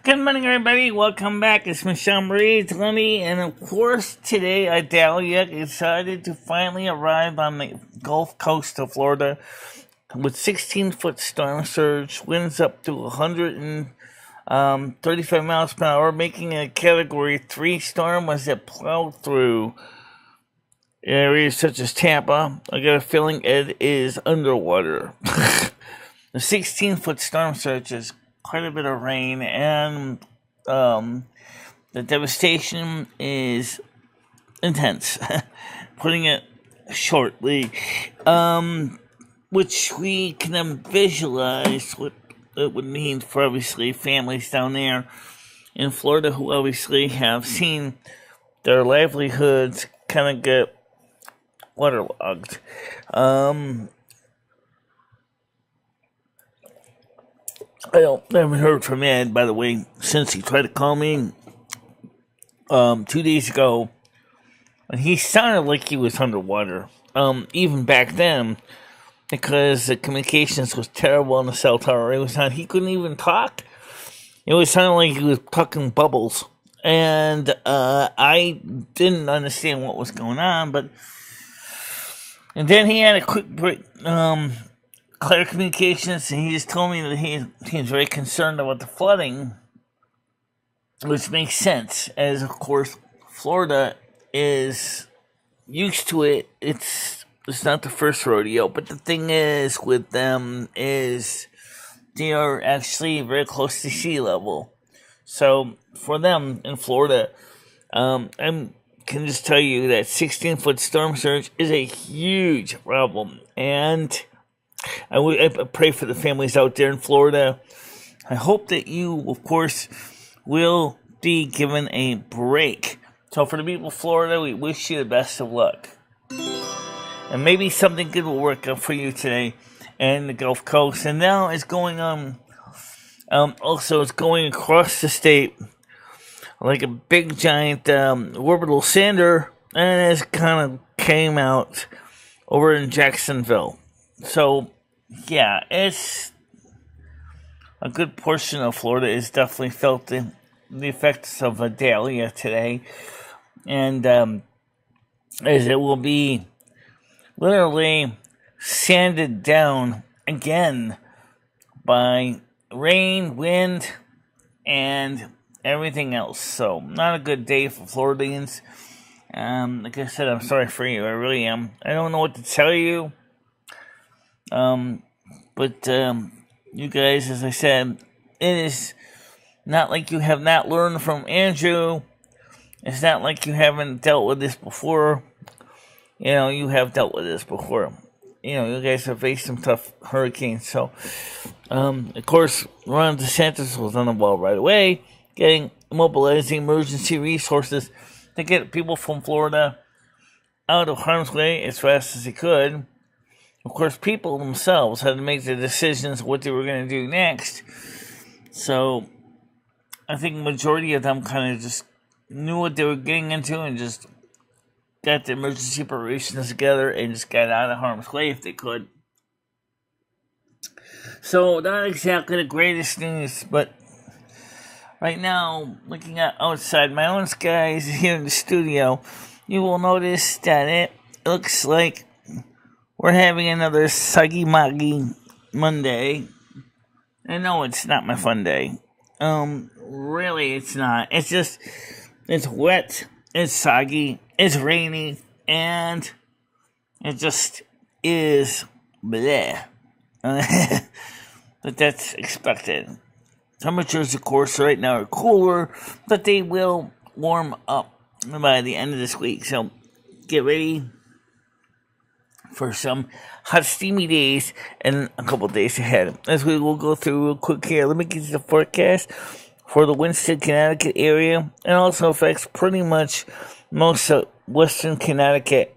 Good morning, everybody. Welcome back. It's MicheleMarieDalene, and of course, today Idalia decided to finally arrive on the Gulf Coast of Florida with 16-foot storm surge, winds up to 135 miles per hour, making it a Category 3 storm as it plowed through areas such as Tampa. I got a feeling it is underwater. The 16-foot storm surge is quite a bit of rain, and the devastation is intense, putting it shortly, which we can visualize what it would mean for, obviously, families down there in Florida who obviously have seen their livelihoods kind of get waterlogged. I haven't heard from Ed, by the way, since he tried to call me 2 days ago. And he sounded like he was underwater, even back then, because the communications was terrible on the cell tower. He couldn't even talk. It was sounding like he was talking bubbles. And I didn't understand what was going on, and then he had a quick break, clear communications, and he just told me that he's very concerned about the flooding, which makes sense, as of course Florida is used to it. It's not the first rodeo, but the thing is with them is they are actually very close to sea level. So for them in Florida, I can just tell you that 16-foot storm surge is a huge problem, and I pray for the families out there in Florida. I hope that you, of course, will be given a break. So for the people of Florida, we wish you the best of luck. And maybe something good will work out for you today in the Gulf Coast. And now it's going on, also it's going across the state like a big giant orbital sander, and it kind of came out over in Jacksonville. So, yeah, it's a good portion of Florida is definitely felt the effects of Idalia today. And as it will be literally sanded down again by rain, wind, and everything else. So, not a good day for Floridians. Like I said, I'm sorry for you. I really am. I don't know what to tell you. But you guys, as I said, it is not like you have not learned from Andrew. It's not like you haven't dealt with this before. You know, you have dealt with this before. You know, you guys have faced some tough hurricanes. So, of course, Ron DeSantis was on the ball right away, mobilizing emergency resources to get people from Florida out of harm's way as fast as he could. Of course, people themselves had to make the decisions what they were going to do next. So, I think the majority of them kind of just knew what they were getting into and just got the emergency preparations together and just got out of harm's way if they could. So, not exactly the greatest news, but right now, looking at outside my own skies here in the studio, you will notice that it looks like we're having another Suggy-Muggy Monday. And no, it's not my fun day. Really, it's not. It's just, it's wet, it's soggy, it's rainy, and it just is bleh. But that's expected. Temperatures, of course, right now are cooler, but they will warm up by the end of this week. So, get ready for some hot, steamy days and a couple days ahead. As we will go through real quick here, let me get you the forecast for the Winston, Connecticut area. It also affects pretty much most of western Connecticut,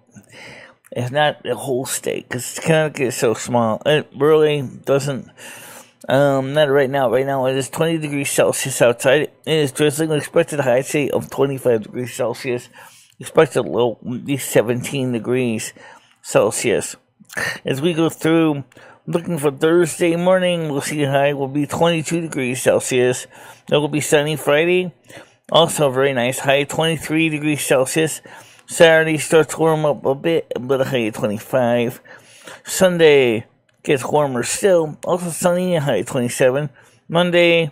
if not the whole state, because Connecticut is so small. It really doesn't, not right now. Right now it is 20 degrees Celsius outside. It is drizzling, expected high of 25 degrees Celsius. Expected low, 17 degrees Celsius. As we go through Looking for Thursday morning, we'll see high will be 22 degrees Celsius. It will be sunny Friday. Also very nice, high 23 degrees Celsius. Saturday starts to warm up a bit, but a high of 25. Sunday gets warmer still, also sunny, a high of 27. Monday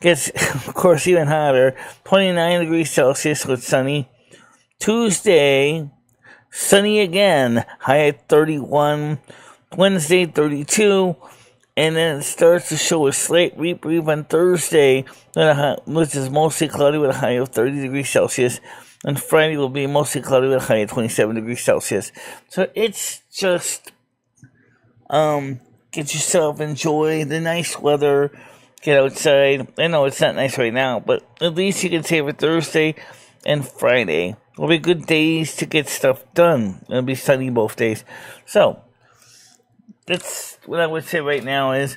gets, of course, even hotter, 29 degrees Celsius with sunny. Tuesday, sunny again, high at 31. Wednesday, 32. And then it starts to show a slight reprieve on Thursday, which is mostly cloudy with a high of 30 degrees Celsius. And Friday will be mostly cloudy with a high of 27 degrees Celsius. So it's just, get yourself, enjoy the nice weather, get outside. I know it's not nice right now, but at least you can savor Thursday and Friday. Will be good days to get stuff done. It'll be sunny both days. So, that's what I would say right now is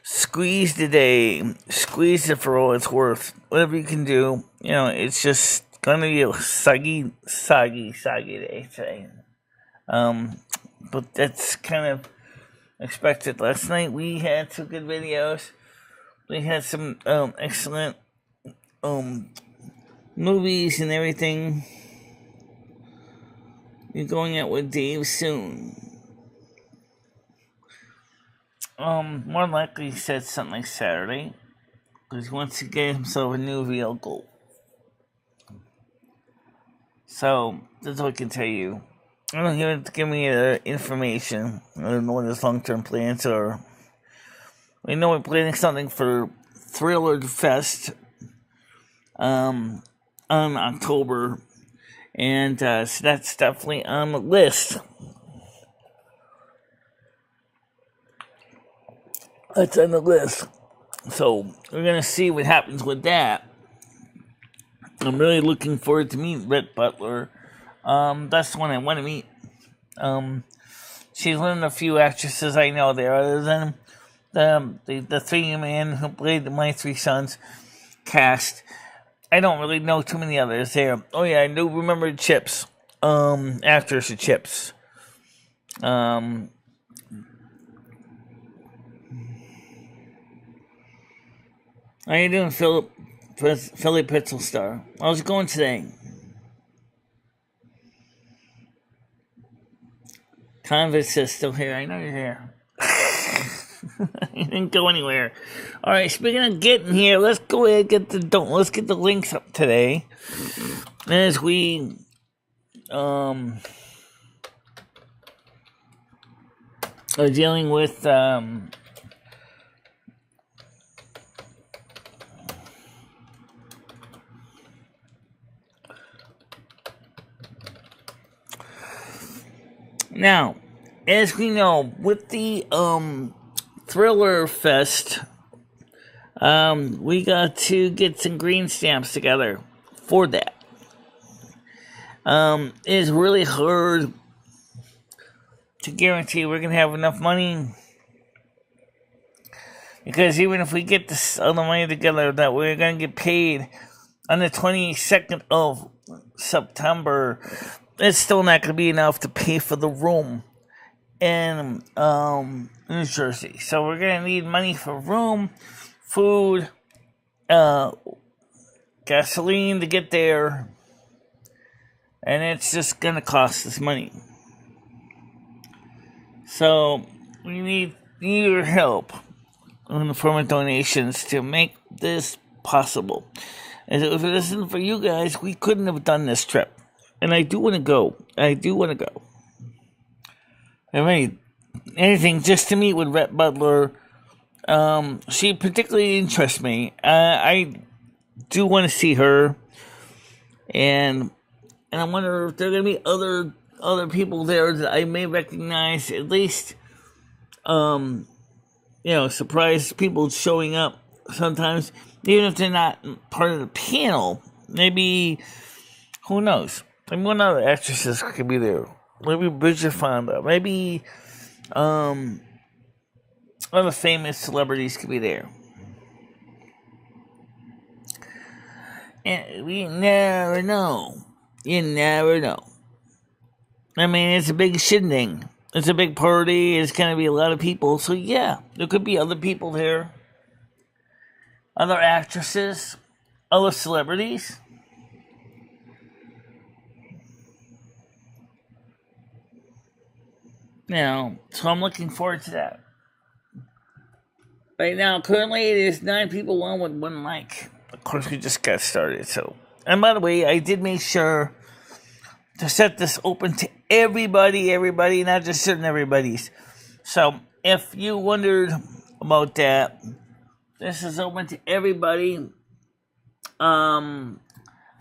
squeeze the day. Squeeze it for all it's worth. Whatever you can do. It's just gonna be a soggy day today. But that's kind of expected. Last night we had some good videos. We had some excellent movies and everything. You're going out with Dave soon. More likely he said something like Saturday, because he wants to get himself a new vehicle. So, that's all I can tell you. I don't have to give me information. I don't know what his long-term plans are. We know we're planning something for Thriller Fest on October. And so that's definitely on the list. That's on the list. So we're going to see what happens with that. I'm really looking forward to meeting Rhett Butler. That's the one I want to meet. She's one of the few actresses I know there, other than the three men who played My Three Sons cast. I don't really know too many others there. Oh yeah, I do remember Chips. Actress of Chips. How you doing, Philly Pitzelstar? How's it going today? Convis is still here. I know you're here. You didn't go anywhere. All right. Speaking of getting here, let's go ahead and let's get the links up today, as we are dealing with now, as we know, with the Thriller Fest, we got to get some green stamps together for that. It's really hard to guarantee we're gonna have enough money, because even if we get this other money together, that we're gonna get paid on the 22nd of September, it's still not gonna be enough to pay for the room in New Jersey. So we're gonna need money for room, food, gasoline to get there, and it's just gonna cost us money. So we need your help in the form of donations to make this possible. And if it isn't for you guys, we couldn't have done this trip. And I do want to go. I mean, anything just to meet with Rhett Butler. She particularly interests me. I do want to see her, and I wonder if there are going to be other people there that I may recognize. At least, surprise people showing up sometimes, even if they're not part of the panel. Maybe, who knows? Maybe one other actresses could be there. Maybe Bridget Fonda. Maybe other famous celebrities could be there. And we never know. You never know. I mean, it's a big shindig. It's a big party. It's going to be a lot of people. So, yeah, there could be other people there. Other actresses. Other celebrities. So I'm looking forward to that. Right now, currently it is 9 people on with 1 mic. Of course, we just got started. So, and by the way, I did make sure to set this open to everybody, not just certain everybody's. So, if you wondered about that, this is open to everybody. Sorry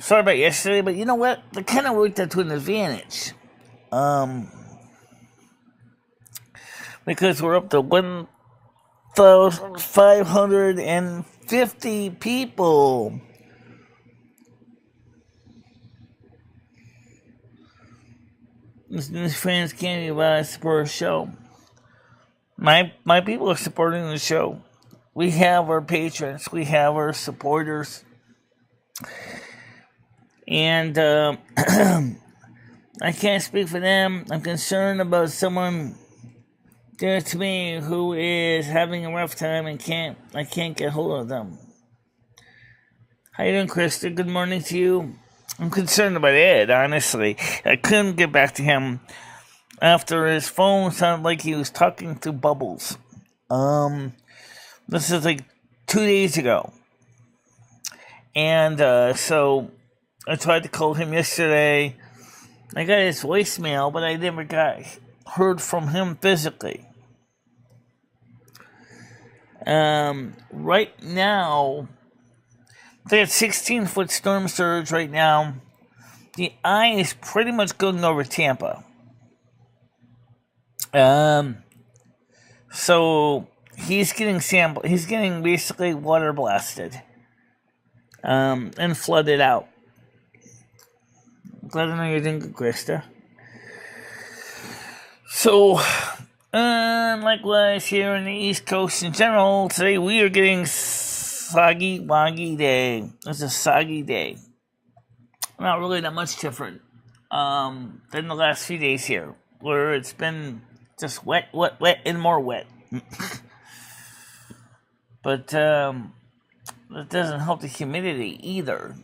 about yesterday, but you know what? They kind of worked out to an advantage. Because we're up to 1,550 people. These fans can't even support a show. My people are supporting the show. We have our patrons. We have our supporters. And I can't speak for them. I'm concerned about someone there to me who is having a rough time and I can't get hold of them. How you doing, Krista? Good morning to you. I'm concerned about Ed, honestly. I couldn't get back to him after his phone sounded like he was talking through bubbles. This is like 2 days ago. And so I tried to call him yesterday. I got his voicemail, but I never heard from him physically. Right now, they had 16-foot storm surge right now. The eye is pretty much going over Tampa. So he's getting basically water blasted. And flooded out. Glad to know you're doing good, Krista. So, likewise here in the East Coast in general, today we are getting soggy, woggy day. It's a soggy day. Not really that much different than the last few days here, where it's been just wet, and more wet. But that doesn't help the humidity either.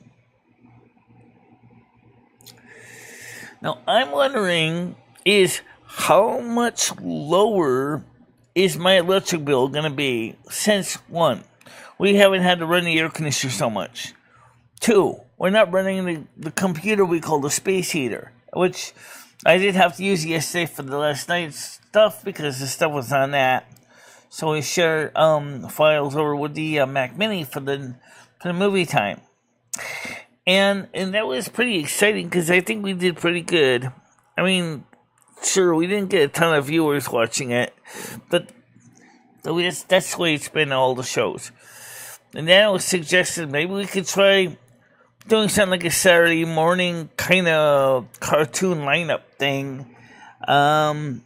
Now, I'm wondering is how much lower is my electric bill going to be since, 1, we haven't had to run the air conditioner so much. 2, we're not running the computer we call the space heater, which I did have to use yesterday for the last night's stuff because the stuff was on that. So we share files over with the Mac Mini for the movie time. And that was pretty exciting because I think we did pretty good. I mean, sure, we didn't get a ton of viewers watching it, but that's the way it's been all the shows. And then it was suggested maybe we could try doing something like a Saturday morning kind of cartoon lineup thing. I'm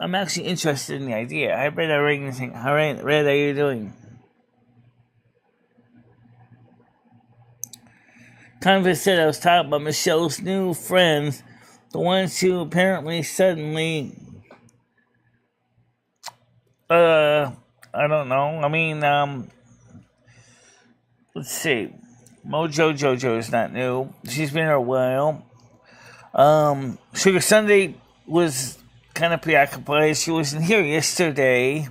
actually interested in the idea. I read a regular thing. All right, Red, how you doing? Converse said I was talking about Michelle's new friends, the ones who apparently suddenly, I don't know. I mean, let's see. Mojo Jojo is not new. She's been here a while. Sugar Sunday was kind of preoccupied. She wasn't here yesterday.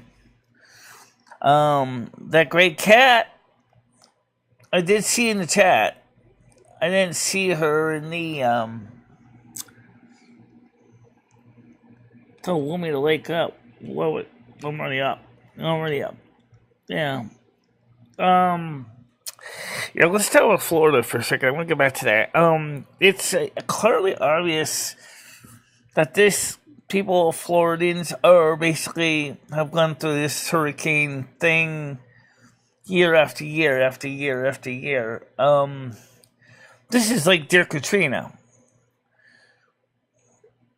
That great cat, I did see in the chat. I didn't see her in the, told me to wake up. Whoa, I'm already up. Yeah. Yeah, let's talk about Florida for a second. I want to get back to that. It's clearly obvious that people, Floridians, are basically have gone through this hurricane thing year after year after year after year. This is like Dear Katrina.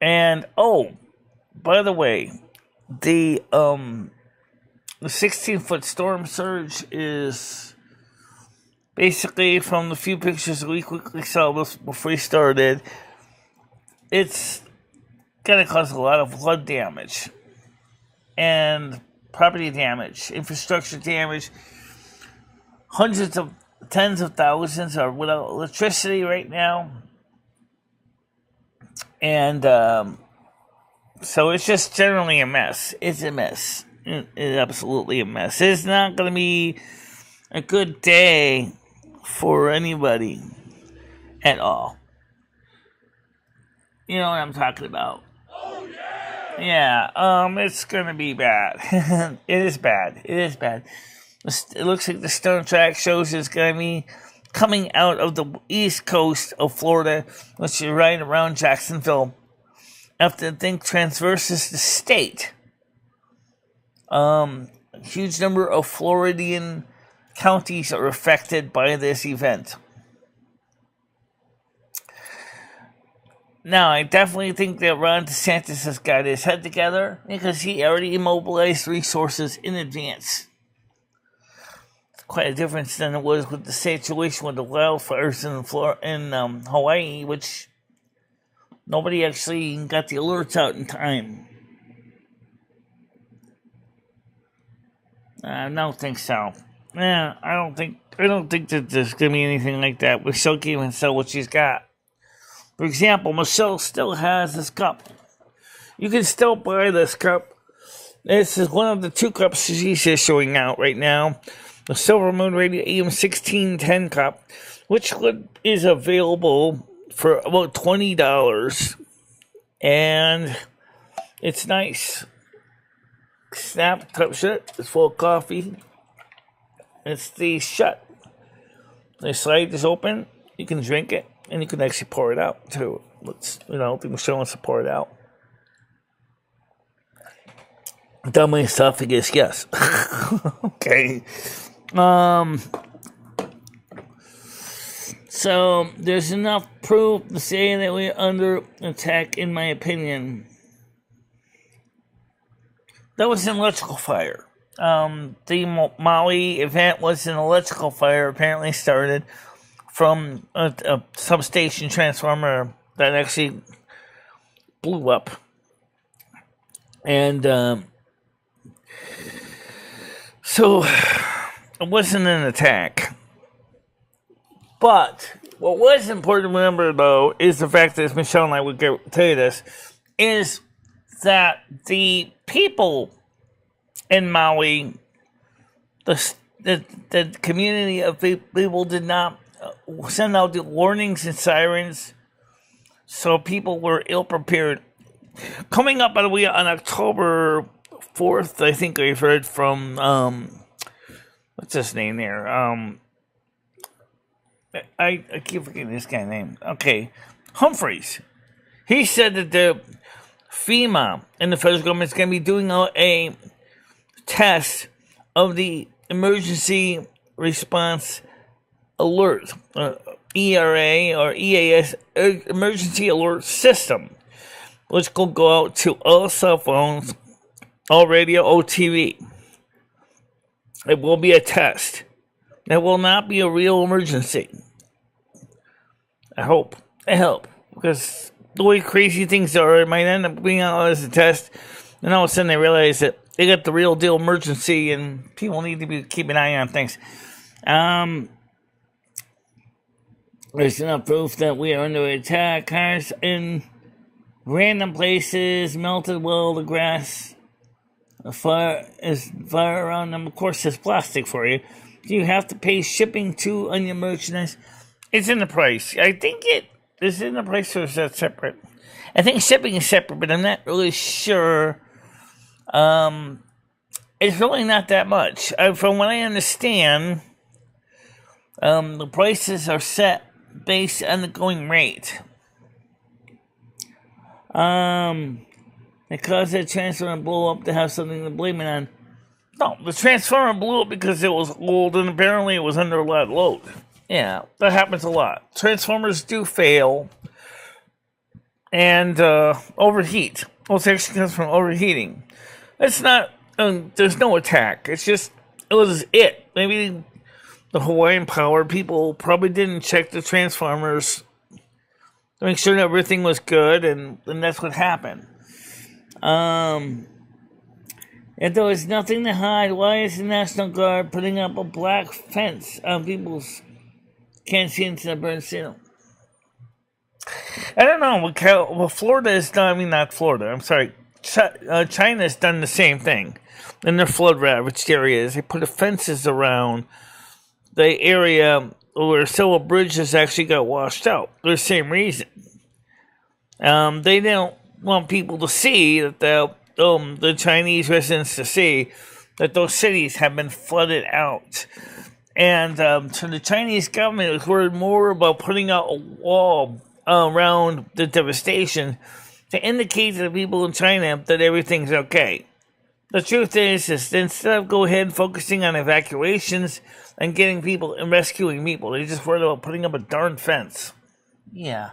And, by the way, the 16-foot storm surge is basically from the few pictures we quickly saw before we started. It's going to cause a lot of flood damage and property damage, infrastructure damage. Tens of thousands are without electricity right now. And so it's just generally a mess. It's a mess. It's absolutely a mess. It's not going to be a good day for anybody at all. You know what I'm talking about. Oh, yeah. Yeah, it's going to be bad. It is bad. It is bad. It looks like the storm track shows it's going to be coming out of the east coast of Florida, which is right around Jacksonville, after the thing transverses the state. A huge number of Floridian counties are affected by this event. Now, I definitely think that Ron DeSantis has got his head together because he already immobilized resources in advance. It's quite a difference than it was with the situation with the wildfires in Hawaii, which nobody actually got the alerts out in time. I don't think so. Yeah, I don't think that there's gonna be anything like that. Michelle can't even sell what she's got. For example, Michelle still has this cup. You can still buy this cup. This is one of the 2 cups she's issuing out right now. The Silvermoon Radio AM 1610 cup, which is available for about $20. And it's nice. Snap cup shut. It's full of coffee. It's the shut. The slide is open. You can drink it. And you can actually pour it out, too. I don't think Michelle wants to pour it out. Down my esophagus, yes. Okay. So, there's enough proof to say that we're under attack, in my opinion. That was an electrical fire. The Maui event was an electrical fire, apparently started from a substation transformer that actually blew up. And so it wasn't an attack. But what was important to remember, though, is the fact that, as Michelle and I would tell you this, is that the people in Maui, the community of people did not send out the warnings and sirens, so people were ill-prepared. Coming up, by the way, on October 4th, I think I've heard from, what's his name there? I keep forgetting this guy's name. Okay, Humphreys. He said that the FEMA and the federal government is going to be doing a test of the emergency response alert, ERA or EAS, emergency alert system, which will go out to all cell phones, all radio, all TV. It will be a test. It will not be a real emergency. I hope. Because the way crazy things are, it might end up being out as a test, and all of a sudden they realize that they got the real deal emergency, and people need to keep an eye on things. There's enough proof that we are under attack. Cars in random places melted while the grass fire around them. Of course, there's plastic for you. Do you have to pay shipping too on your merchandise? It's in the price. I think it is in the price, or is that separate? I think shipping is separate, but I'm not really sure. It's really not that much. From what I understand, the prices are set based on the going rate. It caused that transformer to blow up to have something to blame it on. No, the transformer blew up because it was old and apparently it was under a lot of load. Yeah, that happens a lot. Transformers do fail and overheat. Well, it actually comes from overheating. It's not, there's no attack. It's just, it was it. Maybe the Hawaiian Power people probably didn't check the transformers to make sure that everything was good, and that's what happened. If there was nothing to hide, why is the National Guard putting up a black fence on people's can't see into the burn signal? I don't know. Well, Florida has done. I mean, not Florida. I'm sorry. China has done the same thing in their flood-ravaged areas. They put fences around the area where several bridges actually got washed out for the same reason. They don't want people to see that the Chinese residents to see that those cities have been flooded out. And so the Chinese government was worried more about putting out a wall around the devastation to indicate to the people in China that everything's okay. The truth is instead of go ahead and focusing on evacuations and getting people and rescuing people, they just worried about putting up a darn fence. Yeah.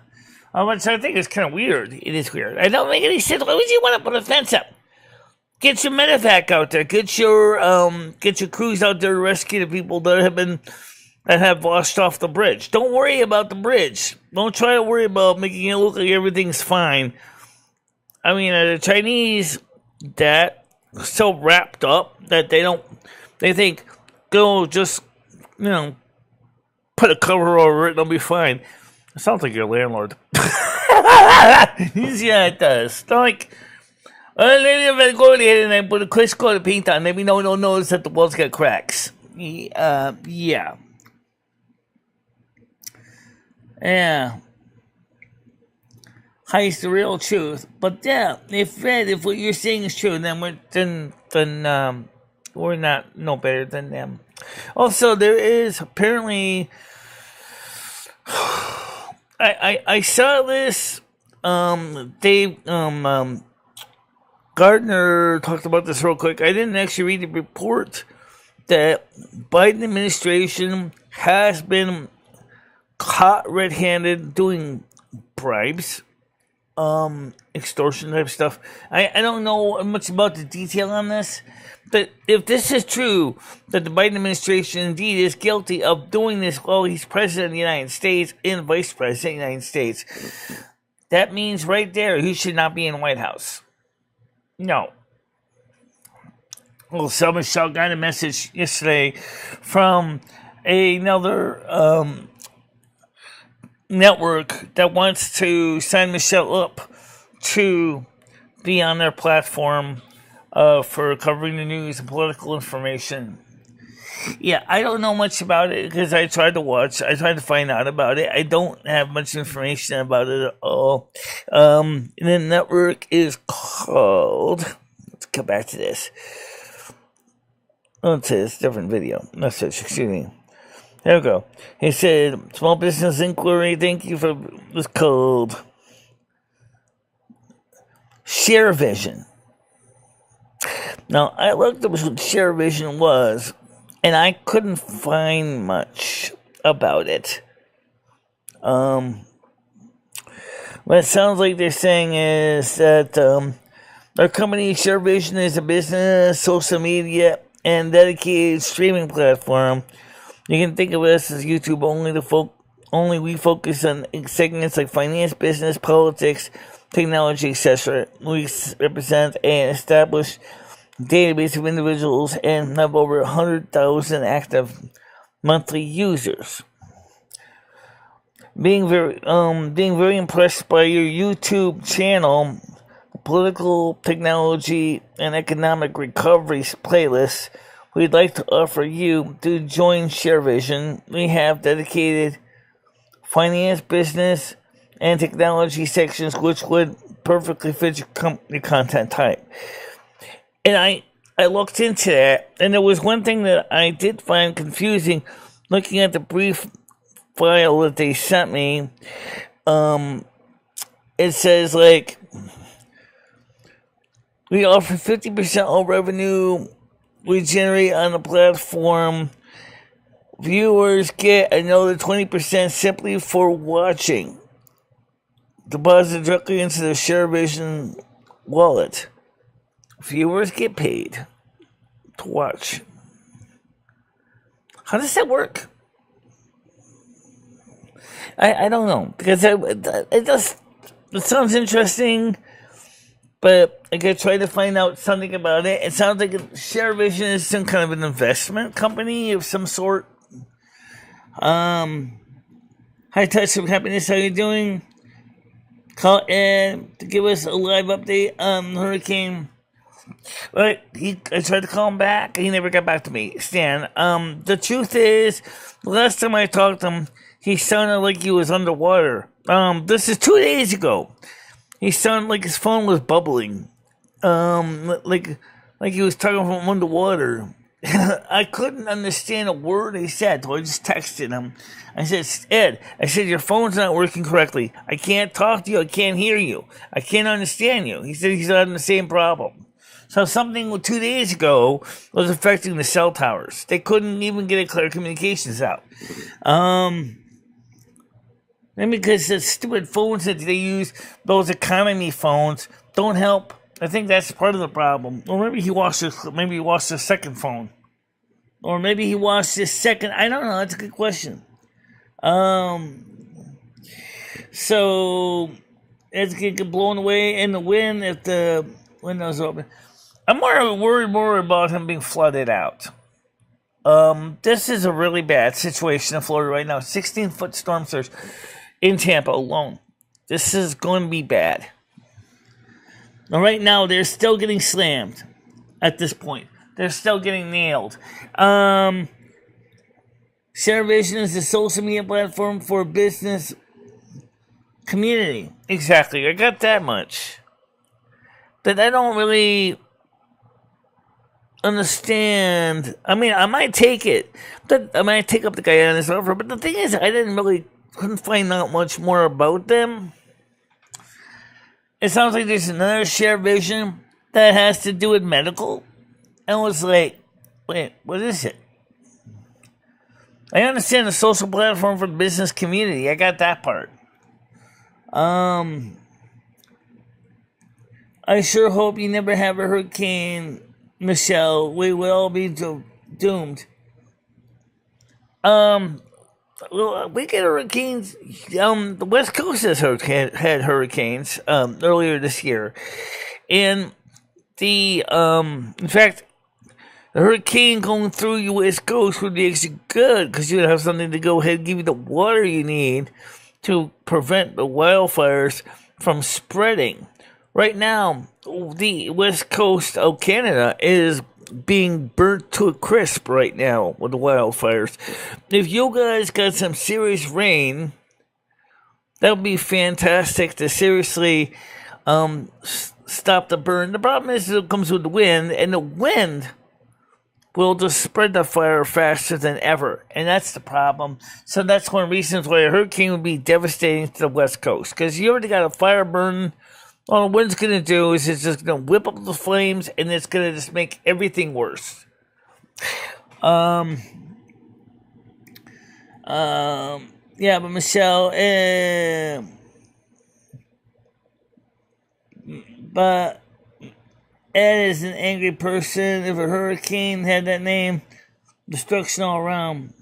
Which I think is kind of weird. It is weird. I don't make any sense. Why would you want to put a fence up? Get your medevac out there. Get your crews out there to rescue the people that have washed off the bridge. Don't worry about the bridge. Don't try to worry about making it look like everything's fine. I mean, the Chinese that so wrapped up that they think go just put a cover over it and it'll be fine. It sounds like your landlord. Yeah, it does. They're like, let me go ahead and I put a quick coat of paint on. Maybe no one will notice that the walls got cracks. Yeah. Yeah. Hides the real truth. But yeah, if what you're saying is true, then we're not no better than them. Also, there is apparently. I saw this. Dave Gardner talked about this real quick. I didn't actually read the report that Biden administration has been caught red-handed doing bribes, extortion type stuff. I don't know much about the detail on this, but if this is true, that the Biden administration indeed is guilty of doing this while he's president of the United States and vice president of the United States, that means right there he should not be in the White House. No. Well, Michelle got a message yesterday from another network that wants to sign Michelle up to be on their platform for covering the news and political information. Yeah, I don't know much about it because I tried to find out about it. I don't have much information about it at all. And the network is called, let's go back to this. Oh, it says different video. Message, excuse me. There we go. He said, Small Business Inquiry, thank you for this called Share Vision. Now, I looked up what Share Vision was, and I couldn't find much about it. What it sounds like they're saying is that their company, Share Vision, is a business, social media, and dedicated streaming platform. You can think of us as YouTube only. Only we focus on segments like finance, business, politics, technology, etc. We represent an established database of individuals and have over 100,000 active monthly users. Being very impressed by your YouTube channel, political, technology, and economic recovery playlist, we'd like to offer you to join ShareVision. We have dedicated finance, business, and technology sections which would perfectly fit your content type. And I looked into that, and there was one thing that I did find confusing looking at the brief file that they sent me. It says, like, we offer 50% all revenue we generate on the platform. Viewers get another 20% simply for watching. Deposit directly into the ShareVision wallet. Viewers get paid to watch. How does that work? I don't know, because it sounds interesting, but I could try to find out something about it. It sounds like ShareVision is some kind of an investment company of some sort. High Touch of Happiness, how you doing? Call Ed to give us a live update on Hurricane. But I tried to call him back, and he never got back to me. Stan, the truth is, the last time I talked to him, he sounded like he was underwater. This is 2 days ago. He sounded like his phone was bubbling. Like he was talking from underwater. I couldn't understand a word he said, so I just texted him. I said, Ed, your phone's not working correctly. I can't talk to you. I can't hear you. I can't understand you. He said he's having the same problem. So something 2 days ago was affecting the cell towers. They couldn't even get a clear communications out. Maybe because the stupid phones that they use, those economy phones, don't help. I think that's part of the problem. Or maybe he watched the second phone. Or maybe he watched his second. I don't know. That's a good question. So it's going to get blown away in the wind if the windows open. I'm worried about him being flooded out. This is a really bad situation in Florida right now. 16-foot storm surge in Tampa alone. This is going to be bad. Now, right now, they're still getting slammed at this point. They're still getting nailed. ShareVision is a social media platform for business community. Exactly. I got that much. But I don't really understand. I mean, I might take it. I might take up the guy on his offer. But the thing is, couldn't find out much more about them. It sounds like there's another ShareVision that has to do with medical. And I was like, wait, what is it? I understand the social platform for the business community. I got that part. I sure hope you never have a hurricane, Michelle. We will all be doomed. Well, we get hurricanes. The West Coast had hurricanes earlier this year, and in fact, the hurricane going through your West Coast would be actually good because you'd have something to go ahead and give you the water you need to prevent the wildfires from spreading. Right now, the West Coast of Canada is being burnt to a crisp right now with the wildfires. If you guys got some serious rain, that would be fantastic to seriously stop the burn. The problem is it comes with the wind, and the wind will just spread the fire faster than ever, and that's the problem. So that's one of the reasons why a hurricane would be devastating to the West Coast, because you already got a fire burn. All the wind's going to do is it's just going to whip up the flames, and it's going to just make everything worse. Yeah, but Michelle, but Ed is an angry person. If a hurricane had that name, destruction all around.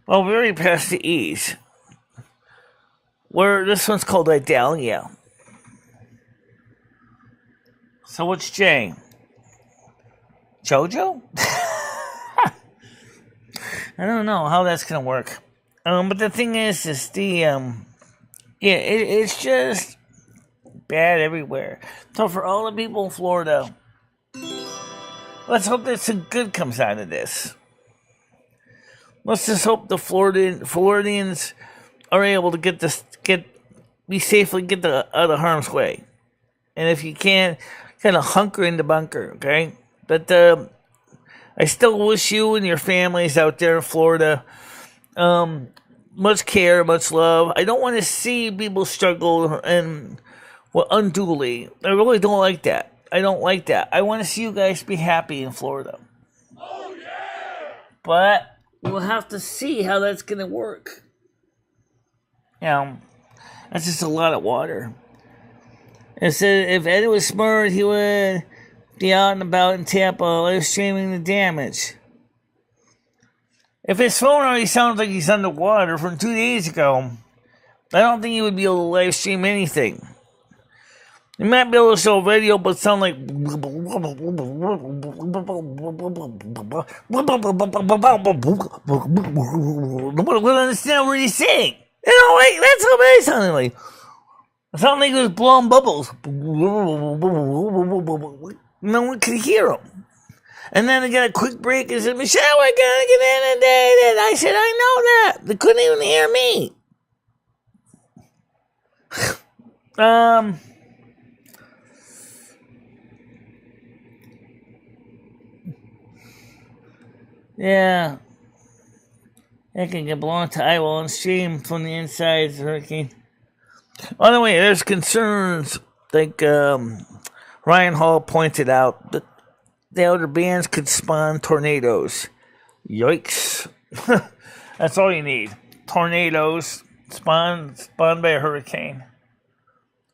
Well, we're already past the E's. This one's called Idalia. So what's J? Jojo? I don't know how that's gonna work. But the thing is it's just bad everywhere. So for all the people in Florida, let's hope that some good comes out of this. Let's just hope the Floridians are able to be safely get out of harm's way. And if you can't, kind of hunker in the bunker, okay? But I still wish you and your families out there in Florida much care, much love. I don't want to see people struggle unduly. I really don't like that. I don't like that. I want to see you guys be happy in Florida. Oh, yeah! But we'll have to see how that's going to work. That's just a lot of water. It said if Ed was smart, he would be out and about in Tampa live streaming the damage. If his phone already sounds like he's underwater from 2 days ago, I don't think he would be able to live stream anything. He might be able to show video, but sound like... I don't understand what he's saying. You know, like, that's how bad it sounded like. It sounded like he was blowing bubbles. No one could hear him. And then they got a quick break and said, Michelle, we're gonna get inundated. I said, I know that. They couldn't even hear me. Yeah. It can get blown to Iowa and stream from the inside of the hurricane. By the way, there's concerns, like Ryan Hall pointed out, that the outer bands could spawn tornadoes. Yikes. That's all you need. Tornadoes spawned by a hurricane.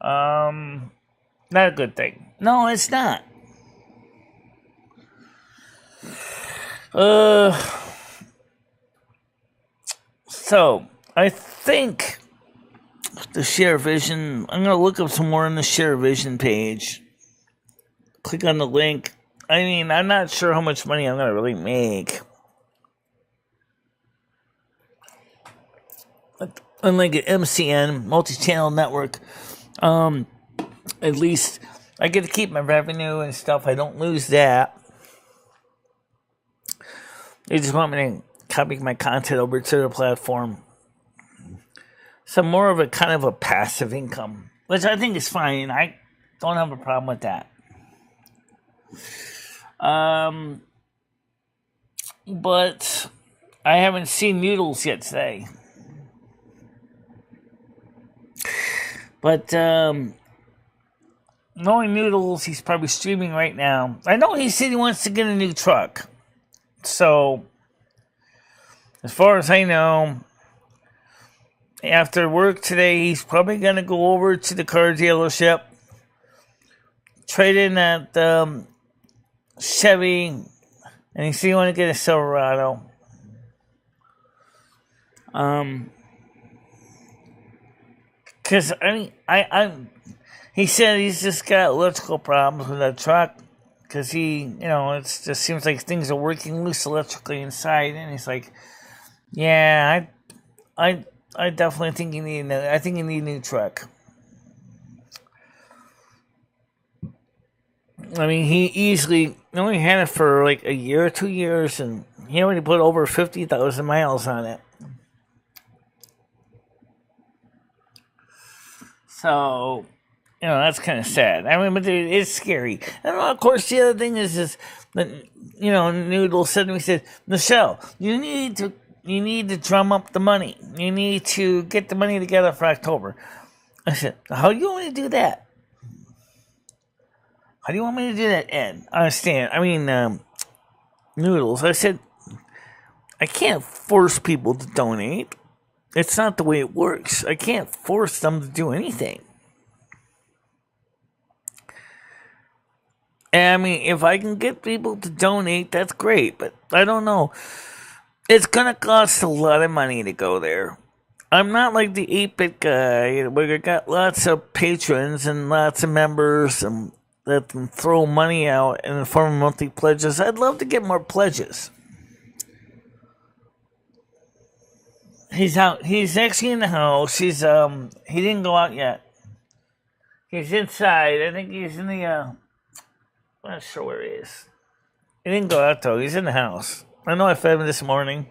Not a good thing. No, it's not. So, I think the Share Vision, I'm going to look up some more on the Share Vision page. Click on the link. I mean, I'm not sure how much money I'm going to really make. Unlike an MCN, multi-channel network, at least I get to keep my revenue and stuff. I don't lose that. They just want me to copy my content over to their platform. So more of a kind of a passive income, which I think is fine. I don't have a problem with that. But I haven't seen Noodles yet today. But knowing Noodles, he's probably streaming right now. I know he said he wants to get a new truck. So, as far as I know, after work today, he's probably going to go over to the car dealership, trade in that Chevy, and he said he want to get a Silverado. Because, he said he's just got electrical problems with that truck. Because it just seems like things are working loose electrically inside. And he's like, yeah, I definitely think you need a new truck. I mean, he only had it for like a year or 2 years, and he already put over 50,000 miles on it. So, that's kind of sad. I mean, but it's scary. And of course, the other thing is that, Noodle said to me, he said, Michelle, you need to drum up the money. You need to get the money together for October. I said, how do you want me to do that? How do you want me to do that, Ed? I understand. I mean, Noodles. I said, I can't force people to donate. It's not the way it works. I can't force them to do anything. And I mean, if I can get people to donate, that's great. But I don't know. It's going to cost a lot of money to go there. I'm not like the 8-bit guy where I got lots of patrons and lots of members and that can throw money out in the form of monthly pledges. I'd love to get more pledges. He's out. He's actually in the house. He didn't go out yet. He's inside. I think he's in the, I'm not sure where he is. He didn't go out though. He's in the house. I know I fed him this morning.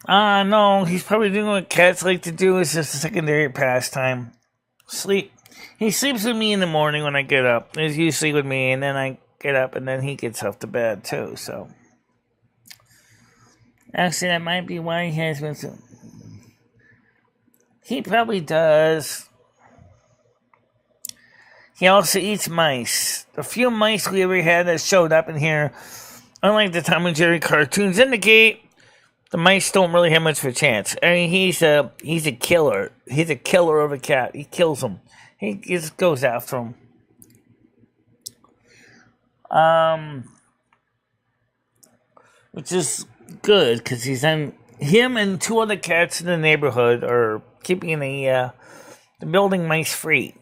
No, he's probably doing what cats like to do. It's just a secondary pastime. Sleep. He sleeps with me in the morning when I get up. He's usually with me, and then I get up, and then he gets off to bed, too, so. Actually, that might be why he has been so. He probably does. He also eats mice. The few mice we ever had that showed up in here, unlike the Tom and Jerry cartoons indicate, the mice don't really have much of a chance. I mean, he's a killer. He's a killer of a cat. He kills them. He just goes after them. Which is good because him and 2 other cats in the neighborhood are keeping the building mice free.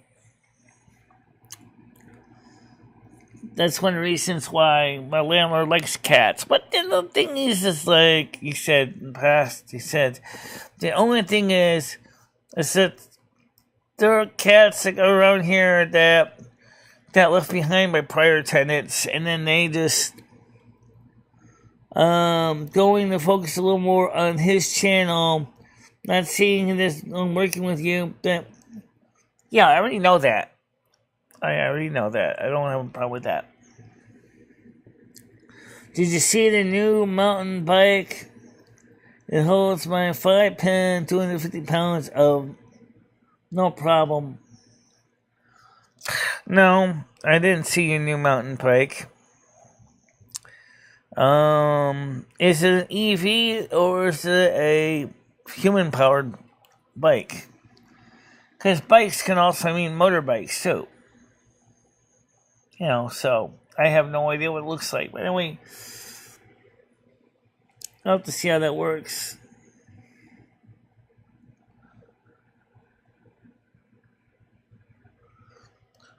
That's one of the reasons why my landlord likes cats. But then the thing is like he said in the past, he said, the only thing is that there are cats that go around here that left behind by prior tenants, and then they just going to focus a little more on his channel, not seeing this on working with you. But yeah, I already know that. I already know that. I don't have a problem with that. Did you see the new mountain bike? It holds my 5-pin, 250 pounds of no problem. No, I didn't see your new mountain bike. Is it an EV or is it a human-powered bike? Because bikes can also mean motorbikes, too. So I have no idea what it looks like. But anyway, I'll have to see how that works.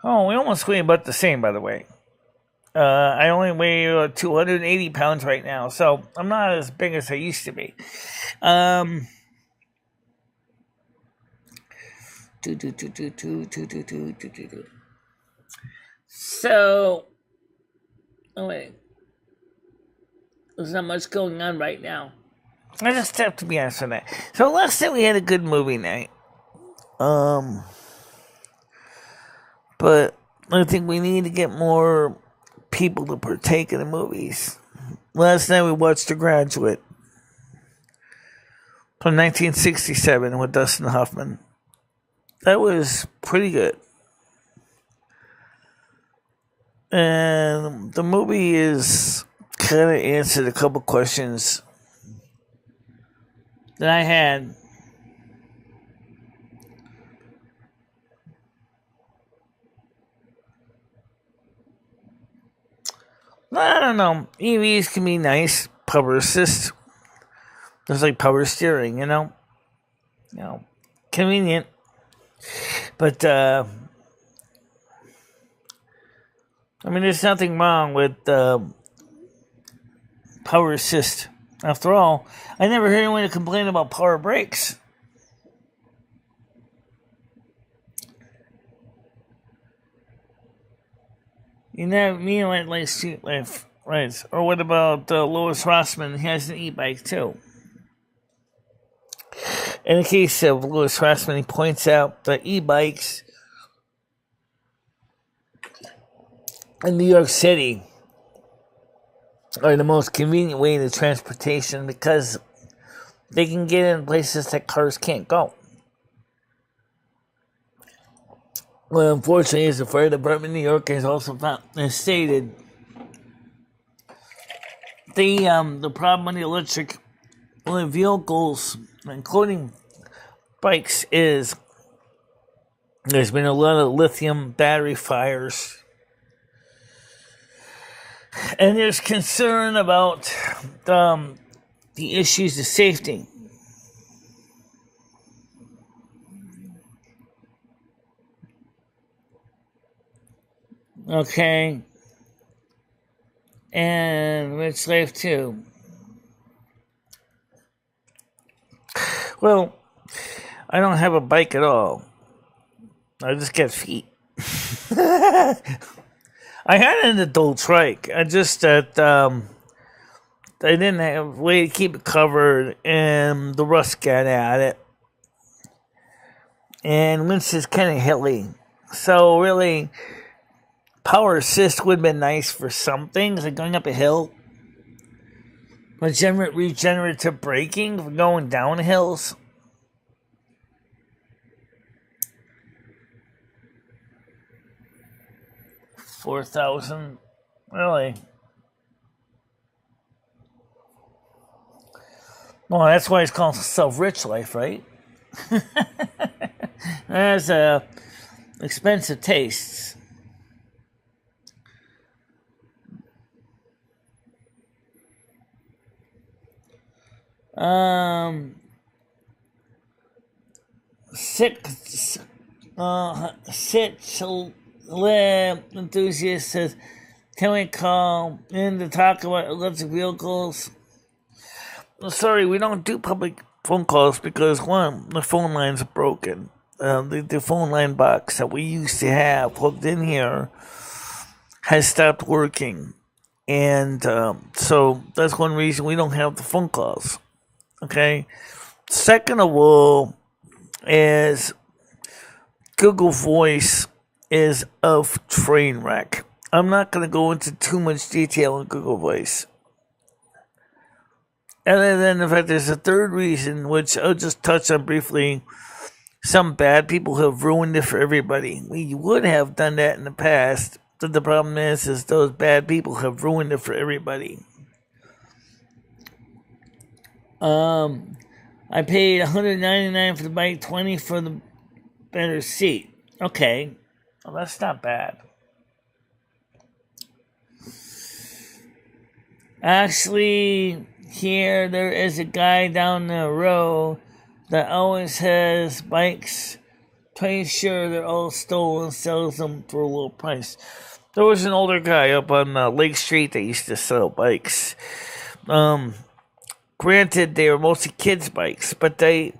Oh, we almost weigh about the same, by the way. I only weigh 280 pounds right now, so I'm not as big as I used to be. So, wait. There's not much going on right now. I just have to be honest with that. So last night we had a good movie night. But I think we need to get more people to partake in the movies. Last night we watched The Graduate from 1967 with Dustin Hoffman. That was pretty good. And the movie is kind of answered a couple questions that I had. I don't know. EVs can be nice. Power assist. There's like power steering, convenient. But, there's nothing wrong with power assist. After all, I never heard anyone complain about power brakes. You know, me like street life, right? Or what about Louis Rossman? He has an e-bike too. In the case of Louis Rossman, he points out that e-bikes in New York City are the most convenient way to transportation because they can get in places that cars can't go. Well, unfortunately, as the fire department in New York has also stated, the problem with the electric vehicles, including bikes, is there's been a lot of lithium battery fires. And there's concern about the issues of safety. Okay. And rich life too. Well, I don't have a bike at all. I just get feet. I had an adult trike. I just that I didn't have a way to keep it covered, and the rust got at it. And Winch is kind of hilly, so really, power assist would have been nice for some things, like going up a hill. But regenerative braking for going down hills. $4,000, really? Well, that's why it's called self-rich life, right? That's expensive tastes. Six enthusiast says, can we call in to talk about electric vehicles? Sorry, we don't do public phone calls because, one, the phone lines are broken. The phone line box that we used to have plugged in here has stopped working. And so that's one reason we don't have the phone calls. Okay? Second of all, is Google Voice is a train wreck. I'm not going to go into too much detail on Google Voice. Other than the fact there's a third reason, which I'll just touch on briefly. Some bad people have ruined it for everybody. We would have done that in the past, but the problem is those bad people have ruined it for everybody. I paid $199 for the bike, $20 for the better seat. Okay, well, that's not bad. Actually, here there is a guy down the road that always has bikes. Pretty sure they're all stolen, sells them for a low price. There was an older guy up on Lake Street that used to sell bikes. Granted, they were mostly kids' bikes, but he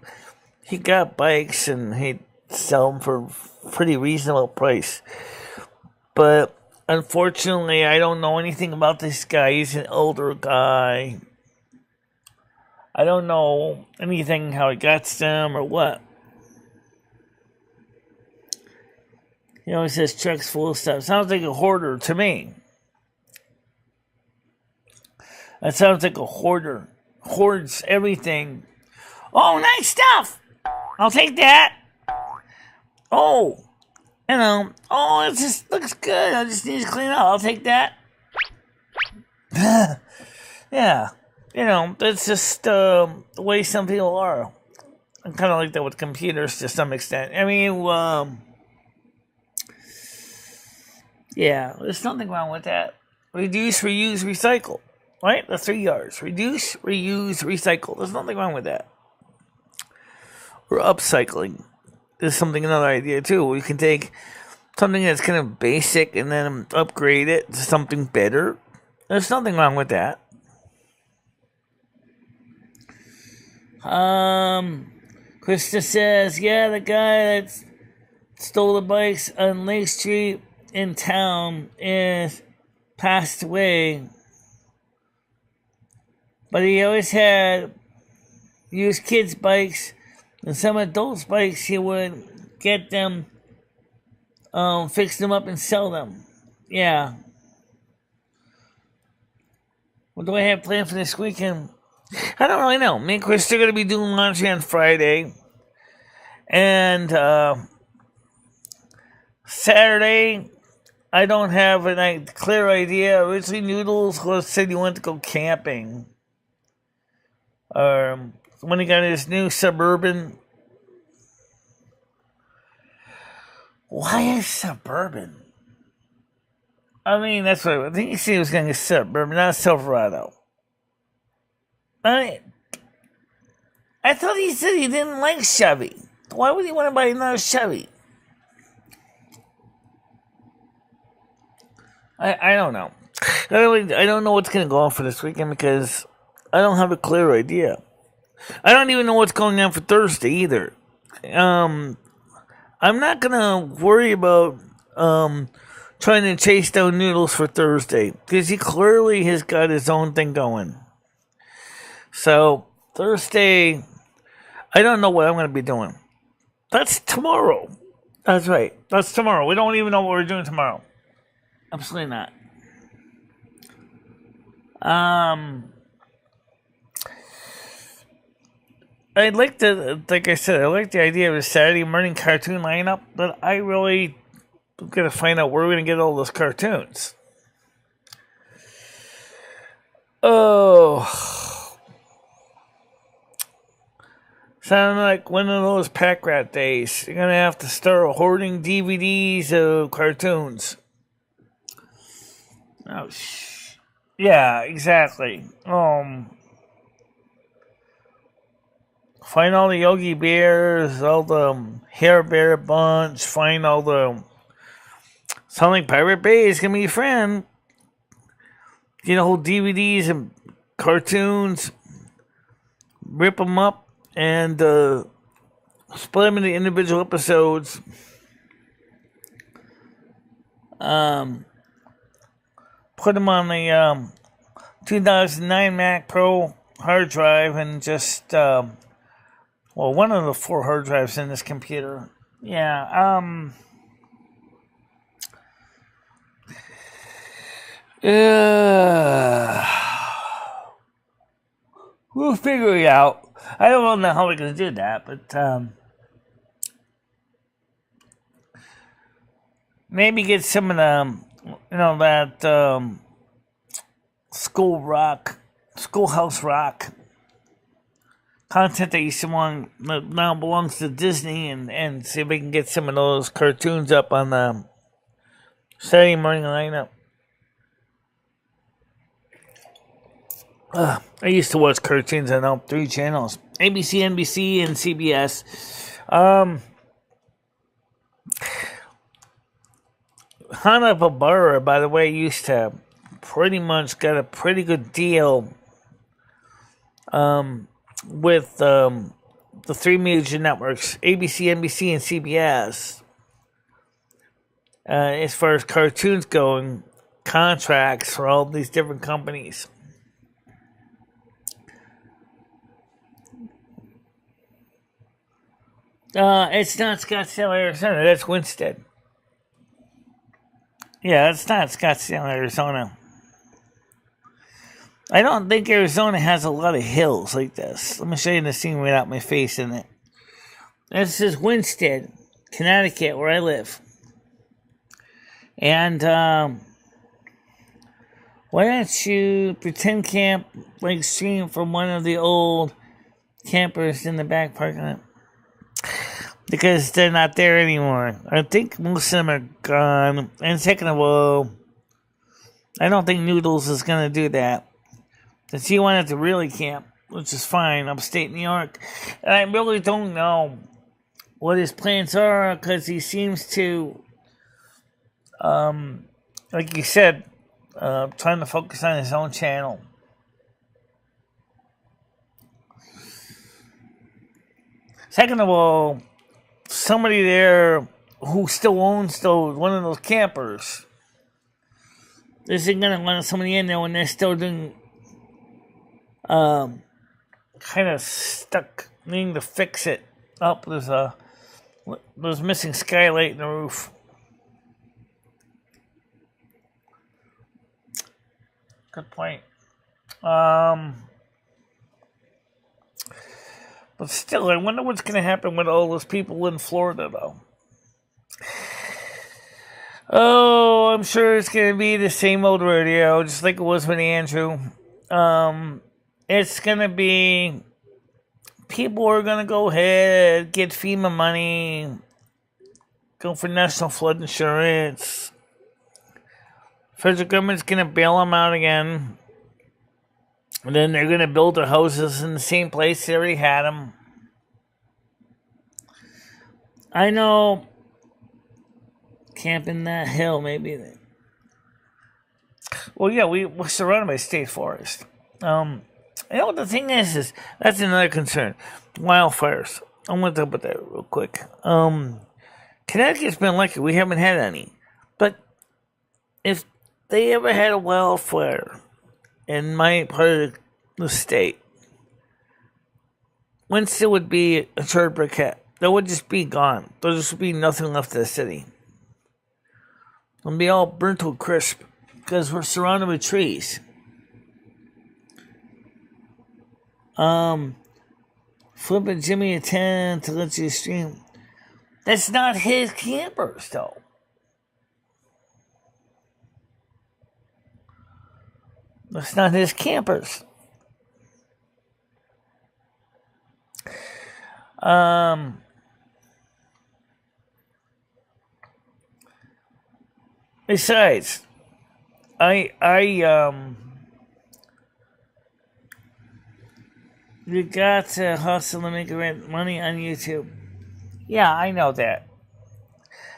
got bikes and he'd sell them for a pretty reasonable price. But unfortunately, I don't know anything about this guy. He's an older guy. I don't know anything how he got them or what. He always says trucks full of stuff. Sounds like a hoarder to me. That sounds like a hoarder. Hoards everything. Oh, nice stuff! I'll take that. Oh, it just looks good. I just need to clean it up. I'll take that. Yeah. That's just the way some people are. I'm kind of like that with computers to some extent. I mean, yeah, there's nothing wrong with that. Reduce, reuse, recycle. Right? The 3 R's. Reduce, reuse, recycle. There's nothing wrong with that. Or upcycling. There's another idea too. We can take something that's kind of basic and then upgrade it to something better. There's nothing wrong with that. Krista says, yeah, the guy that stole the bikes on Lake Street in town is passed away. But he always had used kids' bikes and some adults' bikes. He would get them, fix them up and sell them. Yeah. What do I have planned for this weekend? I don't really know. Me and Chris are going to be doing laundry on Friday. And Saturday, I don't have a clear idea. Originally, Noodles said he wanted to go camping. When he got his new Suburban. Why is Suburban? I mean, that's what I think he said he was going to get Suburban, not Silverado. I thought he said he didn't like Chevy. Why would he want to buy another Chevy? I don't know. I don't know what's going to go on for this weekend because I don't have a clear idea. I don't even know what's going on for Thursday either. I'm not going to worry about trying to chase down Noodles for Thursday because he clearly has got his own thing going. So, Thursday, I don't know what I'm going to be doing. That's tomorrow. That's right. That's tomorrow. We don't even know what we're doing tomorrow. Absolutely not. I'd like to, like I said, I like the idea of a Saturday morning cartoon lineup, but I really got to find out where we're going to get all those cartoons. Oh. Sound like one of those pack rat days. You're going to have to start hoarding DVDs of cartoons. Oh, yeah, exactly. Find all the Yogi Bears, all the Hair Bear bunch. Find all the Sonic Pirate Bay is gonna be your friend. Get whole DVDs and cartoons, rip them up, and split them into individual episodes. Put them on the 2009 Mac Pro hard drive and just one of the 4 hard drives in this computer. Yeah. We'll figure it out. I don't know how we're going to do that, but maybe get some of the, that schoolhouse rock content that used to want that now belongs to Disney, and see if we can get some of those cartoons up on the Saturday morning lineup. I used to watch cartoons on all 3 channels: ABC, NBC, and CBS. Hanna-Barbera, by the way, used to pretty much got a pretty good deal with the 3 major networks, ABC, NBC, and CBS. As far as cartoons going, contracts for all these different companies. It's not Scottsdale, Arizona. That's Winston. Yeah, it's not Scottsdale, Arizona. I don't think Arizona has a lot of hills like this. Let me show you the scene without my face in it. This is Winston, Connecticut, where I live. And why don't you pretend camp like stream from one of the old campers in the back parking lot? Because they're not there anymore. I think most of them are gone. And second of all, I don't think Noodles is going to do that. Since he wanted to really camp, which is fine, upstate New York. And I really don't know what his plans are, because he seems to, like you said, trying to focus on his own channel. Second of all, somebody there who still owns one of those campers isn't going to let somebody in there when they're still doing kind of stuck, needing to fix it up. There's missing skylight in the roof. Good point. But still, I wonder what's going to happen with all those people in Florida, though. Oh, I'm sure it's going to be the same old rodeo, just like it was with Andrew. It's going to be people are going to go ahead, get FEMA money, go for national flood insurance. Federal government's going to bail them out again. And then they're going to build their houses in the same place they already had them. I know, camping that hill, maybe. Well, yeah, we're surrounded by state forest. You know what the thing is that's another concern. Wildfires. I want to talk about that real quick. Connecticut's been lucky. We haven't had any. But if they ever had a wildfire in my part of the state, Winston would be a charred briquette. That would just be gone. There would just be nothing left of the city. It would be all burnt to a crisp because we're surrounded with trees. Flipping Jimmy a 10 to let you stream. That's not his campers, though. That's not his campers. Besides, You got to hustle to make money on YouTube. Yeah, I know that.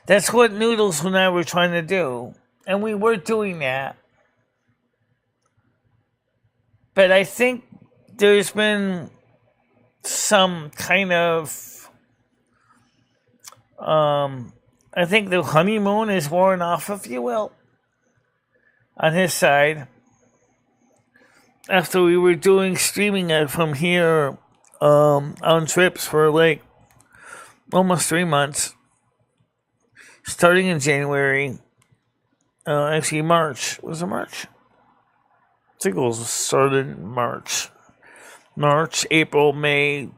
That's what Noodles and I were trying to do. And we were doing that. But I think there's been some kind of... I think the honeymoon is worn off, if you will, on his side. After we were doing streaming it from here on trips for like almost 3 months, starting in January, actually March. Was it March? I think it was started in March. March, April, May,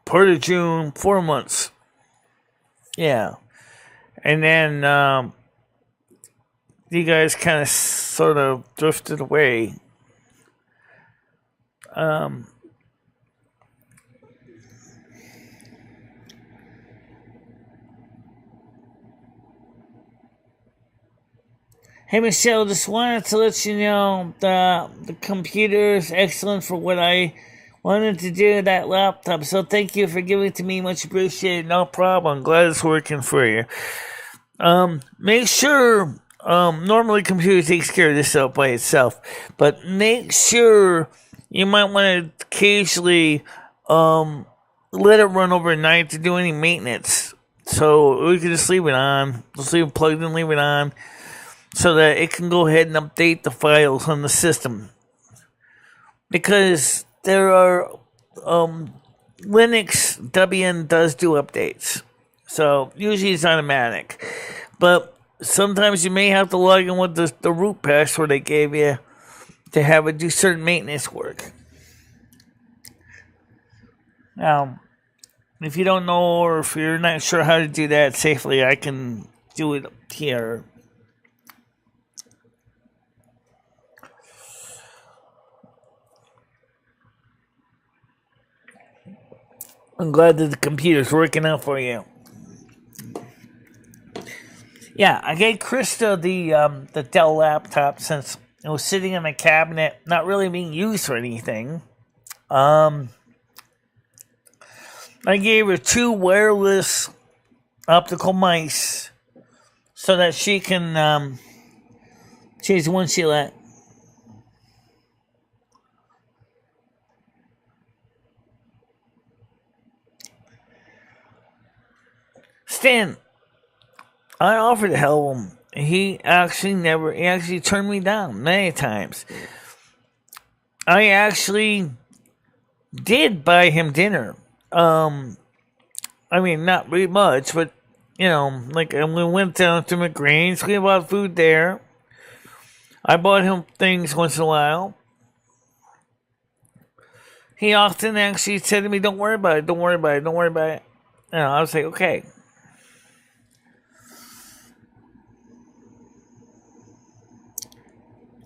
part of June, 4 months. Yeah. And then you guys kind of sort of drifted away. Hey Michelle, just wanted to let you know the computer is excellent for what I wanted to do, that laptop. So thank you for giving it to me. Much appreciated. No problem. Glad it's working for you. Make sure, normally computer takes care of this stuff by itself, but make sure you might want to occasionally let it run overnight to do any maintenance. So we can just leave it on. Just leave it plugged in, leave it on, so that it can go ahead and update the files on the system. Because there are, Linux Debian does do updates. So usually it's automatic. But sometimes you may have to log in with the root password they gave you to have it do certain maintenance work. Now, if you don't know, or if you're not sure how to do that safely, I can do it here. I'm glad that the computer's working out for you. Yeah, I gave Krista the Dell laptop since it was sitting in my cabinet, not really being used for anything. I gave her 2 wireless optical mice so that she can change one she let. Stan, I offered to help him. He actually turned me down many times. I actually did buy him dinner. I mean, not really much, but, like, we went down to McGrain's, we bought food there. I bought him things once in a while. He often actually said to me, don't worry about it, don't worry about it, don't worry about it. I was like, okay.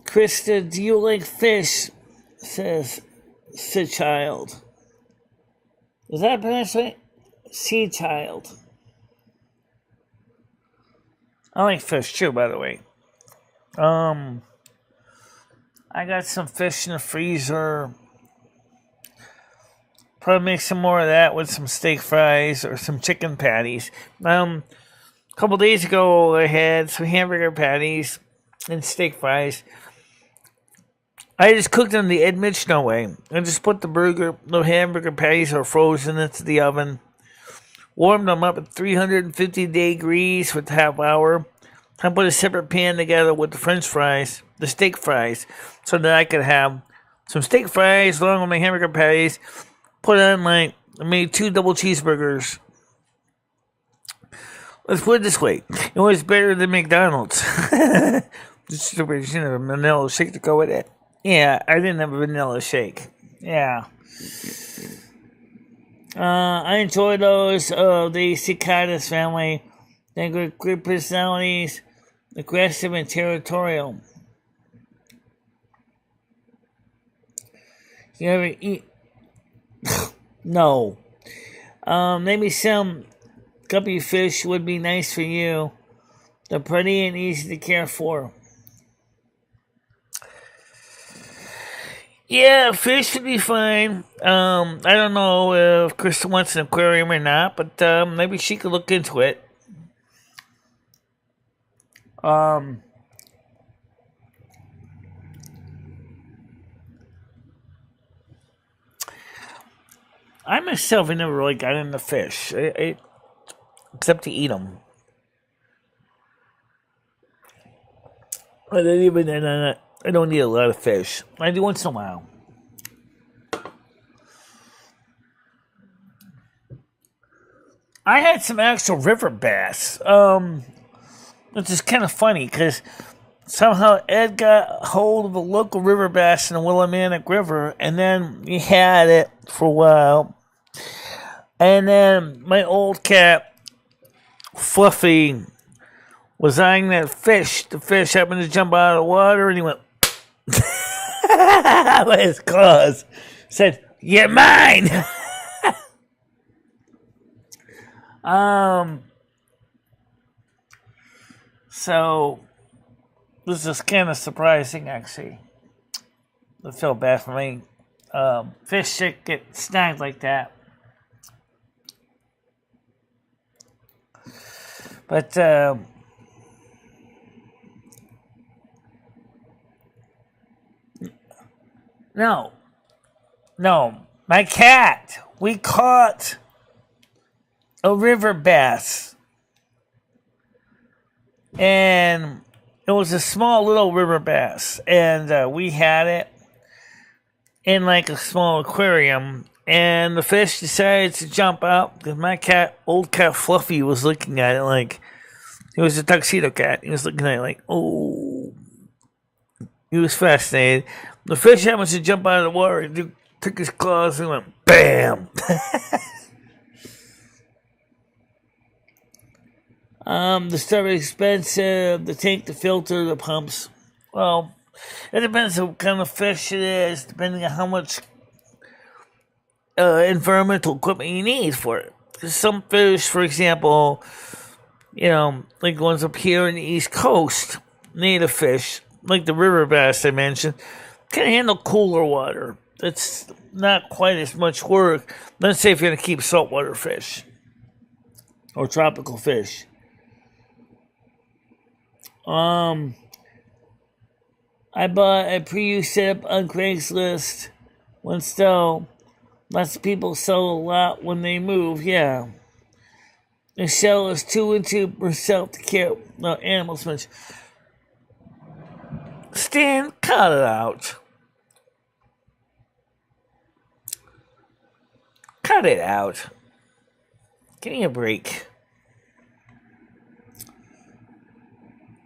Krista, do you like fish? Says Child. Is that pronounced right? Sea Child. I like fish too, by the way. I got some fish in the freezer. Probably make some more of that with some steak fries or some chicken patties. A couple days ago, I had some hamburger patties and steak fries. I just cooked them the Ed Mitchell way. I just put the hamburger patties are frozen into the oven. Warmed them up at 350 degrees for a half hour. I put a separate pan together with the French fries, the steak fries, so that I could have some steak fries along with my hamburger patties. Put on I made 2 double cheeseburgers. Let's put it this way. It was better than McDonald's. Just a vanilla shake to go with it. Yeah, I didn't have a vanilla shake. Yeah. I enjoy those. The Cicadas family. They got great personalities, aggressive and territorial. You ever eat? No. Maybe some guppy fish would be nice for you. They're pretty and easy to care for. Yeah, fish should be fine. I don't know if Krista wants an aquarium or not, but maybe she could look into it. I myself have never really got into fish, except to eat them. But even then, I don't eat a lot of fish. I do once in a while. I had some actual river bass, which is kind of funny because somehow Ed got hold of a local river bass in the Willimantic River, and then he had it for a while. And then my old cat, Fluffy, was eyeing that fish. The fish happened to jump out of the water, and he went with his claws. Said, "You're mine." So this is kind of surprising, actually. I feel bad for me. Fish should get snagged like that. But no, my cat. We caught a river bass, and it was a small little river bass, and we had it in like a small aquarium, and the fish decided to jump out because my cat, old cat Fluffy, was looking at it like he was a tuxedo cat. He was looking at it like, oh, he was fascinated. The fish happened to jump out of the water. He took his claws and went bam. The stuff is expensive. The tank, the filter, the pumps. Well, it depends on what kind of fish it is, depending on how much environmental equipment you need for it. Some fish, for example, like the ones up here in the East Coast, native fish, like the river bass I mentioned, can handle cooler water. It's not quite as much work. Let's say if you're going to keep saltwater fish or tropical fish. I bought a pre-used setup on Craigslist. One still, lots of people sell a lot when they move. Yeah, Michelle is too into herself to care about animals much. Stan, cut it out. Cut it out. Give me a break.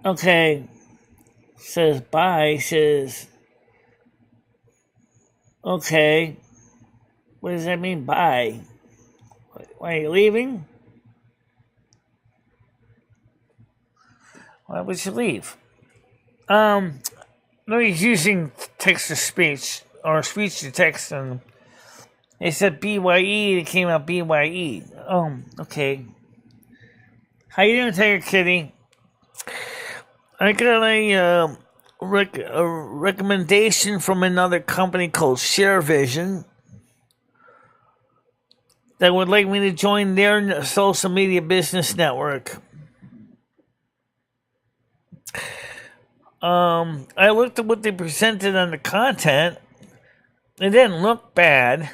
Okay. Says bye. Says, okay. What does that mean, bye? Why are you leaving? Why would you leave? Nobody's using text to speech or speech to text, and they said BYE. It came out BYE. Okay. How you doing, Tiger Kitty? I got a recommendation from another company called ShareVision that would like me to join their social media business network. I looked at what they presented on the content. It didn't look bad,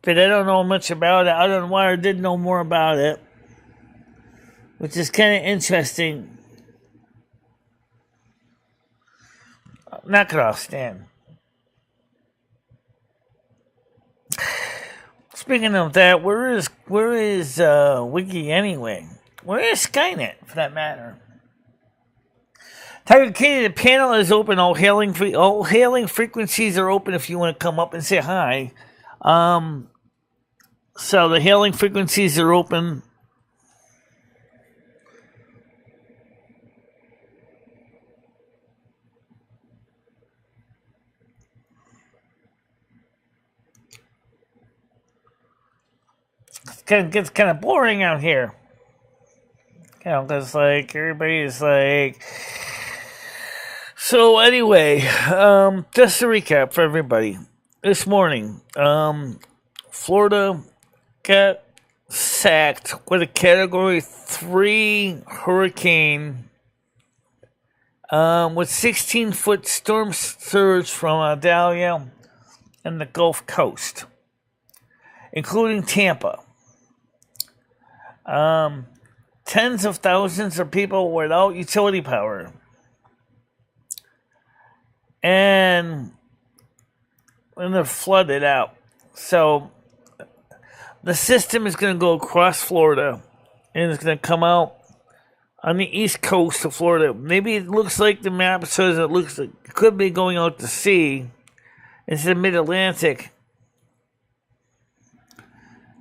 but I don't know much about it. I don't know why I did know more about it, which is kind of interesting. Knock it off, Stan. Speaking of that, where is Wiki anyway? Where is Skynet, for that matter? Tiger Kitty, the panel is open. All hailing frequencies are open if you want to come up and say hi. So the hailing frequencies are open. It gets kind of boring out here. Because everybody's So anyway, just to recap for everybody, this morning, Florida got sacked with a Category 3 hurricane with 16-foot storm surge from Idalia and the Gulf Coast, including Tampa. Tens of thousands of people without utility power. And they're flooded out. So the system is going to go across Florida and it's going to come out on the east coast of Florida. Maybe it looks like the map says it looks like it could be going out to sea. It's the mid-Atlantic.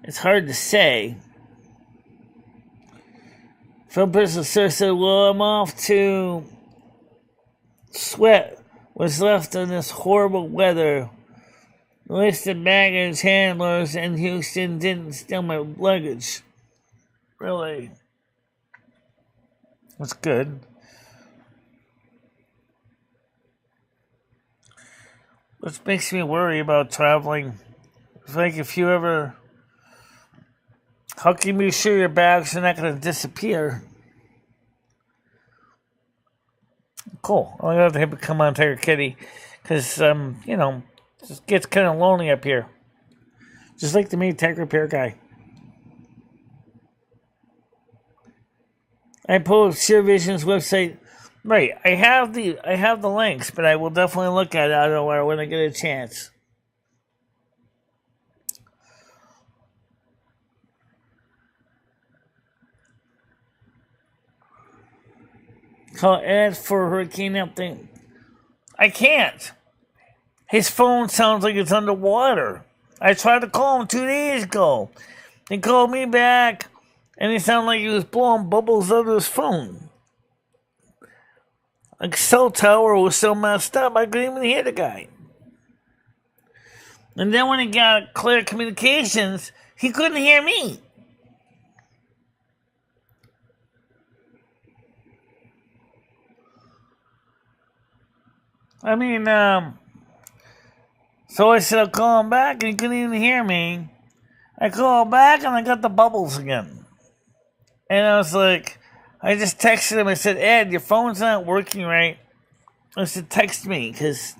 It's hard to say. Some person said, well, I'm off to sweat what's left of this horrible weather. The list of baggage handlers in Houston didn't steal my luggage. Really? That's good. Which makes me worry about traveling. It's like if you ever... How can you be sure your bags are not going to disappear? Cool. I'm going to have to come on Tiger Kitty. Because, it just gets kind of lonely up here. Just like the main tech repair guy. I pulled ShareVision's website. Right. I have the links, but I will definitely look at it when I get a chance. Call Ed for hurricane update. I can't. His phone sounds like it's underwater. I tried to call him 2 days ago. He called me back, and he sounded like he was blowing bubbles out of his phone. Like cell tower was so messed up, I couldn't even hear the guy. And then when he got clear communications, he couldn't hear me. I mean, so I said I'll call him back, and he couldn't even hear me. I called back, and I got the bubbles again. And I was like, I just texted him. I said, Ed, your phone's not working right. I said, text me, because...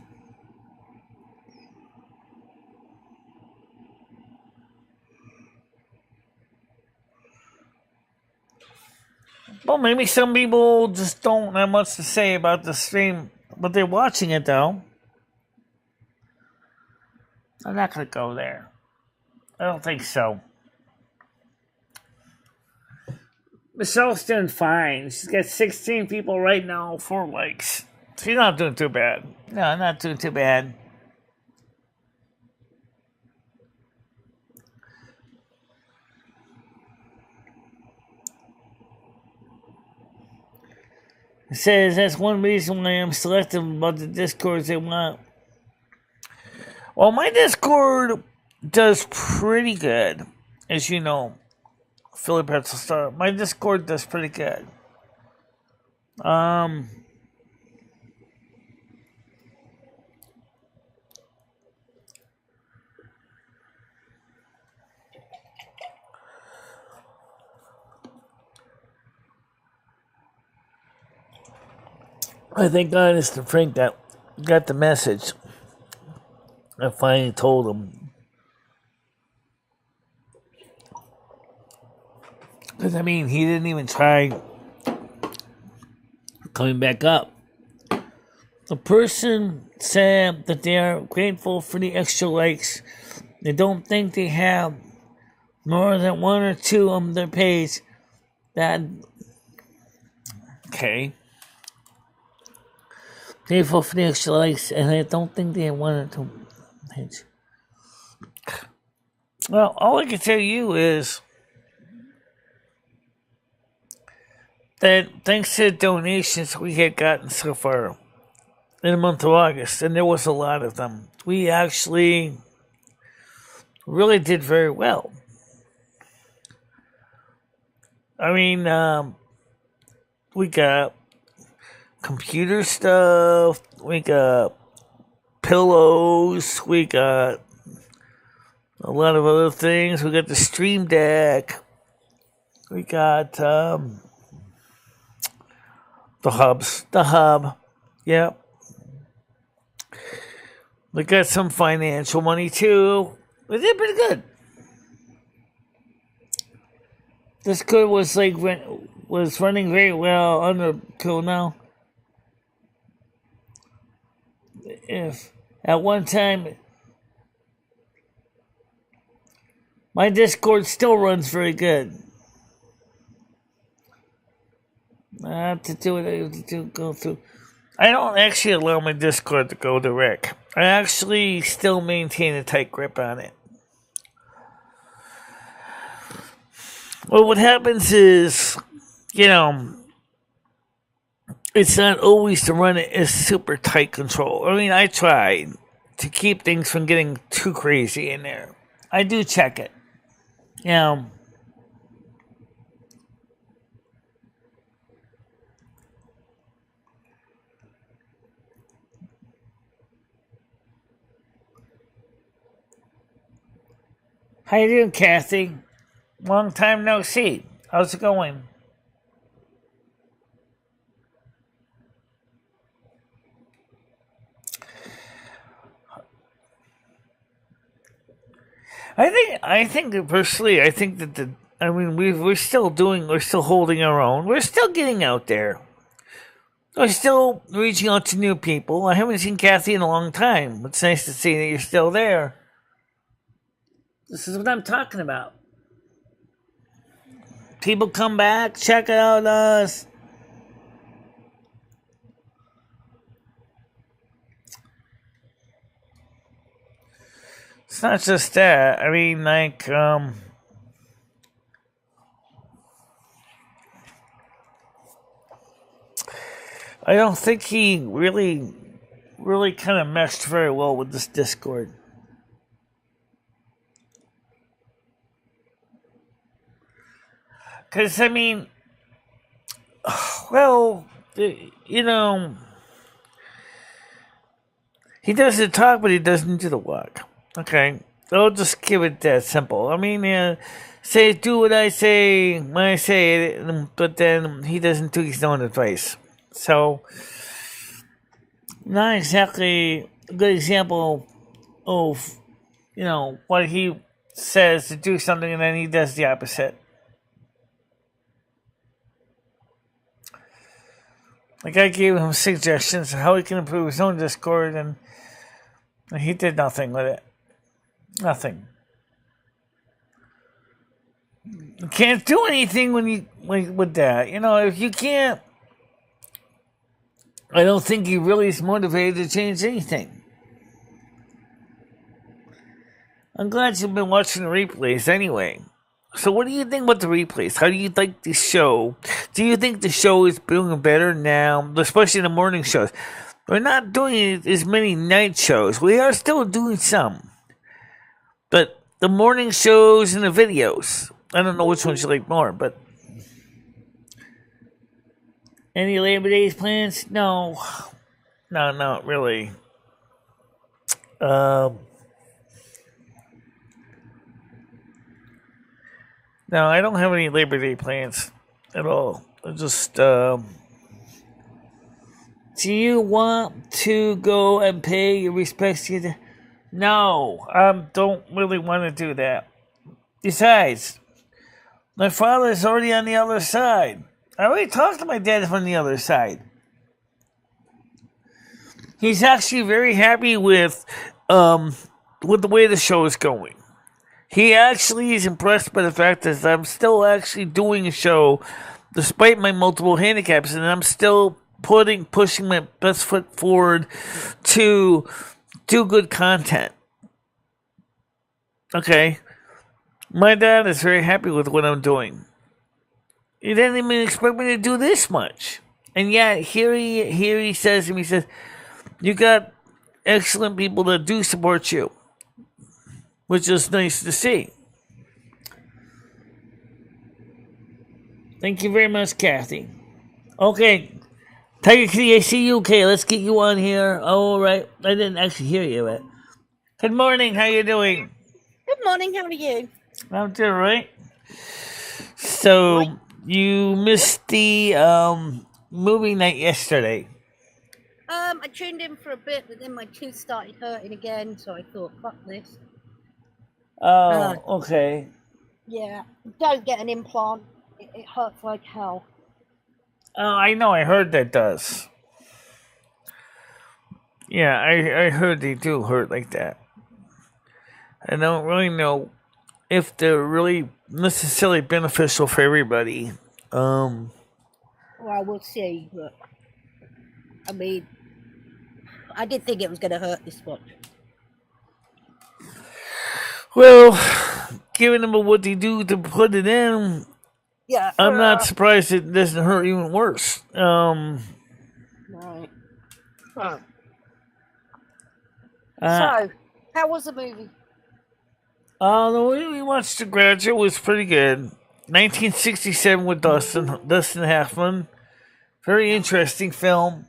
Well, maybe some people just don't have much to say about the stream, but they're watching it, though. I'm not going to go there. I don't think so. Michelle's doing fine. She's got 16 people right now, 4 likes. She's not doing too bad. No, not doing too bad. It says that's one reason why I'm selective about the Discords they want. Well, my Discord does pretty good, as you know. Philly Pretzel Star. My Discord does pretty good. I thank God it's the Frank that got the message. I finally told him. Because, I mean, he didn't even try coming back up. The person said that they are grateful for the extra likes. They don't think they have more than 1 or 2 on their page. That, okay. Grateful for the extra likes, and I don't think they have 1 or 2 page. Well, all I can tell you is that thanks to the donations we had gotten so far in the month of August, and there was a lot of them, we actually really did very well. I mean, we got computer stuff. We got pillows. We got a lot of other things. We got the Stream Deck. We got the hubs. The hub. Yep. We got some financial money too. We did pretty good. This code was running very well under cool now. If at one time my Discord still runs very good. I have to do it. I have to go through. I don't actually allow my Discord to go direct. I actually still maintain a tight grip on it. Well, what happens is, it's not always to run it as super tight control. I mean, I try to keep things from getting too crazy in there. I do check it. How you doing, Kathy? Long time no see. How's it going? I think personally, I think that we're still holding our own. We're still getting out there. We're still reaching out to new people. I haven't seen Kathy in a long time. It's nice to see that you're still there. This is what I'm talking about. People come back, check out us. It's not just that. I mean, I don't think he really kind of meshed very well with this Discord. Because, I mean, well, he doesn't talk, but he doesn't do the work. Okay, I'll just give it that simple. I mean, do what I say when I say it, but then he doesn't do his own advice. So, not exactly a good example of, what he says to do something and then he does the opposite. Like, I gave him suggestions on how he can improve his own Discord, and he did nothing with it. Nothing. You can't do anything with that. If you can't, I don't think he really is motivated to change anything. I'm glad you've been watching the replays anyway. So what do you think about the replays? How do you like the show? Do you think the show is doing better now, especially the morning shows? We're not doing as many night shows. We are still doing some. But the morning shows and the videos, I don't know which ones you like more, but any Labor Day plans? No, not really. No, I don't have any Labor Day plans at all. I just, do you want to go and pay your respects to the... No, don't really want to do that. Besides, my father is already on the other side. I already talked to my dad from the other side. He's actually very happy with the way the show is going. He actually is impressed by the fact that I'm still actually doing a show despite my multiple handicaps, and I'm still pushing my best foot forward to do good content. Okay? My dad is very happy with what I'm doing. He didn't even expect me to do this much. And yet, here he says to me, you got excellent people that do support you. Which is nice to see. Thank you very much, Kathy. Okay, Tiger Kitty, I see you. Okay, let's get you on here. All right. I didn't actually hear you. Right? Good morning. How you doing? Good morning. How are you? I'm doing right. So you missed the movie night yesterday. I tuned in for a bit, but then my tooth started hurting again, so I thought, fuck this. Oh, okay. Yeah, don't get an implant. It hurts like hell. Oh, I know. I heard that does. Yeah, I heard they do hurt like that. I don't really know if they're really necessarily beneficial for everybody. Well, we'll see, but I mean, I did think it was going to hurt this much. Well, given them what they do to put it in, Yeah, I'm not surprised it doesn't hurt even worse. Right. So, how was the movie? The way we watched The Graduate was pretty good. 1967 with Dustin Hoffman. Very interesting film.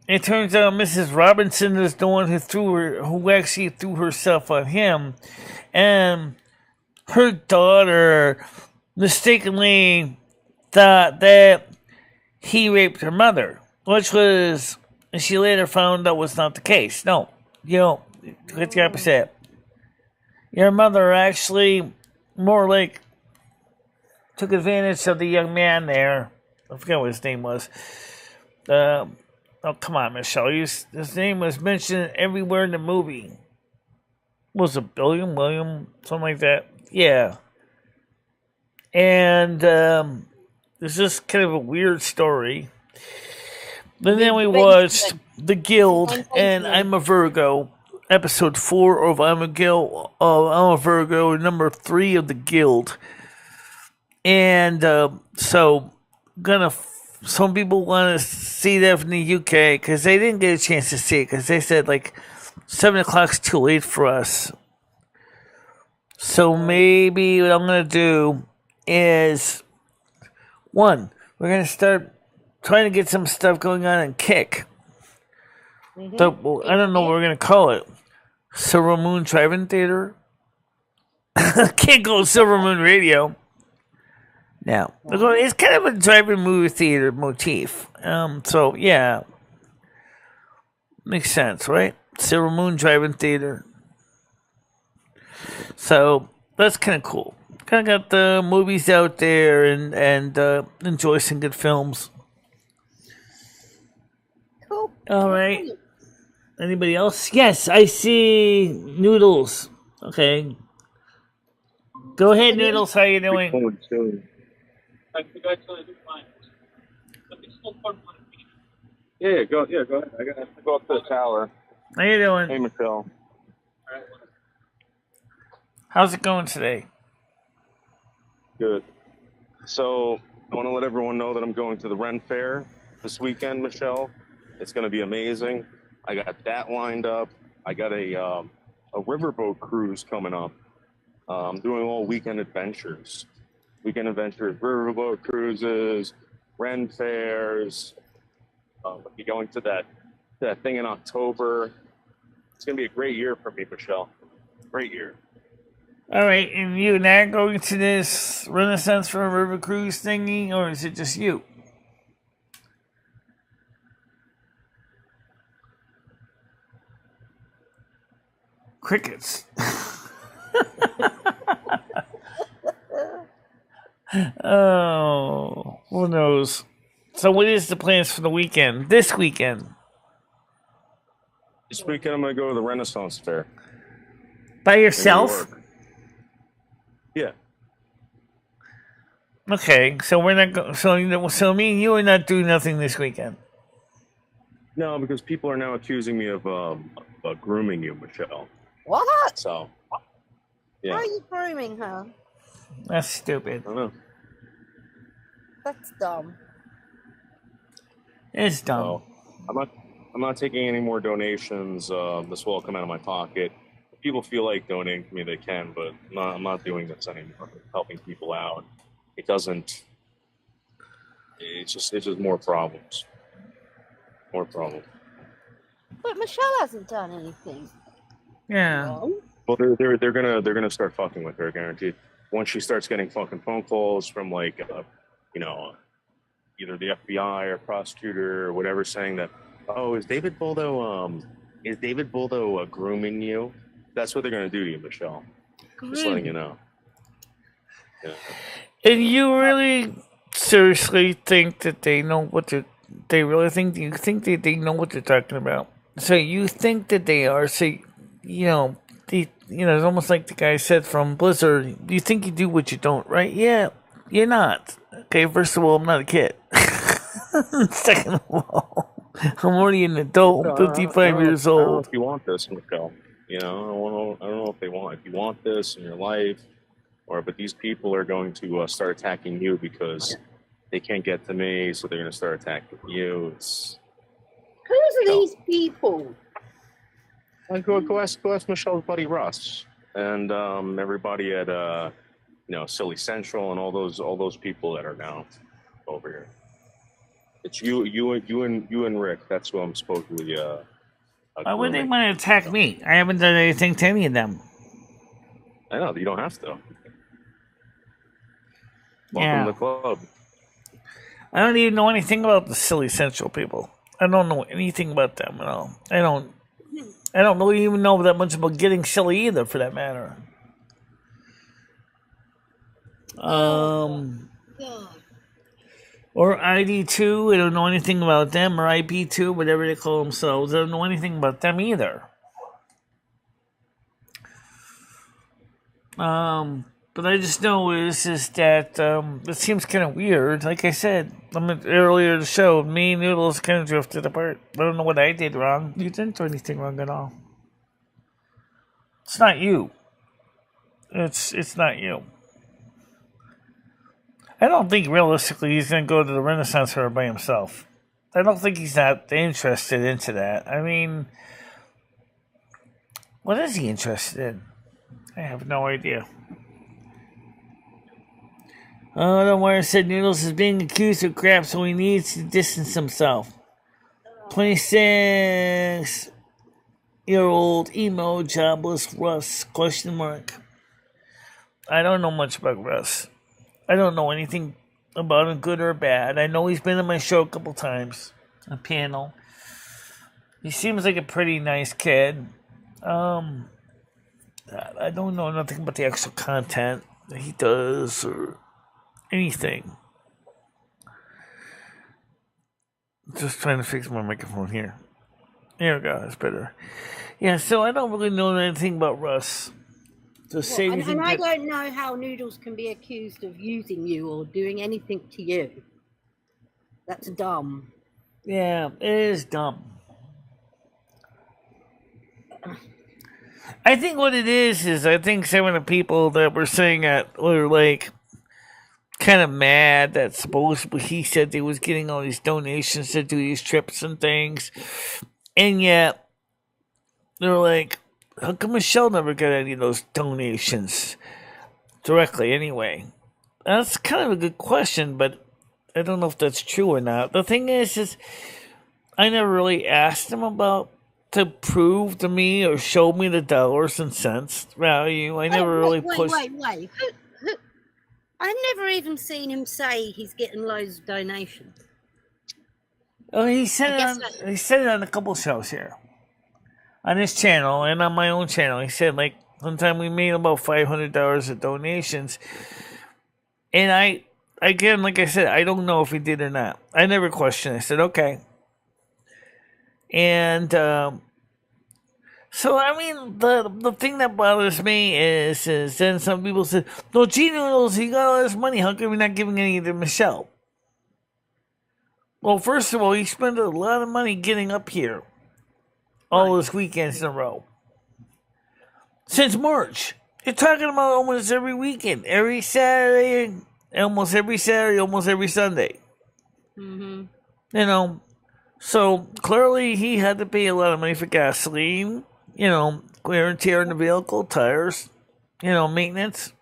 It turns out Mrs. Robinson is the one who actually threw herself on him, and her daughter mistakenly thought that he raped her mother, and she later found out was not the case. No, 50%. Your mother actually more like took advantage of the young man there. I forget what his name was. Oh, come on, Michelle. His name was mentioned everywhere in the movie. Was it William, something like that? Yeah. And it's just kind of a weird story. And then we watched The Guild and I'm a Virgo, episode 4 of I'm a Virgo, number 3 of The Guild. And some people want to see that from the UK because they didn't get a chance to see it because they said like 7 o'clock's too late for us. So maybe what I'm going to do is, one, we're going to start trying to get some stuff going on in Kick. So, I don't know what we're going to call it. Silvermoon Drive-In Theater? Can't go Silvermoon Radio. Now, it's kind of a drive-in movie theater motif. So, yeah. Makes sense, right? Silvermoon Drive-In Theater. So, that's kind of cool. Kind of got the movies out there and enjoy some good films. Cool. All right. Anybody else? Yes, I see Noodles. Okay. Go ahead, Noodles. How you doing? Yeah, go ahead. I got to go up to the tower. How you doing? Hey, Michelle. How's it going today? Good. So I want to let everyone know that I'm going to the Ren Fair this weekend, Michelle. It's going to be amazing. I got that lined up. I got a riverboat cruise coming up. I'm doing all weekend adventures. Riverboat cruises, Ren Fairs. I'll be going to that thing in October. It's going to be a great year for me, Michelle. Great year. All right, and you and I going to this Renaissance for a River Cruise thingy, or is it just you? Crickets. Oh, who knows? So what is the plans for the weekend? This weekend? This weekend I'm going to go to the Renaissance Fair. By yourself? Yeah. Okay, so we're not so me and you are not doing nothing this weekend. No, because people are now accusing me of grooming you, Michelle. What? So, yeah. Why are you grooming her? That's stupid. I don't know. That's dumb. It's dumb. So, I'm not taking any more donations. This will all come out of my pocket. If people feel like donating to me, they can, but I'm not doing this anymore. Helping people out. It doesn't It's just more problems. More problems. But Michelle hasn't done anything Yeah. wrong. Well, they're gonna start fucking with her, guaranteed. Once she starts getting fucking phone calls from like, either the FBI or prosecutor or whatever, saying that, oh, is David Boldo grooming you? That's what they're gonna do to you, Michelle. Just letting you know. Yeah. And you really seriously think that they know what they really think? Do you think that they know what they're talking about? So you think that they are? So it's almost like the guy said from Blizzard. You think you do what you don't, right? Yeah, you're not. Okay, first of all, I'm not a kid. Second of all, I'm already an adult. I'm 55 years I don't know old. if you want this, Michelle. I don't know if you want this in your life, but these people are going to start attacking you because they can't get to me, so they're going to start attacking you. Who's these people? Go ask Michelle's buddy Russ and everybody at Silly Central and all those people that are now over here. It's you and Rick. That's who I'm supposedly. Why would they want to attack me? I haven't done anything to any of them. I know you don't have to. Yeah. Welcome to the club. I don't even know anything about the Silly Central people. I don't know anything about them at all. I don't really even know that much about getting silly either, for that matter. God. Or ID2, I don't know anything about them, or IP2, whatever they call themselves. I don't know anything about them either. But I just know is that it seems kind of weird. Like I said earlier in the show, me and Noodles kind of drifted apart. I don't know what I did wrong. You didn't do anything wrong at all. It's not you. It's not you. I don't think realistically he's going to go to the Renaissance Fair by himself. I don't think he's that interested into that. I mean, what is he interested in? I have no idea. Don't worry, said Noodles is being accused of crap, so he needs to distance himself. 26-year-old emo jobless Russ, ? I don't know much about Russ. I don't know anything about him, good or bad. I know he's been on my show a couple times, a panel. He seems like a pretty nice kid. I don't know nothing about the actual content that he does or anything. Just trying to fix my microphone here. There we go, that's better. Yeah, so I don't really know anything about Russ. And I don't know how Noodles can be accused of using you or doing anything to you. That's dumb. Yeah, it is dumb. I think what it is I think some of the people that were saying that were like kind of mad that supposedly he said they was getting all these donations to do these trips and things, and yet they're like, how come Michelle never got any of those donations directly anyway? That's kind of a good question, but I don't know if that's true or not. The thing is I never really asked him to prove to me or show me the dollars and cents value. I never really pushed. Wait. I've never even seen him say he's getting loads of donations. Oh, he said it on a couple shows here. On his channel and on my own channel. He said, like, one time we made about $500 of donations. And again, like I said, I don't know if he did or not. I never questioned. I said, okay. And so, I mean, the thing that bothers me is then some people said, no, Noodles, he got all this money. How come you're not giving any to Michelle? Well, first of all, he spent a lot of money getting up here. All those weekends in a row. Since March. You're talking about almost every weekend. Every Saturday, almost every Sunday. Mm-hmm. So clearly he had to pay a lot of money for gasoline, wear and tear in the vehicle, tires, maintenance.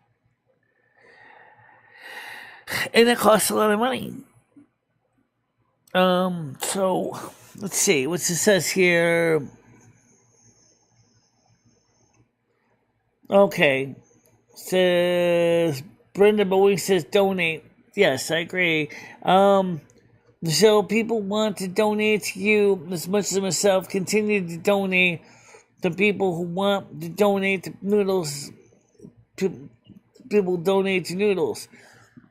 And it costs a lot of money. So let's see what it says here. Okay, says Brenda Bowie says donate. Yes, I agree. So people want to donate to you as much as myself. Continue to donate to people who want to donate to Noodles. People donate to Noodles.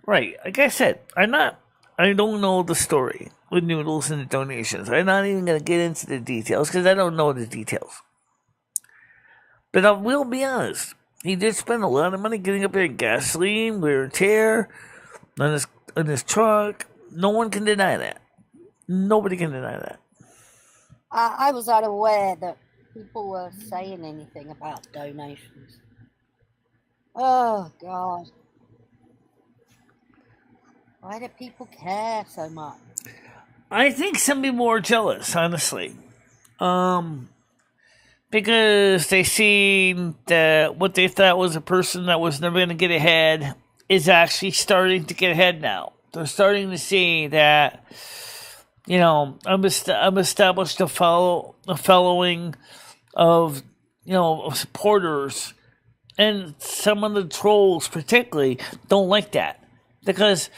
Right. Like I said, I don't know the story with Noodles and the donations. I'm not even going to get into the details because I don't know the details. But I will be honest. He did spend a lot of money getting up there in gasoline, wear and tear, on his truck. No one can deny that. Nobody can deny that. I was unaware that people were saying anything about donations. Oh, God. Why do people care so much? I think some people are jealous, honestly. Because they see that what they thought was a person that was never going to get ahead is actually starting to get ahead now. They're starting to see that, I'm established a following of, of supporters. And some of the trolls particularly don't like that. Because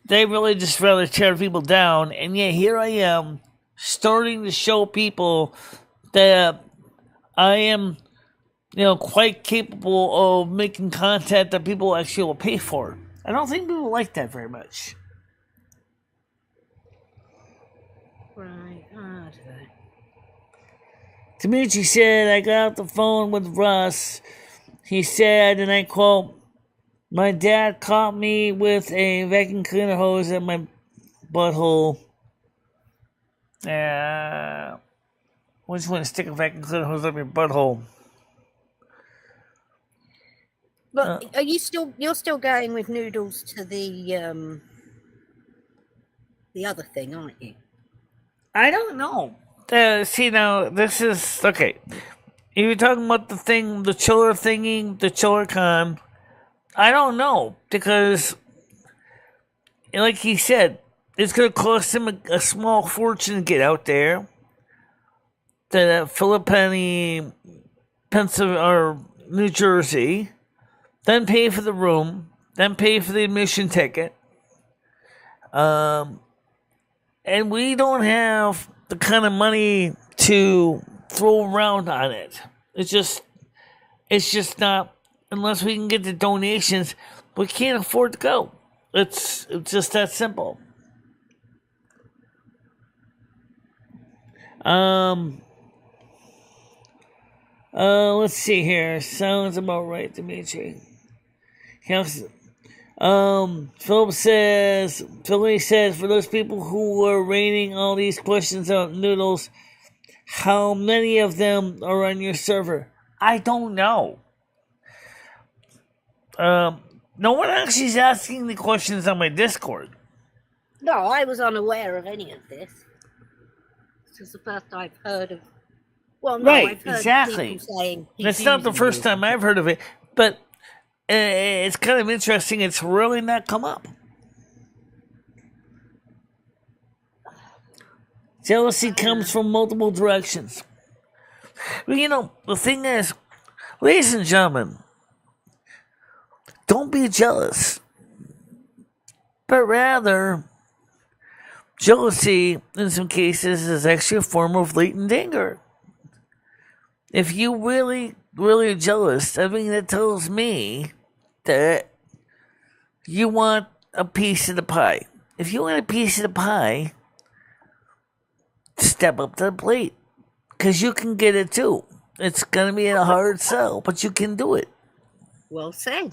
they really just rather tear people down. And yet here I am starting to show people that I am, quite capable of making content that people actually will pay for. I don't think people like that very much. Right. Dimitri said, I got off the phone with Russ. He said, and I quote, my dad caught me with a vacuum cleaner hose at my butthole. I just want to stick a vacuum cleaner hose up your butthole. But you're still going with Noodles to the other thing, aren't you? I don't know. See, now, this is, okay. If you're talking about the chiller thingy, the chiller con, I don't know, because, like he said, it's going to cost him a small fortune to get out there. To Philippine, Pennsylvania, or New Jersey, then pay for the room, then pay for the admission ticket. And we don't have the kind of money to throw around on it. It's just not, unless we can get the donations, we can't afford to go. It's just that simple. Let's see here. Sounds about right, Dimitri. Philly says, for those people who were raining all these questions out Noodles, how many of them are on your server? I don't know. No one actually is asking the questions on my Discord. No, I was unaware of any of this. This is the first I've heard of. Well, no, right, I've heard exactly. people saying that's not the first time I've heard of it, but it's kind of interesting. It's really not come up. Jealousy comes from multiple directions. Well, the thing is, ladies and gentlemen, don't be jealous, but rather, jealousy in some cases is actually a form of latent anger. If you really, really are jealous, I mean, that tells me that you want a piece of the pie. If you want a piece of the pie, step up to the plate, because you can get it too. It's going to be a hard sell, but you can do it. Well said.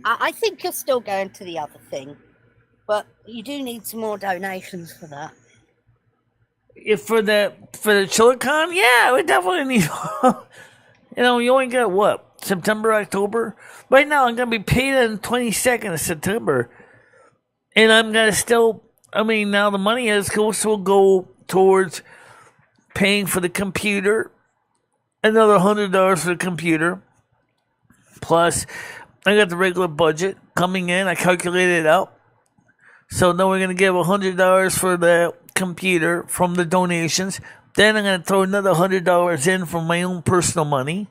I think you're still going to the other thing, but you do need some more donations for that. If for the ChillerCon, yeah, we definitely need. You only got what, September, October. Right now, I'm gonna be paid on the 22nd of September, and I'm gonna still. I mean, now the money is will go towards paying for the computer, another $100 for the computer. Plus, I got the regular budget coming in. I calculated it out. So then we're going to give $100 for the computer from the donations. Then I'm going to throw another $100 in from my own personal money.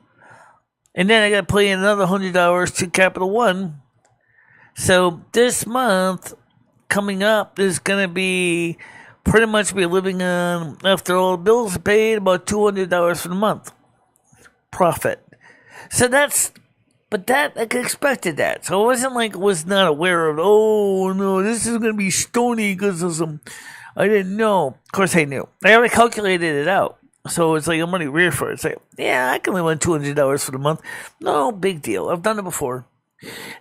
And then I got to pay another $100 to Capital One. So this month coming up is going to be pretty much be living on, after all the bills are paid, about $200 for the month profit. So but I expected that. So it wasn't like I was not aware of, oh no, this is going to be stony because of some, I didn't know. Of course I knew. I already calculated it out. So it's like I'm already ready for it. It's like, yeah, I can live on $200 for the month. No big deal. I've done it before.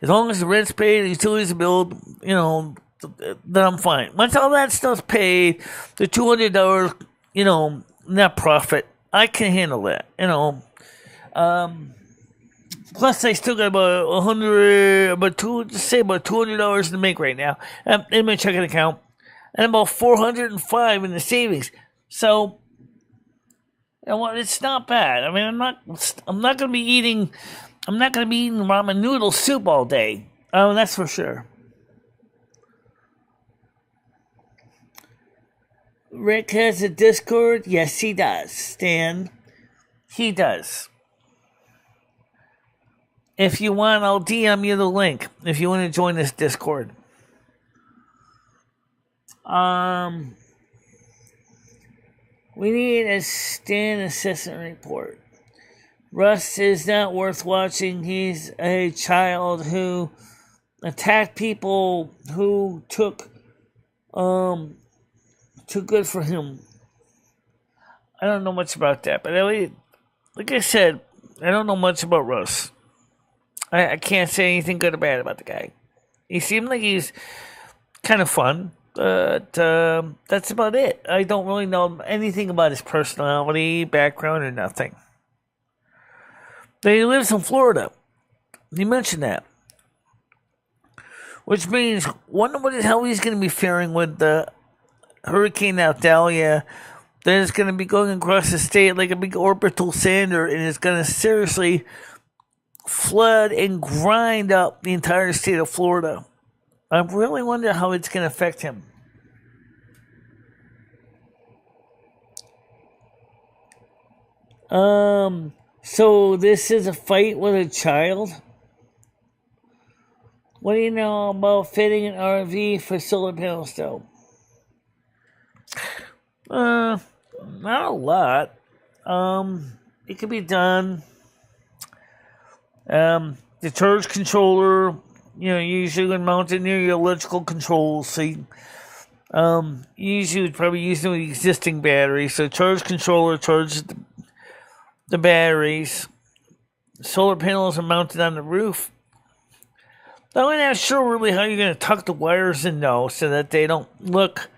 As long as the rent's paid, the utilities are billed, then I'm fine. Once all that stuff's paid, the $200, net profit, I can handle that, Plus, I still got about $200 to make right now in my checking account, and about $405 in the savings. So, it's not bad. I mean, I'm not going to be eating ramen noodle soup all day. Oh, that's for sure. Rick has a Discord. Yes, he does. Stan, he does. If you want, I'll DM you the link if you want to join this Discord. We need a Stan assessment report. Russ is not worth watching. He's a child who attacked people who took too good for him. I don't know much about that, but like I said, I don't know much about Russ. I can't say anything good or bad about the guy. He seemed like he's kind of fun, but that's about it. I don't really know anything about his personality, background, or nothing. He lives in Florida. He mentioned that. Which means, wonder what the hell he's going to be faring with the Hurricane Aldalia that is going to be going across the state like a big orbital sander and is going to seriously flood and grind up the entire state of Florida. I really wonder how it's going to affect him. So this is a fight with a child? What do you know about fitting an RV for solar panels, though? Not a lot. It can be done. The charge controller, usually would mount it near your electrical controls. So you usually would probably use the existing battery. So charge controller charges the batteries. Solar panels are mounted on the roof. I'm not sure really how you're going to tuck the wires in, though, so that they don't look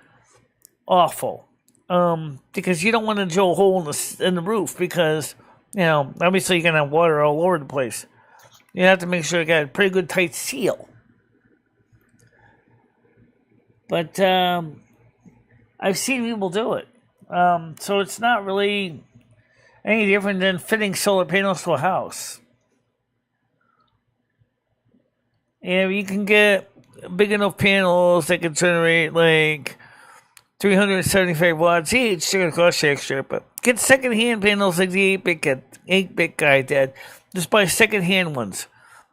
awful. Because you don't want to drill a hole in the roof because, obviously you're going to have water all over the place. You have to make sure you got a pretty good tight seal. But I've seen people do it. So it's not really any different than fitting solar panels to a house. And you can get big enough panels that can generate like 375 watts each. They're going to cost you extra, but get second-hand panels like the 8-bit guy did. Just buy second-hand ones.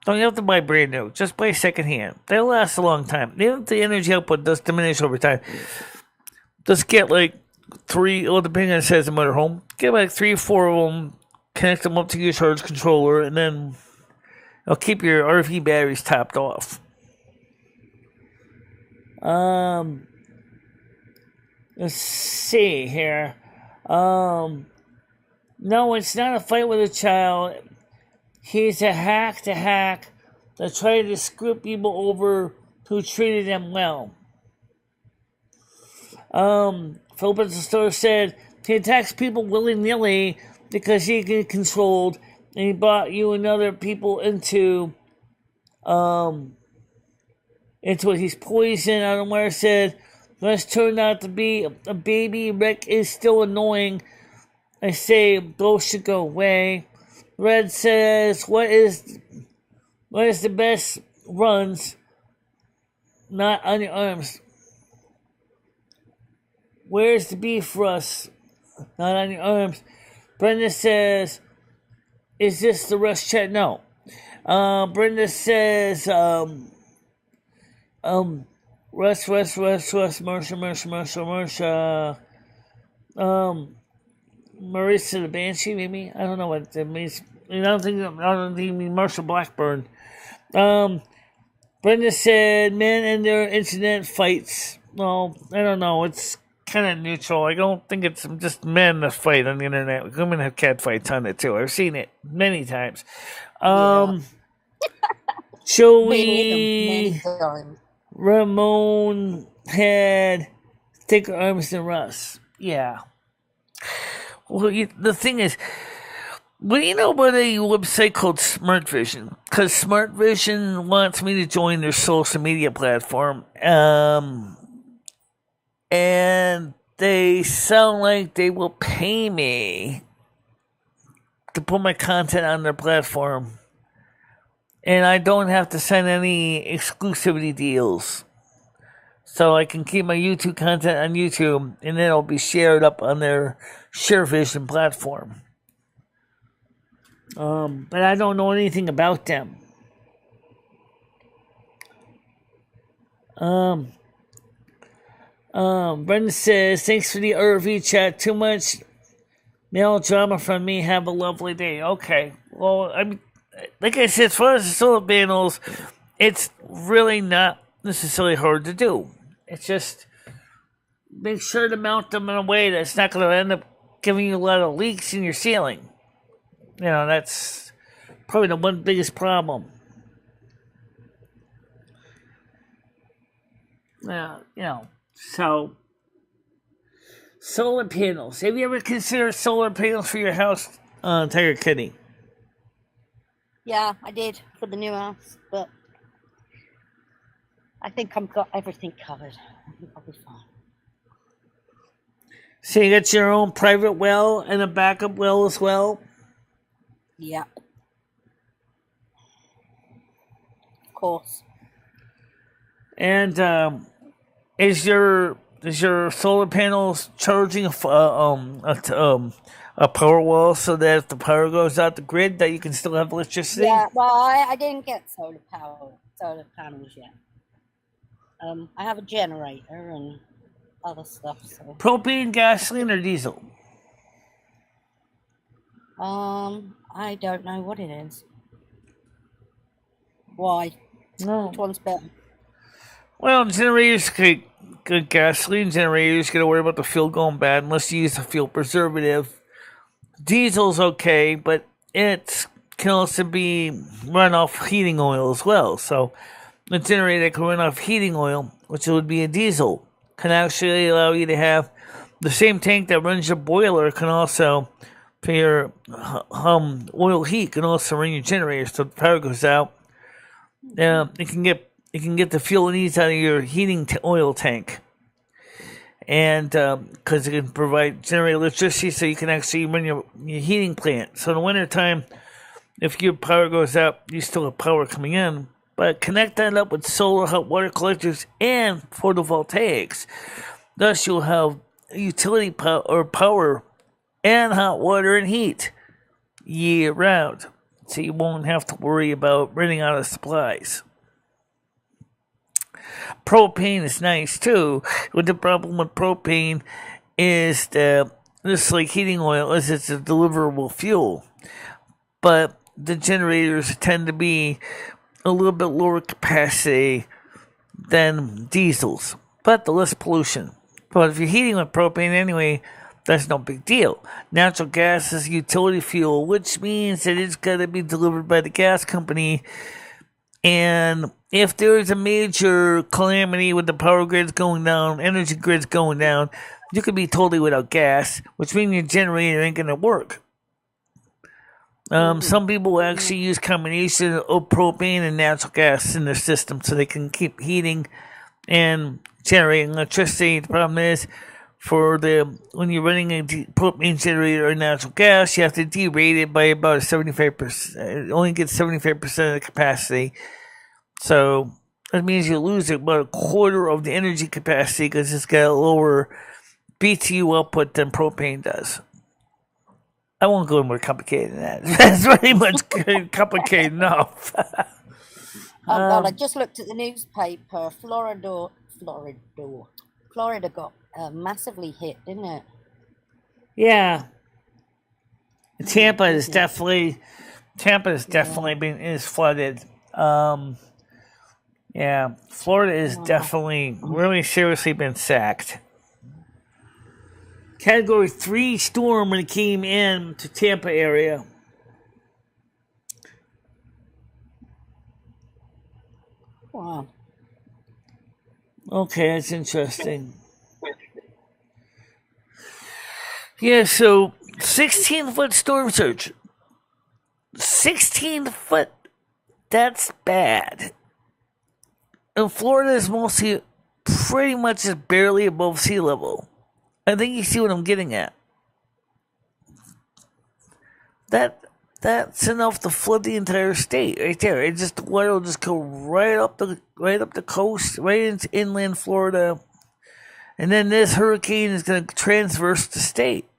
Don't have to buy brand new. Just buy second-hand. They'll last a long time. Even if the energy output does diminish over time, just get like 3, well, depending on the size of the motorhome, get like 3 or 4 of them, connect them up to your charge controller, and then it'll keep your RV batteries topped off. Let's see here. No, it's not a fight with a child. He's a hack that tried to screw people over who treated them well. Philip at the store said he attacks people willy-nilly because he can controlled, and he brought you and other people into it. He's poison. I don't know where I said. Russ turned out to be a baby. Rick is still annoying. I say those should go away. Red says, what is the best runs? Not on your arms. Where's the beef, Russ? Not on your arms. Brenda says, is this the Russ chat? No. Brenda says, Russ, Marsha. Marissa the Banshee, maybe? I don't know what that means. I don't think you mean Marshall Blackburn. Brenda said, men and their internet fights. Well, I don't know. It's kind of neutral. I don't think it's just men that fight on the internet. Women have cat fights on it, too. I've seen it many times. Joey Ramon had thicker arms than Russ. Yeah. Well, the thing is, what do you know about a website called Smart Vision? Because Smart Vision wants me to join their social media platform. And they sound like they will pay me to put my content on their platform. And I don't have to sign any exclusivity deals. So I can keep my YouTube content on YouTube, and then it'll be shared up on their ShareVision platform. But I don't know anything about them. Brendan says, thanks for the RV chat. Too much melodrama from me. Have a lovely day. Okay. Well, I mean, like I said, as far as the solar panels, it's really not necessarily hard to do. It's just make sure to mount them in a way that's not going to end up giving you a lot of leaks in your ceiling. You know, that's probably the one biggest problem. So solar panels. Have you ever considered solar panels for your house, Tiger Kitty? Yeah, I did for the new house, but I think I've got everything covered. I think I'll be fine. So you got your own private well and a backup well as well? Yeah. Of course. And is your solar panels charging a power wall so that if the power goes out the grid that you can still have electricity? Yeah, well, I didn't get solar panels yet. I have a generator and other stuff. So. Propane, gasoline, or diesel? I don't know what it is. Why? No. Which one's better? Well, generators, good gasoline generators, got to worry about the fuel going bad unless you use a fuel preservative. Diesel's okay, but it can also be run off heating oil as well. So the generator that can run off heating oil, which would be a diesel, can actually allow you to have the same tank that runs your boiler can also, for your oil heat, can also run your generator. So if the power goes out, it can get the fuel it needs out of your heating oil tank. And because it can generate electricity so you can actually run your heating plant. So in the wintertime, if your power goes out, you still have power coming in. But connect that up with solar hot water collectors and photovoltaics. Thus, you'll have utility power and hot water and heat year round. So you won't have to worry about running out of supplies. Propane is nice too. But the problem with propane is that just like heating oil, is it's a deliverable fuel. But the generators tend to be a little bit lower capacity than diesels, but the less pollution. But if you're heating with propane anyway, that's no big deal. Natural gas is utility fuel, which means that it's got to be delivered by the gas company. And if there's a major calamity with the power grids going down, energy grids going down, you could be totally without gas, which means your generator ain't going to work. Some people actually use combination of propane and natural gas in their system so they can keep heating and generating electricity. The problem is, when you're running a propane generator or natural gas, you have to derate it by about 75%. It only gets 75% of the capacity. So that means you lose about a quarter of the energy capacity because it's got a lower BTU output than propane does. I won't go more complicated than that. That's pretty much complicated enough. Oh God, I just looked at the newspaper. Florida got massively hit, didn't it? Yeah. Tampa is definitely is flooded. Yeah, Florida is definitely really seriously been sacked. Category 3 storm when it came in to Tampa area. Wow. Okay, that's interesting. Yeah, so 16-foot storm surge. 16 foot. That's bad. And Florida is mostly pretty much just barely above sea level. I think you see what I'm getting at. That's enough to flood the entire state right there. It just the water will just go right up the coast, right into inland Florida, and then this hurricane is going to transverse the state.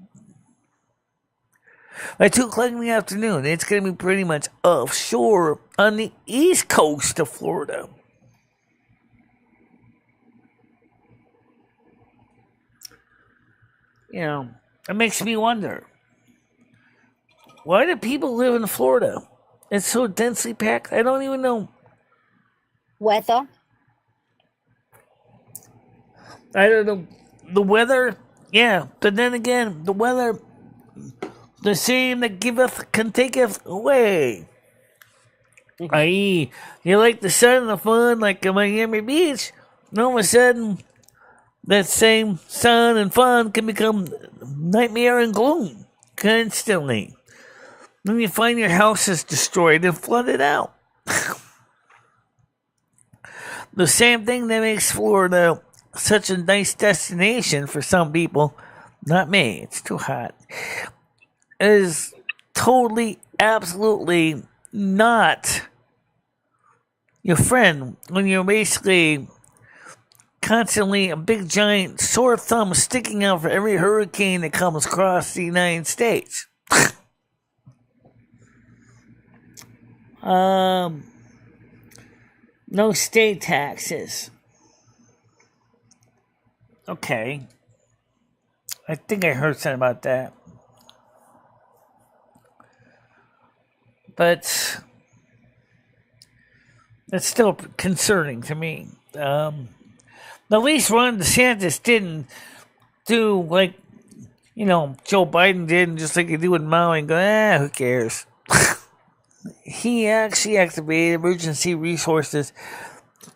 By 2 o'clock in the afternoon, it's going to be pretty much offshore on the east coast of Florida. You know, it makes me wonder. Why do people live in Florida? It's so densely packed. I don't even know. Weather? I don't know. The weather, yeah. But then again, the weather, the same that giveth can taketh away. I.e., you like the sun and the fun like in Miami Beach, and all of a sudden, that same sun and fun can become nightmare and gloom constantly. Then you find your house is destroyed and flooded out. The same thing that makes Florida such a nice destination for some people, not me, it's too hot, is totally, absolutely not your friend when you're basically constantly a big giant sore thumb sticking out for every hurricane that comes across the United States. No state taxes. Okay. I think I heard something about that. But that's still concerning to me. At least Ron DeSantis didn't do like, Joe Biden did, and just like he did with Maui and go, who cares? He actually activated emergency resources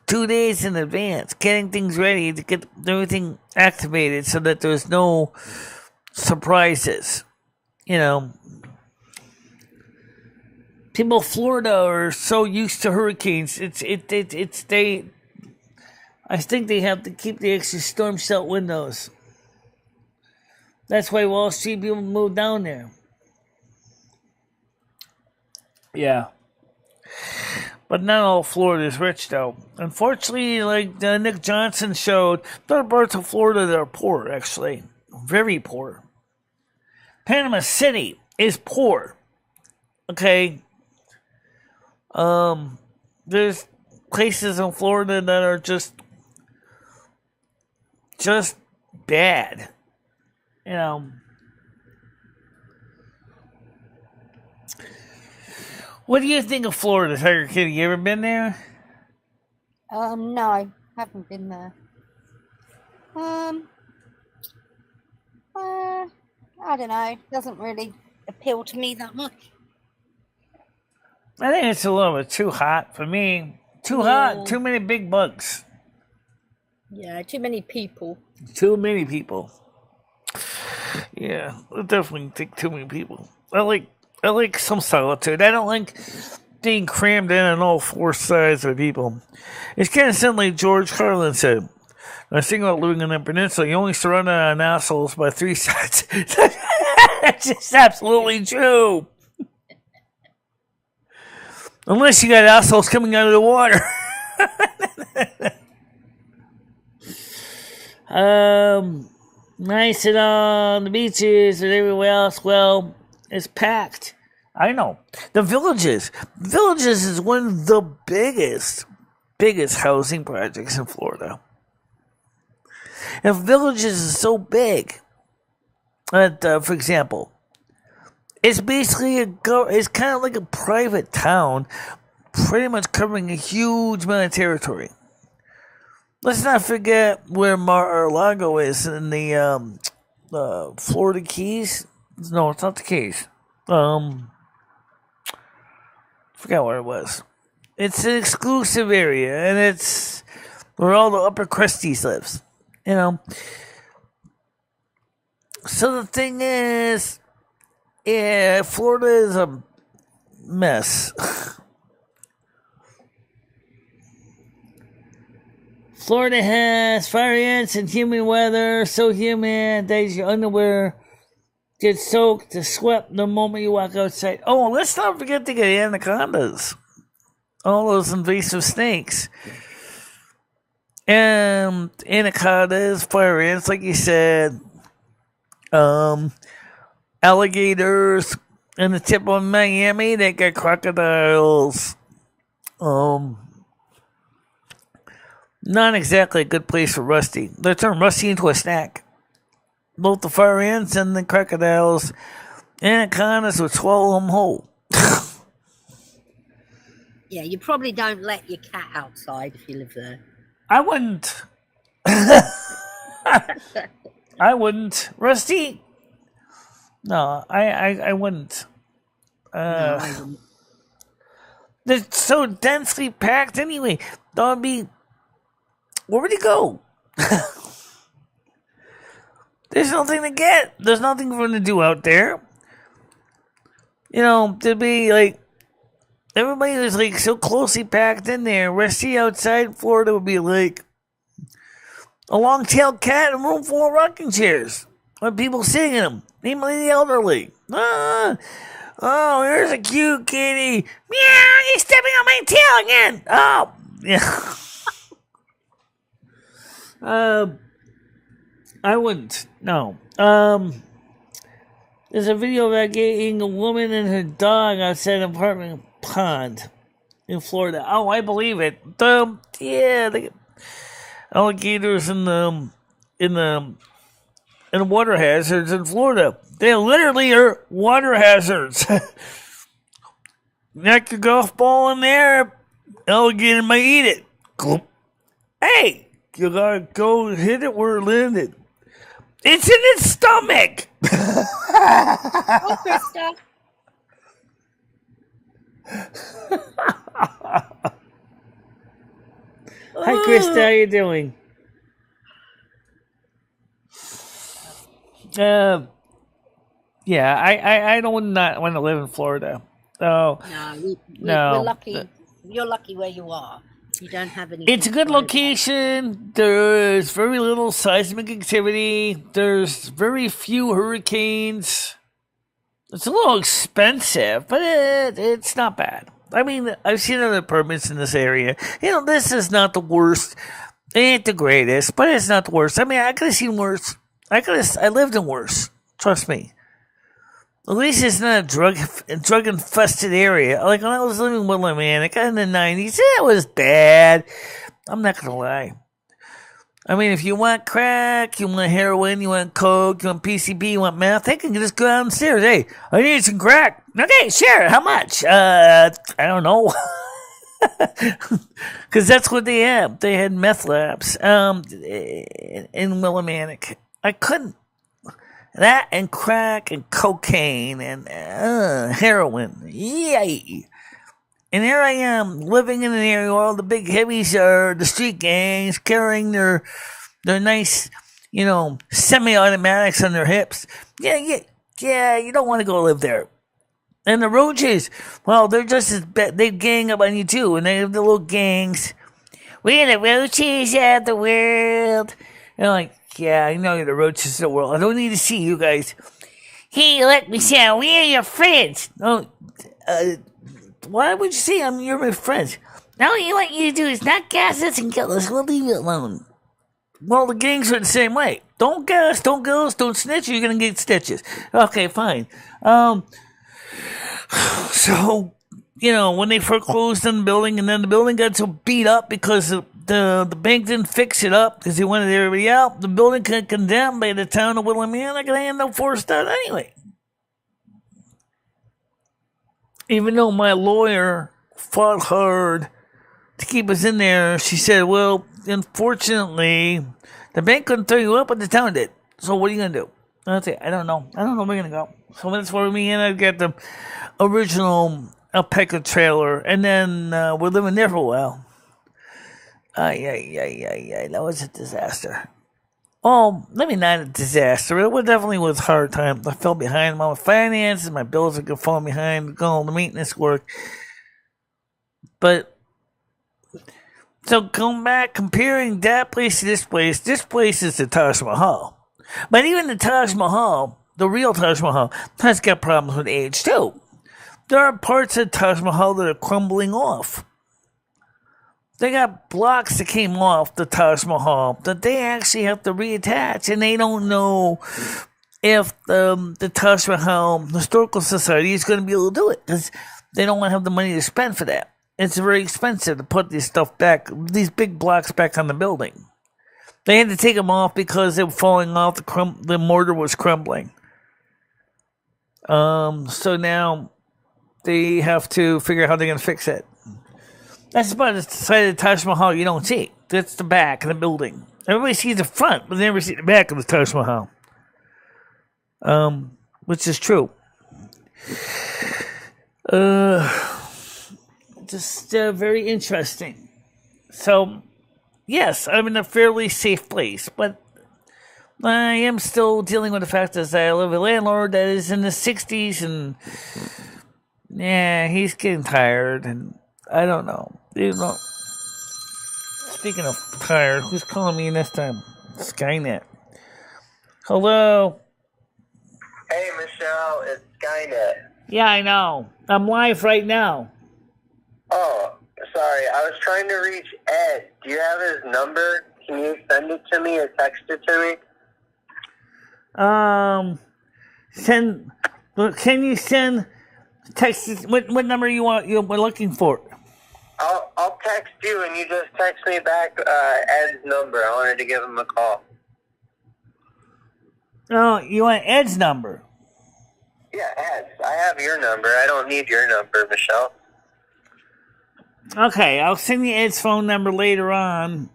2 days in advance, getting things ready to get everything activated so that there's no surprises. People of Florida are so used to hurricanes. I think they have to keep the extra storm shelter windows. That's why Wall Street people move down there. Yeah. But not all Florida is rich, though. Unfortunately, like Nick Johnson showed, there are parts of Florida that are poor, actually. Very poor. Panama City is poor. Okay? There's places in Florida that are just bad. What do you think of Florida, Tiger Kitty? You ever been there? No, haven't been there. I don't know. Doesn't really appeal to me that much. I think it's a little bit too hot for me. Too hot. Too many big bugs. Yeah, too many people. Too many people. Yeah, I definitely think too many people. I like some solitude. I don't like being crammed in on all four sides of people. It's kind of something like George Carlin said. I was thinking about living on a peninsula. You only surrounded on assholes by three sides. That's just absolutely true. Unless you got assholes coming out of the water. nice and on the beaches and everywhere else. Well, it's packed. I know. The Villages. Villages is one of the biggest housing projects in Florida. And Villages is so big that, for example, it's basically it's kind of like a private town, pretty much covering a huge amount of territory. Let's not forget where Mar-a-Lago is in the Florida Keys. No, it's not the Keys. Forgot what it was. It's an exclusive area, and it's where all the upper crusties lives. You know. So the thing is, yeah, Florida is a mess. Florida has fire ants and humid weather, so humid that your underwear gets soaked and swept the moment you walk outside. Oh, let's not forget to get anacondas. All those invasive snakes. And anacondas, fire ants, like you said. Alligators. In the tip of Miami, they got crocodiles. Not exactly a good place for Rusty. They turn Rusty into a snack. Both the fire ants and the crocodiles, anacondas would swallow them whole. Yeah, you probably don't let your cat outside if you live there. I wouldn't. I wouldn't. Rusty? No, I wouldn't. No, I wouldn't. They're so densely packed anyway. That would be... Where would he go? There's nothing to get. There's nothing for him to do out there. You know, there'd be like... Everybody was like so closely packed in there. Rusty outside Florida would be like... A long-tailed cat in a room full of rocking chairs. With people sitting in them. Namely the elderly. Oh, here's a cute kitty. Meow, you're stepping on my tail again. Oh, yeah. I wouldn't. No. There's a video about getting a woman and her dog outside an apartment pond in Florida. Oh, I believe it. Yeah, the alligators in the water hazards in Florida. They literally are water hazards. Knock your golf ball in there, alligator might eat it. Hey! You gotta go hit it where it landed. It's in its stomach! Oh, Krista. Hi, Krista. How you doing? Yeah, I don't not want to live in Florida. Oh, no. We're lucky. You're lucky where you are. You don't have any. It's a good location. There's very little seismic activity. There's very few hurricanes. It's a little expensive, but it's not bad. I mean, I've seen other apartments in this area. You know, this is not the worst. It ain't the greatest, but it's not the worst. I mean, I could have seen worse. I lived in worse. Trust me. At least it's not a drug infested area. Like when I was living with my man, in the 90s, it was bad. I'm not gonna lie. I mean, if you want crack, you want heroin, you want coke, you want PCP, you want meth, they can just go downstairs. Hey, I need some crack. Okay, sure. How much? I don't know. Because that's what they had. They had meth labs in Willimantic. I couldn't. That and crack and cocaine and heroin. Yay! And here I am, living in an area where all the big heavies are the street gangs carrying their nice, semi-automatics on their hips. Yeah, you don't want to go live there. And the roaches, well, they're just as bad. They gang up on you too, and they have the little gangs. We're the roaches of the world. And I'm like, yeah, I know you're the roaches of the world. I don't need to see you guys. Hey, let me say, we're your friends. No, why would you say you're my friends? Now what you want you to do is not gas us and kill us. We'll leave it alone. Well, the gangs are the same way. Don't gas, don't ghost, don't snitch, you're going to get stitches. Okay, fine. So, when they foreclosed on the building, and then the building got so beat up because the bank didn't fix it up because they wanted everybody out, the building got condemned by the town of Willamette. They're going to end up forced out anyway. Even though my lawyer fought hard to keep us in there, she said, well, unfortunately, the bank couldn't throw you up, but the town did. So what are you going to do? I say, I don't know. I don't know where we're going to go. So that's where me and I get the original alpaca trailer, and then we're living there for a while. That was a disaster. Oh, maybe not a disaster. It definitely was a hard time. I fell behind on my finances. My bills are falling behind. Going the maintenance work. But, so going back, comparing that place to this place is the Taj Mahal. But even the Taj Mahal, the real Taj Mahal, has got problems with age too. There are parts of Taj Mahal that are crumbling off. They got blocks that came off the Taj Mahal that they actually have to reattach, and they don't know if the Taj Mahal Historical Society is going to be able to do it because they don't want to have the money to spend for that. It's very expensive to put this stuff back, these big blocks back on the building. They had to take them off because they were falling off. The mortar was crumbling. So now they have to figure out how they're going to fix it. That's about the side of the Taj Mahal you don't see. That's the back of the building. Everybody sees the front, but they never see the back of the Taj Mahal. Which is true. Just very interesting. So, yes, I'm in a fairly safe place, but I am still dealing with the fact that I live with a landlord that is in the 60s, and he's getting tired, and I don't know. Speaking of tired, who's calling me this time? Skynet. Hello? Hey, Michelle, it's Skynet. Yeah, I know. I'm live right now. Oh, sorry. I was trying to reach Ed. Do you have his number? Can you send it to me or text it to me? Can you send text? What number you're looking for? I'll text you and you just text me back Ed's number. I wanted to give him a call. Oh, you want Ed's number? Yeah, Ed's. I have your number. I don't need your number, Michelle. Okay, I'll send you Ed's phone number later on.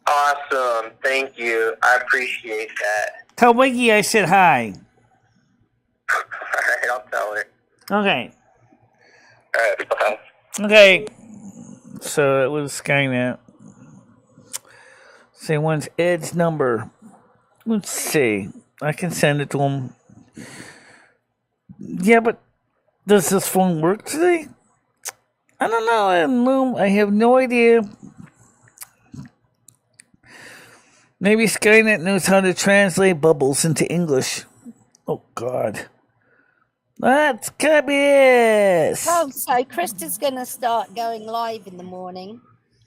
Awesome. Thank you. I appreciate that. Tell Wiggy I said hi. All right, I'll tell her. Okay. All right, bye. Okay. So it was Skynet. Say when's Ed's number? Let's see. I can send it to him. Yeah, but does this phone work today? I don't know. I have no idea. Maybe Skynet knows how to translate bubbles into English. Oh, God. That's gotta be it. Oh, so Krista's going to start going live in the morning,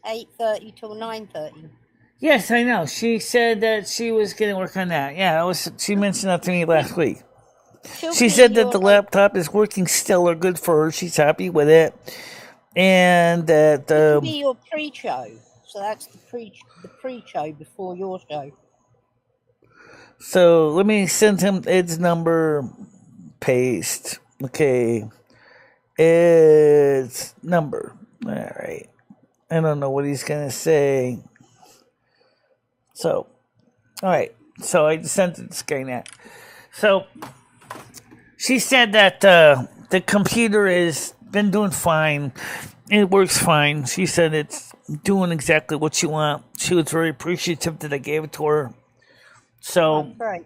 8:30 till 9:30. Yes, I know. She said that she was going to work on that. Yeah, she mentioned that to me last week. She said that the laptop is working stellar, good for her. She's happy with it. And that... It'll be your pre-show. So that's the pre-show before your show. So let me send him Ed's number. Paste. Okay. Ed's number. All right. I don't know what he's going to say. So, all right. So I just sent it to Skynet. So she said that the computer has been doing fine. It works fine. She said it's doing exactly what she wants. She was very appreciative that I gave it to her. So, right.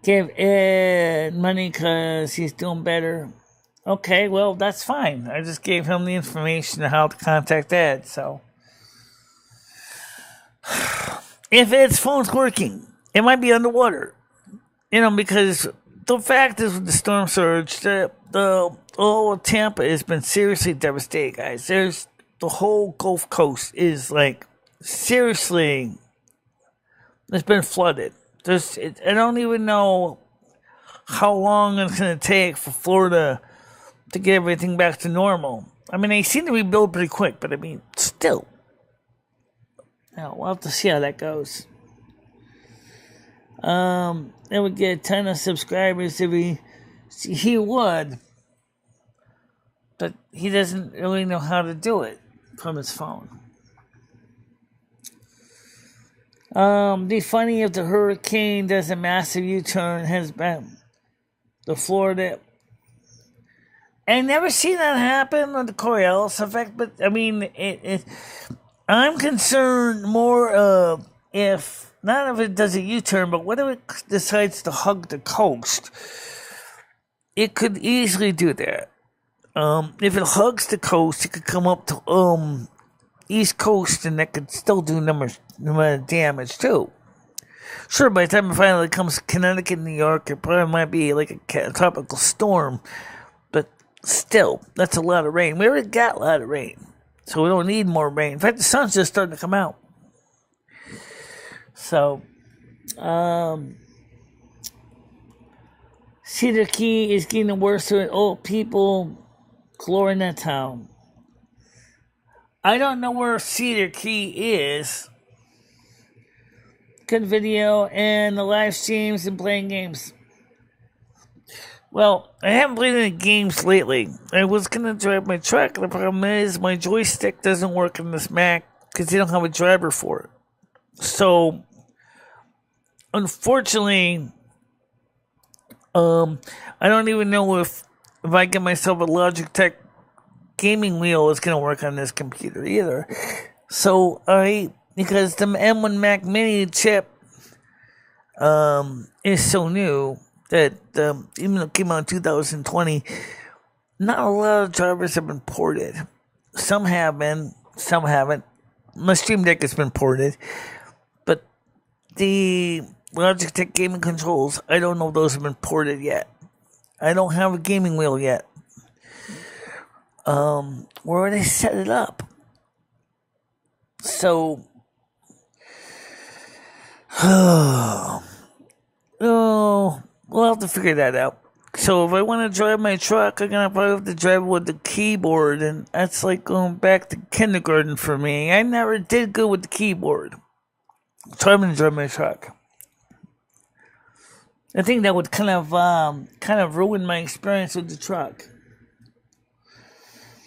Give Ed money because he's doing better. Okay, well, that's fine. I just gave him the information on how to contact Ed. So, if Ed's phone's working, it might be underwater. Because the fact is with the storm surge, the whole of Tampa has been seriously devastated, guys. The whole Gulf Coast is like seriously, it's been flooded. I don't even know how long it's going to take for Florida to get everything back to normal. I mean, they seem to rebuild pretty quick, but I mean, still. We'll have to see how that goes. It would get a ton of subscribers if he would, but he doesn't really know how to do it from his phone. Be funny if the hurricane does a massive U-turn, heads back to Florida. I never seen that happen with the Coriolis effect, but I mean, I'm concerned more of not if it does a U-turn, but what if it decides to hug the coast? It could easily do that. If it hugs the coast, it could come up to East Coast, and that could still do damage too. Sure, by the time it finally comes to Connecticut, New York, it probably might be like a tropical storm, but still, that's a lot of rain. We already got a lot of rain, so we don't need more rain. In fact, the sun's just starting to come out. So, Cedar Key is getting worse with old people chlorine that town. I don't know where Cedar Key is. Good video and the live streams and playing games. Well, I haven't played any games lately. I was going to drive my truck. The problem is my joystick doesn't work on this Mac because they don't have a driver for it. So, unfortunately, I don't even know if I get myself a Logitech gaming wheel, it's going to work on this computer either. So, because the M1 Mac Mini chip is so new that even though it came out in 2020, not a lot of drivers have been ported. Some have been, some haven't. My Stream Deck has been ported. But the Logitech gaming controls, I don't know if those have been ported yet. I don't have a gaming wheel yet. Where they set it up. So, we'll have to figure that out. So if I want to drive my truck, I'm going to probably have to drive with the keyboard, and that's like going back to kindergarten for me. I never did good with the keyboard. So I'm going to drive my truck. I think that would kind of ruin my experience with the truck.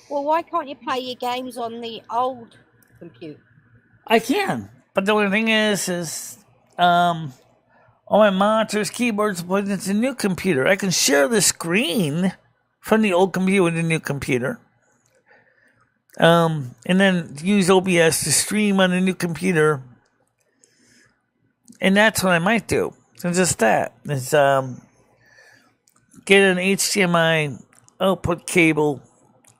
Well, why can't you play your games on the old computer? I can, but the only thing is all my monitors, keyboards, but it's a new computer. I can share the screen from the old computer with the new computer. And then use OBS to stream on the new computer. And that's what I might do. So just that. Is get an HDMI output cable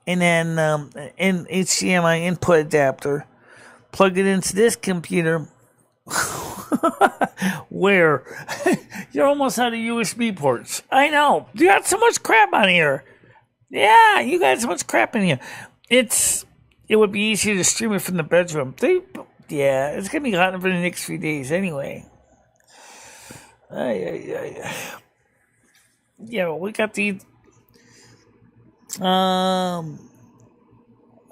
and then an HDMI input adapter. Plug it into this computer. Where you're almost out of USB ports. I know. You got so much crap on here. Yeah, you got so much crap in here. It would be easier to stream it from the bedroom. It's gonna be hot for the next few days anyway. Yeah, we got the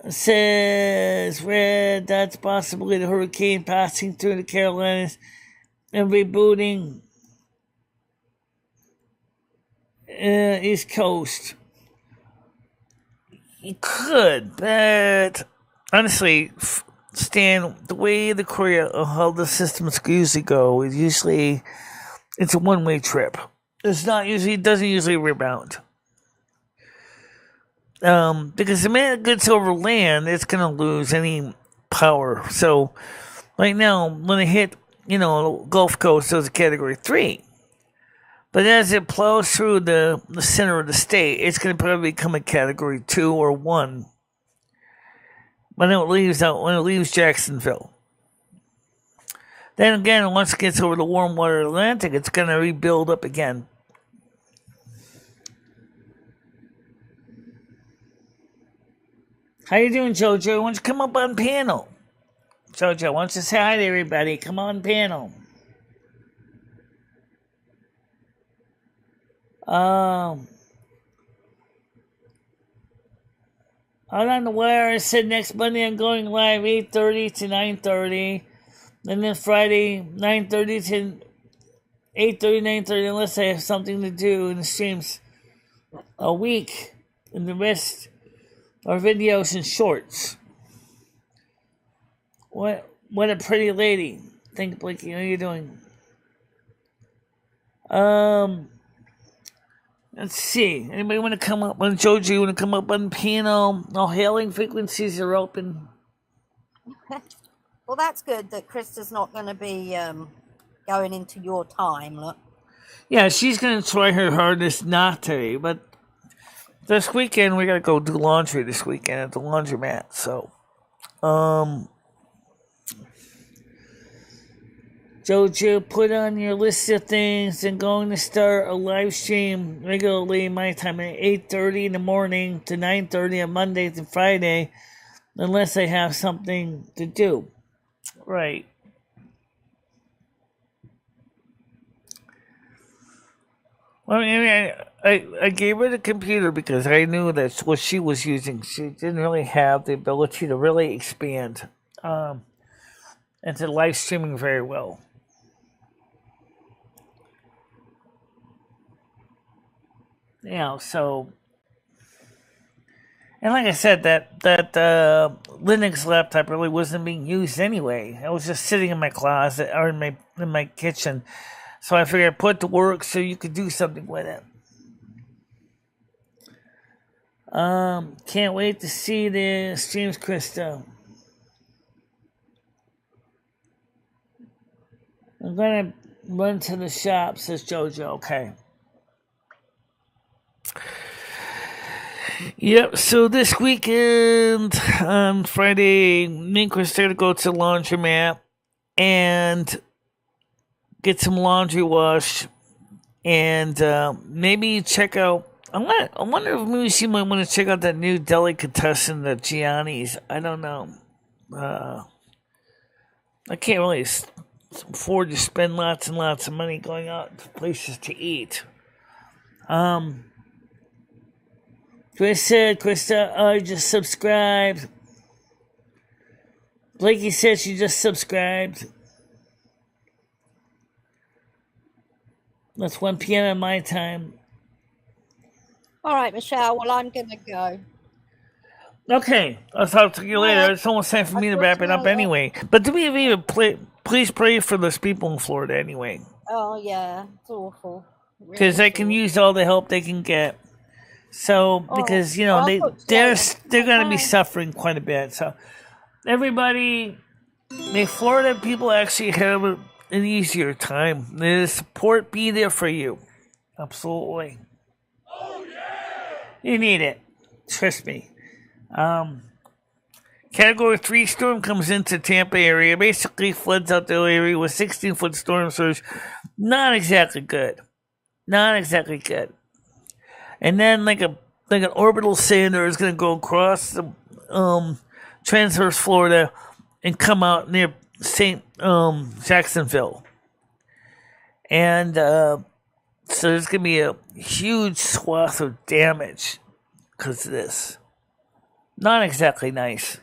it says red, that's possibly the hurricane passing through the Carolinas and rebooting East Coast. It could, but honestly, Stan, the way how the systems usually go is usually it's a one-way trip. It doesn't usually rebound. Because the minute it gets over land, it's going to lose any power. So, right now, when it hit, Gulf Coast, it was a Category 3. But as it plows through the center of the state, it's going to probably become a Category 2 or 1 when it leaves Jacksonville. Then again, once it gets over the warm water Atlantic, it's going to rebuild up again. How you doing, JoJo? Why don't you come up on panel? Jojo, why don't you say hi to everybody? Come on, panel. Out on the wire, I said next Monday I'm going live 8:30 to 9:30. And then Friday, 9:30 to 8:30, 9:30, unless I have something to do in the streams a week. And the rest are videos and shorts. What a pretty lady. Think, Blakey, how are you doing? Let's see. Anybody want to come up on Jojo? You want to come up on panel? All hailing frequencies are open. Well, that's good that Krista's not going to be going into your time. Look. Yeah, she's going to try her hardest not to. But this weekend, we got to go do laundry this weekend at the laundromat. So, Jojo, put on your list of things and going to start a live stream regularly my time at 8:30 in the morning to 9:30 on Monday to Friday, unless I have something to do. Right. Well, I gave her the computer because I knew that's what she was using. She didn't really have the ability to really expand into live streaming very well. So, and like I said, that Linux laptop really wasn't being used anyway. I was just sitting in my closet or in my kitchen, so I figured I'd put it to work so you could do something with it. Can't wait to see the streams, Krista. I'm gonna run to the shop, says Jojo. Okay. Yep, so this weekend, on Friday, me and Chris are going to go to the laundromat and get some laundry wash and maybe check out, I wonder if maybe she might want to check out that new delicatessen, the Gianni's. I don't know. I can't really afford to spend lots and lots of money going out to places to eat. Chris said, Krista, I just subscribed. Blakey said she just subscribed. That's 1 p.m. at my time. All right, Michelle. Well, I'm going to go. Okay. I'll talk to you later. It's almost time for me to wrap it up anyway. But do me a favor, please pray for those people in Florida anyway. Oh, yeah. It's awful. Because they can use all the help they can get. So, because, they're going to be suffering quite a bit. So, everybody, may Florida people actually have an easier time. May the support be there for you. Absolutely. Oh, yeah! You need it. Trust me. Category 3 storm comes into Tampa area. Basically floods out the area with 16-foot storm surge. Not exactly good. And then like an orbital sander is going to go across the transverse Florida and come out near St. Jacksonville. And so there's going to be a huge swath of damage because of this. Not exactly nice.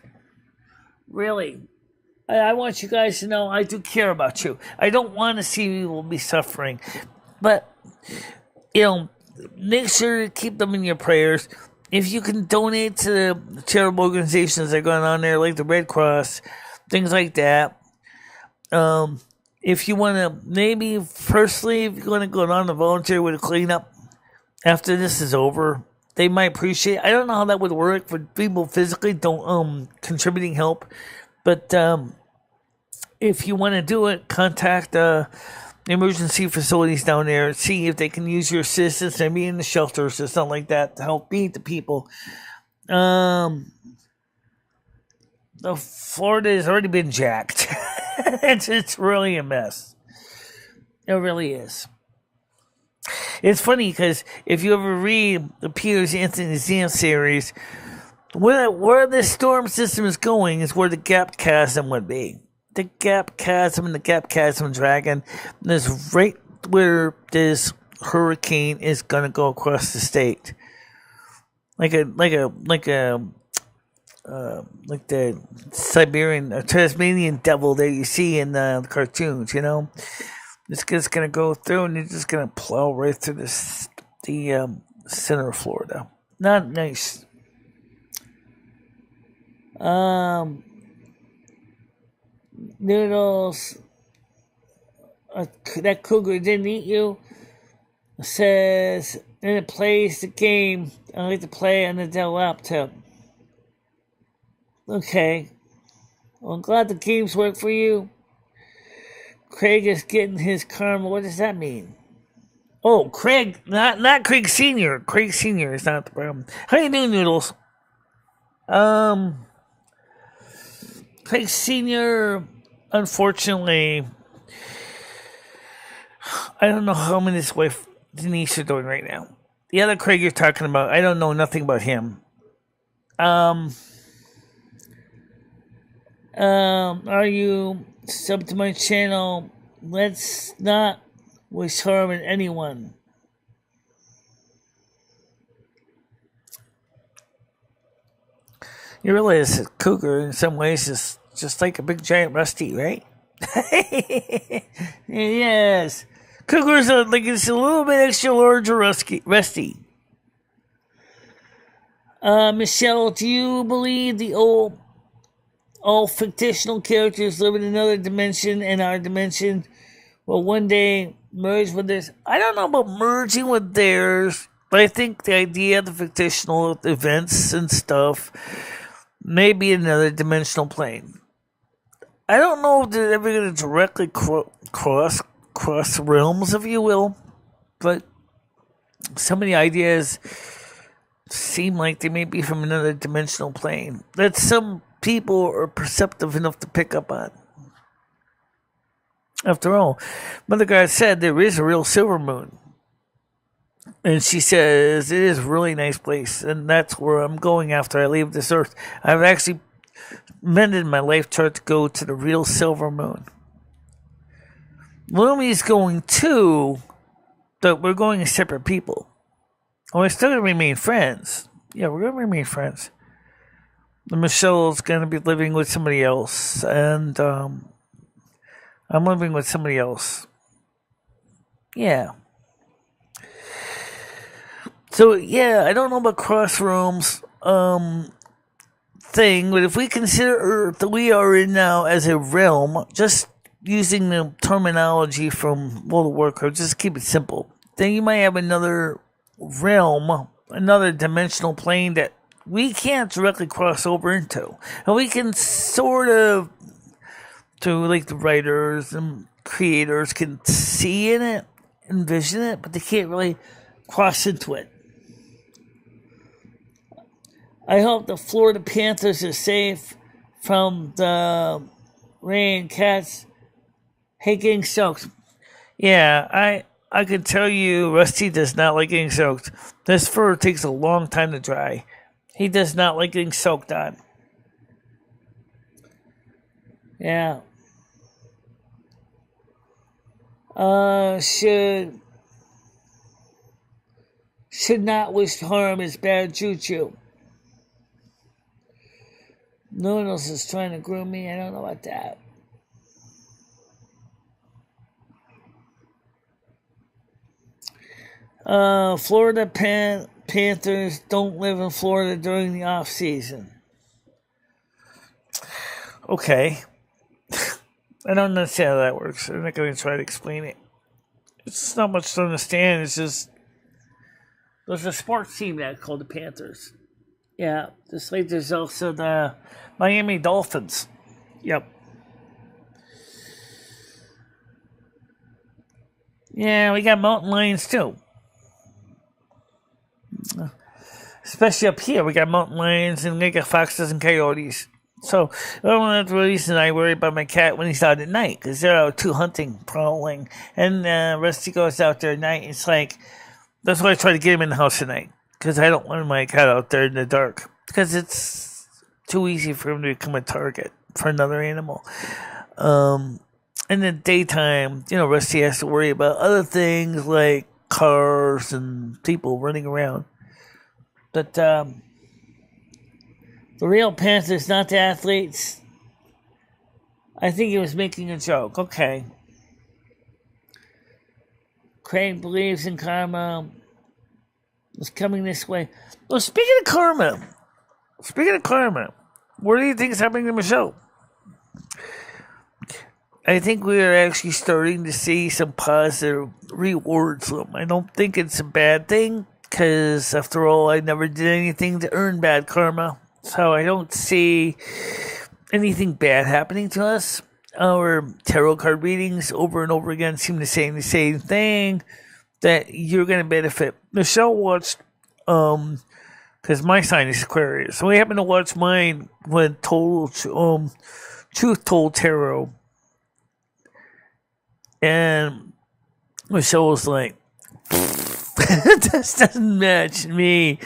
Really. I want you guys to know I do care about you. I don't want to see people be suffering. But, make sure to keep them in your prayers. If you can donate to the charitable organizations that are going on there, like the Red Cross, things like that. If you want to, maybe personally, if you want to go down to volunteer with a cleanup after this is over, they might appreciate it. I don't know how that would work for people physically contributing help. But if you want to do it, contact emergency facilities down there, see if they can use your assistance, maybe in the shelters or something like that to help feed the people. The Florida has already been jacked. It's really a mess. It really is. It's funny because if you ever read the Piers Anthony Zant series, where this storm system is going is where the gap chasm would be. the Gap Chasm and the Gap Chasm Dragon. And this right where this hurricane is gonna go across the state, like the Siberian or Tasmanian devil that you see in the cartoons. You know, it's just gonna go through, and it's just gonna plow right through the center of Florida. Not nice. Noodles. That cougar didn't eat you. Says, and it plays the game. I like to play on the Dell laptop. Okay. Well, I'm glad the games work for you. Craig is getting his karma. What does that mean? Oh, Craig, not Craig Sr. Craig Sr. is not the problem. How you doing, Noodles? Craig Sr., unfortunately, I don't know how many his wife Denise are doing right now. The other Craig you're talking about, I don't know nothing about him. Are you sub to my channel? Let's not wish harm in anyone. You realize that cougar in some ways is just like a big giant rusty, right? Yes. Cougars are like it's a little bit extra large or rusty. Michelle, do you believe the all fictional characters live in another dimension and our dimension will one day merge with theirs? I don't know about merging with theirs, but I think the idea of the fictional events and stuff may be another dimensional plane. I don't know if they're ever going to directly cross realms, if you will, but some of the ideas seem like they may be from another dimensional plane that some people are perceptive enough to pick up on. After all, Mother God said there is a real Silvermoon. And she says it is a really nice place, and that's where I'm going after I leave this earth. I've actually mended my life chart to go to the real Silvermoon. Lumi's going too, but we're going as separate people. Oh, we're still going to remain friends. Yeah, we're going to remain friends. Michelle's going to be living with somebody else, and I'm living with somebody else. Yeah. So, yeah, I don't know about cross realms thing, but if we consider Earth that we are in now as a realm, just using the terminology from World of Warcraft, just keep it simple, then you might have another realm, another dimensional plane that we can't directly cross over into. And we can sort of, through like the writers and creators, can see in it, envision it, but they can't really cross into it. I hope the Florida Panthers are safe from the rain cats. Hey, getting soaked. Yeah, I can tell you Rusty does not like getting soaked. This fur takes a long time to dry. He does not like getting soaked on. Yeah. Should not wish harm is bad juju. No one else is trying to groom me. I don't know about that. Florida Panthers don't live in Florida during the off season. Okay. I don't understand how that works. I'm not going to try to explain it. It's not much to understand. It's just there's a sports team that's called the Panthers. Yeah, just like there's also the Miami Dolphins. Yep. Yeah, we got mountain lions too. Especially up here, we got mountain lions and we got foxes and coyotes. So, that's the reason I worry about my cat when he's out at night, because they're out too hunting, prowling. And Rusty goes out there at night. It's like, that's why I try to get him in the house at night, because I don't want my cat out there in the dark, because it's too easy for him to become a target for another animal. In the daytime, Rusty has to worry about other things like cars and people running around. But the real Panthers, not the athletes. I think he was making a joke. Okay. Craig believes in karma. It's coming this way. Well, speaking of karma, what do you think is happening to Michelle? I think we are actually starting to see some positive rewards from them. I don't think it's a bad thing, because after all, I never did anything to earn bad karma. So I don't see anything bad happening to us. Our tarot card readings over and over again seem to say the same thing, that you're going to benefit. Michelle watched, because my sign is Aquarius, so we happened to watch mine when Truth Told Tarot. And Michelle was like, this doesn't match me.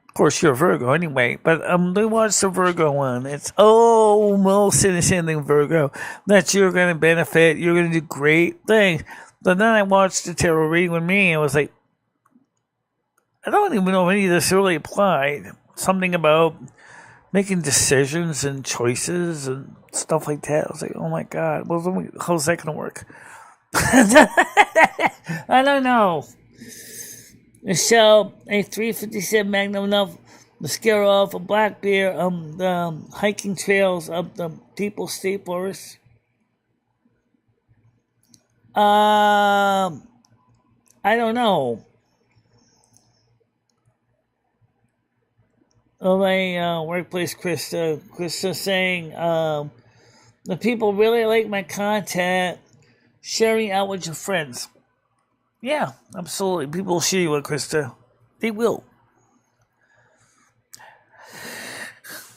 Of course, you're a Virgo anyway, but we watched the Virgo one. It's almost the same thing, Virgo, that you're going to benefit, you're going to do great things. But then I watched the tarot reading with me, and I was like, I don't even know if any of this really applied. Something about making decisions and choices and stuff like that. I was like, oh my God, how's that going to work? I don't know. Michelle, a 357 Magnum enough to scare off a black bear on the hiking trails of the People's State Forest. I don't know. My workplace, Krista saying, the people really like my content, sharing out with your friends. Yeah, absolutely. People will share you with Krista. They will.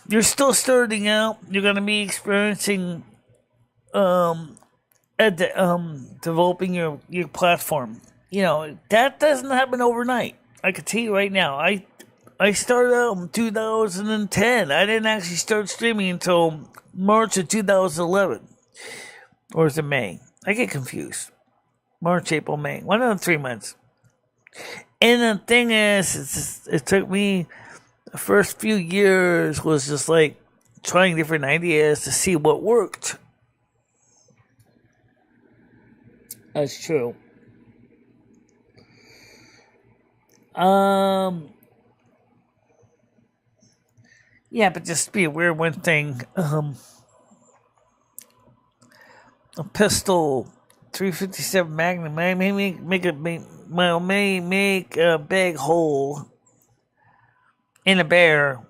You're still starting out. You're going to be experiencing developing your platform. That doesn't happen overnight. I can tell you right now. I started out in 2010. I didn't actually start streaming until March of 2011. Or is it May? I get confused. March, April, May. 1 of the 3 months. And the thing is, it took me, the first few years was just like trying different ideas to see what worked. That's true. Yeah, but just be aware of one thing. A pistol, 357 Magnum, may make a big hole in a bear.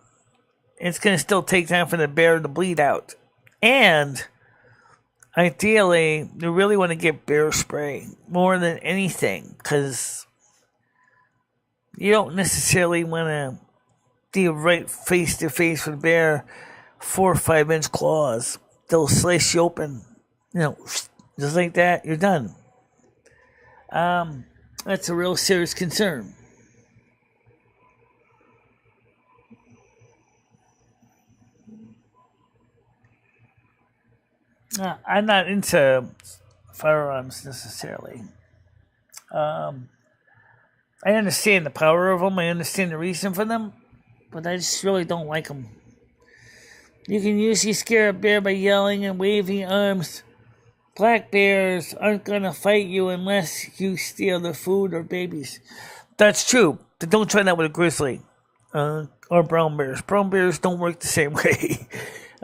It's going to still take time for the bear to bleed out. And ideally, you really want to get bear spray more than anything, because you don't necessarily want to be right face to face with a bear. 4 or 5 inch claws, they'll slice you open. Just like that, you're done. That's a real serious concern. I'm not into firearms necessarily. I understand the power of them. I understand the reason for them. But I just really don't like them. You can usually scare a bear by yelling and waving arms. Black bears aren't going to fight you unless you steal their food or babies. That's true. But don't try that with a grizzly or brown bears. Brown bears don't work the same way.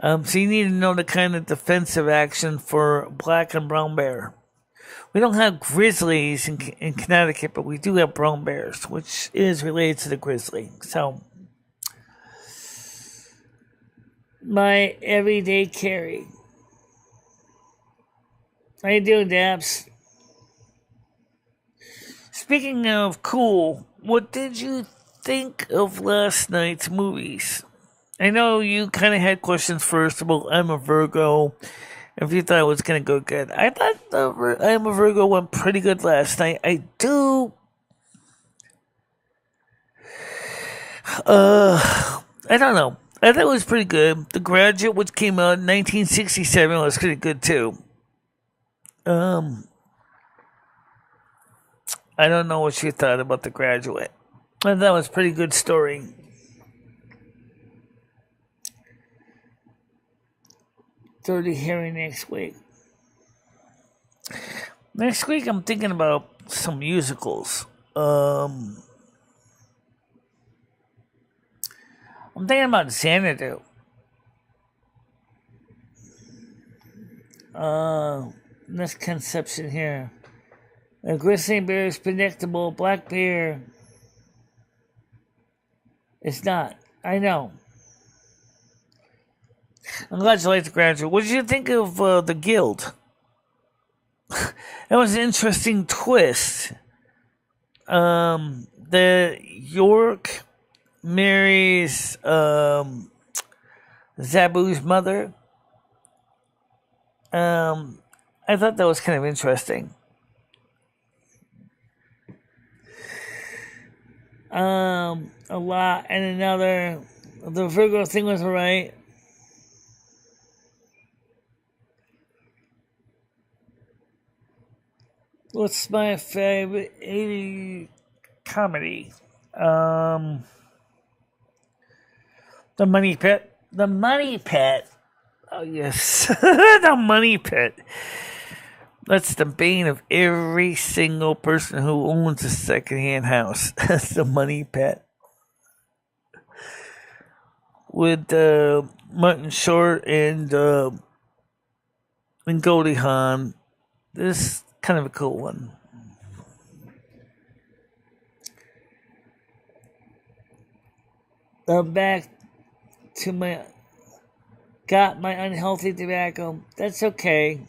So you need to know the kind of defensive action for black and brown bear. We don't have grizzlies in Connecticut, but we do have brown bears, which is related to the grizzly. So, my everyday carry. How you doing, Dabs? Speaking of cool, what did you think of last night's movies? I know you kind of had questions first about I'm a Virgo, if you thought it was going to go good. I thought I'm a Virgo went pretty good last night. I don't know. I thought it was pretty good. The Graduate, which came out in 1967, was pretty good too. I don't know what you thought about The Graduate. I thought it was a pretty good story. Dirty Harry next week. Next week, I'm thinking about some musicals. I'm thinking about Xanadu. Misconception here. A grizzly bear is predictable. Black bear. It's not. I know. I'm glad you liked The Graduate. What did you think of The Guild? That was an interesting twist. The York marries Zabu's mother. I thought that was kind of interesting. A lot and another. The Virgo thing was alright. What's my favorite 80s comedy? The Money Pit. The Money Pit. Oh, yes. The Money Pit. That's the bane of every single person who owns a secondhand house. That's the Money Pit. With Martin Short and Goldie Hawn. This kind of a cool one. I'm back to my unhealthy tobacco. That's okay.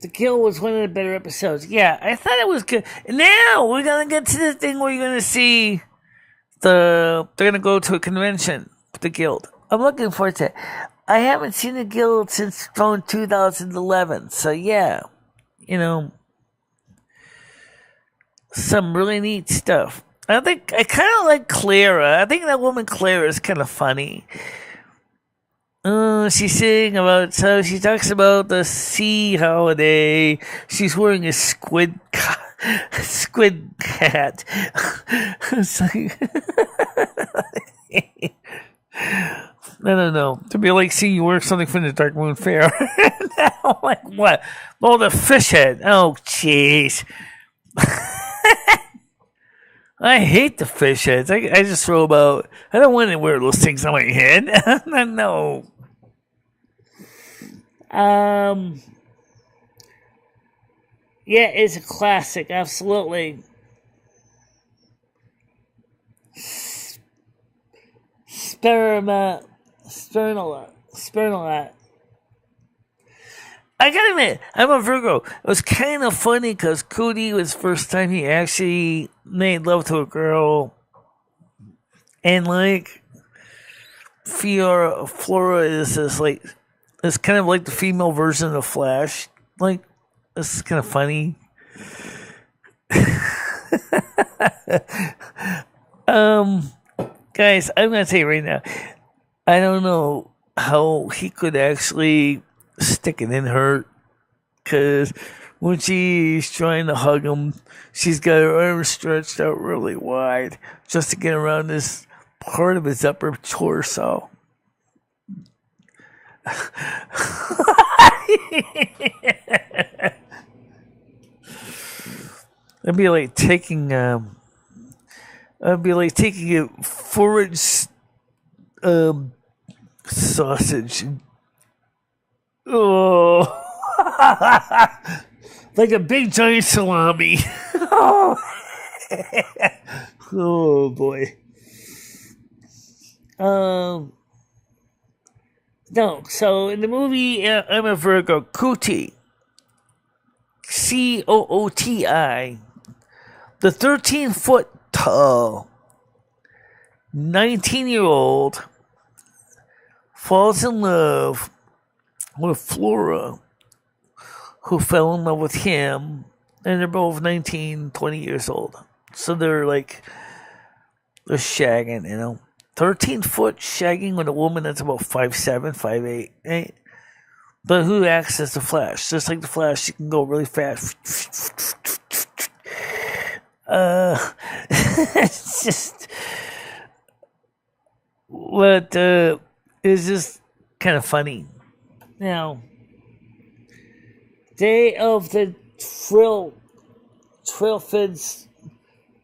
The Kill was one of the better episodes. Yeah, I thought it was good. Now we're gonna get to the thing where you're gonna see they're gonna go to a convention with the Guild. I'm looking forward to it. I haven't seen the Guild since 2011, so yeah, some really neat stuff. I think I kind of like Clara. I think that woman Clara is kind of funny. She's saying about, so she talks about the sea holiday. She's wearing a squid hat. It's like, I don't know. To be like seeing you wear something from the Dark Moon Fair. I'm like, what? Oh, the fish head. Oh, jeez. I hate the fish heads. I just throw about. I don't want to wear those things on my head. No. Yeah, it's a classic. Absolutely. Spernolat. I gotta admit, I'm a Virgo. It was kind of funny because Cody was the first time he actually made love to a girl. And like, Flora is this like, it's kind of like the female version of Flash. Like, this is kind of funny. Guys, I'm gonna tell you right now, I don't know how he could actually stick it in her, because when she's trying to hug him, she's got her arms stretched out really wide just to get around this part of his upper torso. It'd be like taking a forage sausage. Oh, like a big giant salami. Oh boy. No, so in the movie, I'm a Virgo. Cooti. Cooti. The 13-foot tall 19-year-old falls in love with Flora, who fell in love with him, and they're both 19, 20 years old. So they're like They're shagging, 13-foot shagging with a woman that's about 5'7", 5'8", right? But who acts as the Flash? Just like the Flash, you can go really fast. It's just... But it's just kind of funny. Now, Day of the Trail Fids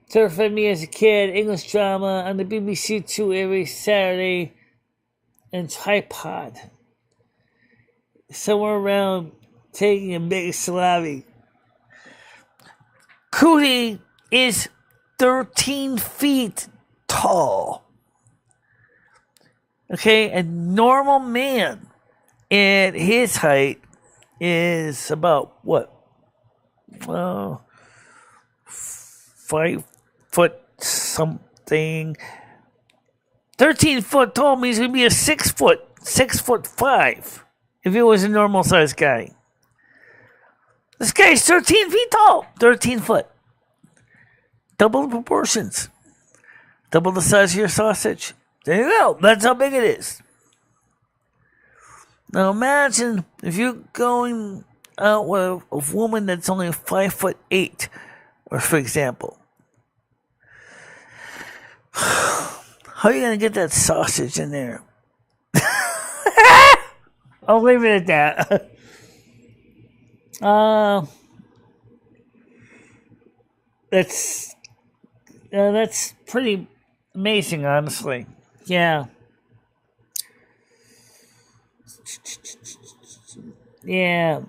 terrified me as a kid. English drama on the BBC Two every Saturday. And Tripod. Somewhere around taking a big salami. Cootie is 13 feet tall. Okay, a normal man at his height is about what? 5 foot something. 13 foot tall means he'd be a 6'5" if he was a normal sized guy. This guy's 13 feet tall. 13 foot. Double the proportions. Double the size of your sausage. There you go. That's how big it is. Now imagine if you're going out with a woman that's only 5'8", or for example. How are you going to get that sausage in there? I'll leave it at that. That's pretty amazing, honestly. Yeah. Yeah.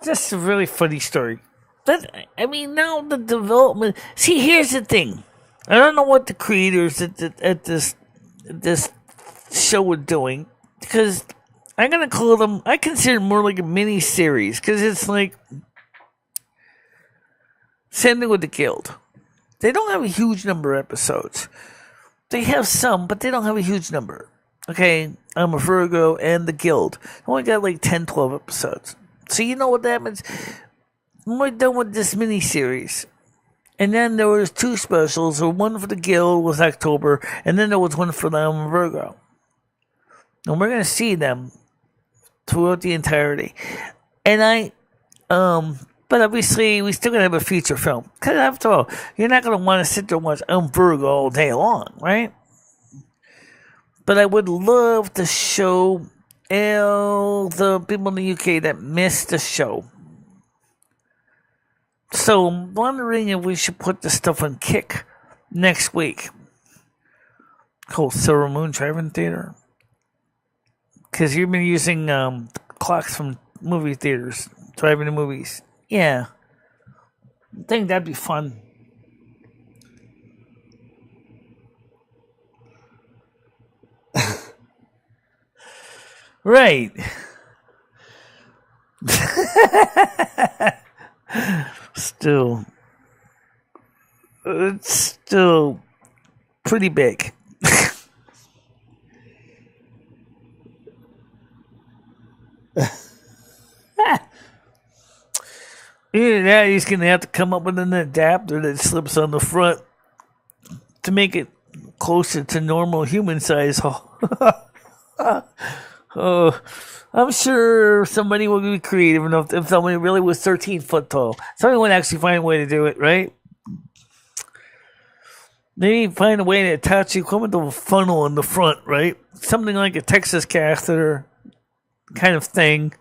Just a really funny story. Now the development... See, here's the thing. I don't know what the creators at this show were doing, because I'm going to call them... I consider it more like a mini-series, because it's like... Same thing with the Guild. They don't have a huge number of episodes. They have some, but they don't have a huge number. Okay, I'm a Virgo and the Guild. Only got like 10, 12 episodes. So you know what that means? We're done with this mini-series. And then there was 2 specials. One for the Guild was October, and then there was one for the I'm a Virgo. And we're going to see them throughout the entirety. And but obviously, we still going to have a feature film. Because after all, you're not going to want to sit there and watch Virgo all day long, right? But I would love to show all the people in the UK that missed the show. So I'm wondering if we should put the stuff on Kick next week. Called Silvermoon Drive-In Theater. Because you've been using clocks from movie theaters, driving to movies. Yeah. I think that'd be fun. Right. It's still pretty big. Either that, he's going to have to come up with an adapter that slips on the front to make it closer to normal human size. I'm sure somebody will be creative enough if somebody really was 13 foot tall. Somebody would actually find a way to do it, right? Maybe find a way to attach the equipment to a funnel in the front, right? Something like a Texas catheter kind of thing.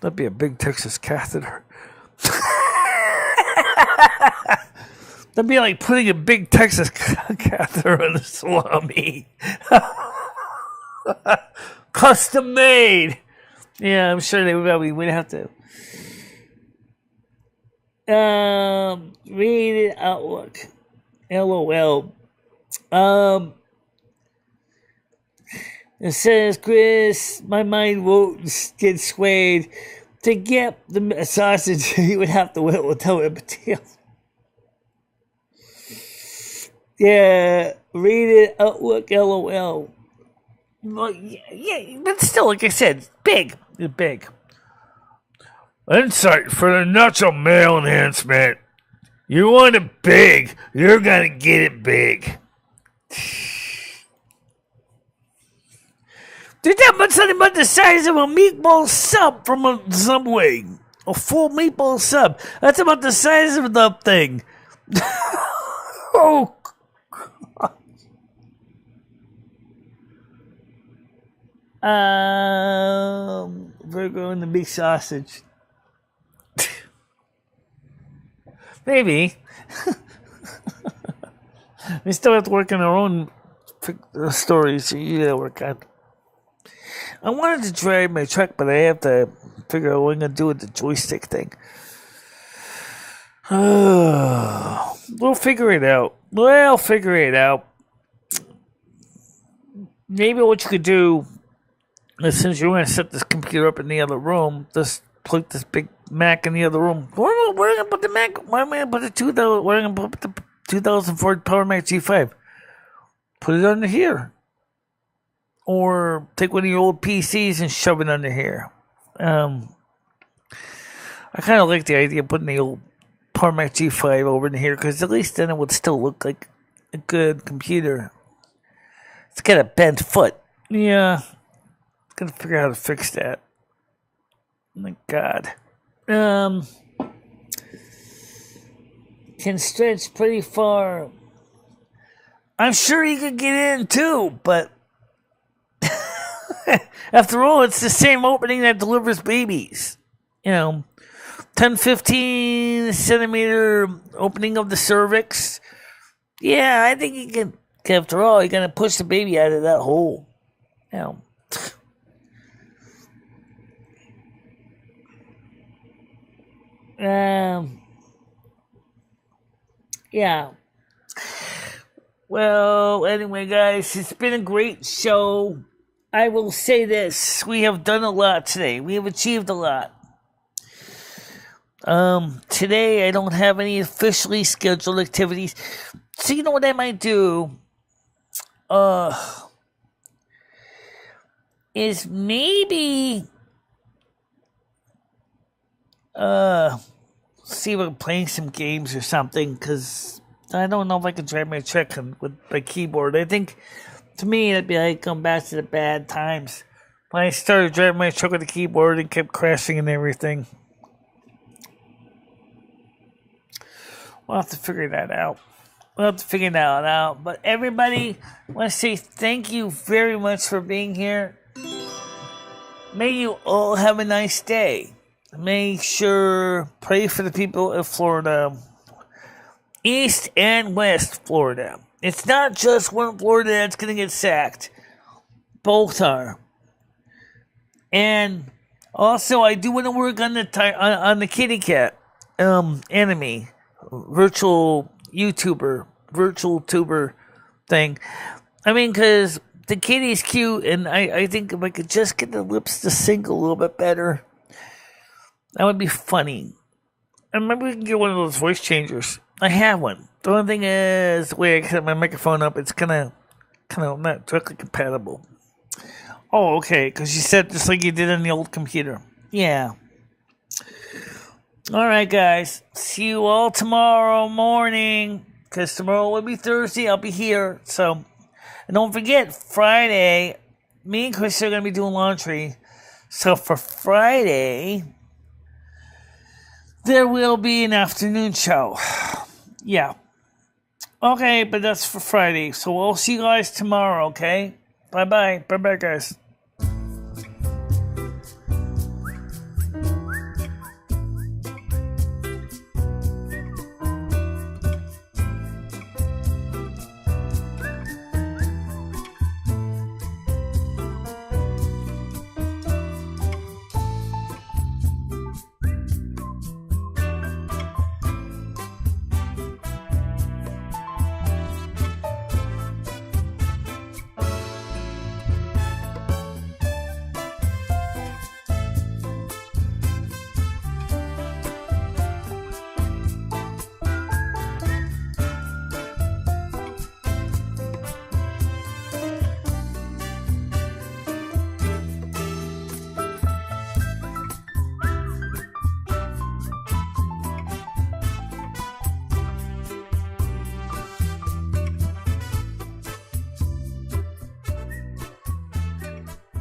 That'd be a big Texas catheter. That'd be like putting a big Texas catheter on a salami. Custom made. Yeah, I'm sure they would have to. Read it Outlook. LOL. It says, Chris, my mind won't get swayed. To get the sausage, you would have to whittle a toe and potato. Yeah, read it Outlook, LOL. Well, yeah, but still, like I said, big. It's big. Insight for the natural male enhancement. You want it big. You're going to get it big. Dude, that much something about the size of a meatball sub from a Subway. A full meatball sub. That's about the size of the thing. Oh, Virgo and the big sausage. Maybe. We still have to work on our own stories. You gotta work on. I wanted to drive my truck, but I have to figure out what I'm gonna do with the joystick thing. We'll figure it out. We'll figure it out. Maybe what you could do is, since you're going to set this computer up in the other room, just plug this big Mac in the other room. Where am I going to put the Mac? Where am I going to put the 2000? Where am I going to put the 2004 Power Mac G5? Put it under here. Or take one of your old PCs and shove it under here. I kind of like the idea of putting the old Power Mac G5 over in here, because at least then it would still look like a good computer. It's got a bent foot. Yeah. Gotta figure out how to fix that. Oh my God. Can stretch pretty far. I'm sure you could get in too, but after all, it's the same opening that delivers babies. 10-15 centimeter opening of the cervix. Yeah, I think you can. After all, you're gonna push the baby out of that hole. Yeah. Well, anyway, guys, it's been a great show. I will say this: we have done a lot today. We have achieved a lot. Today I don't have any officially scheduled activities. So you know what I might do? Is maybe see if I'm playing some games or something, because I don't know if I can drive my truck with my keyboard. I think, to me, it'd be like going back to the bad times when I started driving my truck with the keyboard and kept crashing and everything. We'll have to figure that out. But everybody, I want to say thank you very much for being here. May you all have a nice day. Make sure, pray for the people of Florida. East and West Florida. It's not just one Florida that's going to get sacked. Both are. And also, I do want to work on the kitty cat enemy. Virtual tuber thing. I mean, because the kitty's cute, and I think if I could just get the lips to sync a little bit better, that would be funny. And maybe we can get one of those voice changers. I have one. The only thing is, the way I set my microphone up, it's kind of not directly compatible. Oh, okay, because you said just like you did on the old computer. Yeah. All right, guys. See you all tomorrow morning, because tomorrow will be Thursday. I'll be here. So, and don't forget, Friday, me and Chris are going to be doing laundry. So for Friday, there will be an afternoon show. Yeah. Okay, but that's for Friday. So we'll see you guys tomorrow, okay? Bye-bye. Bye-bye, guys.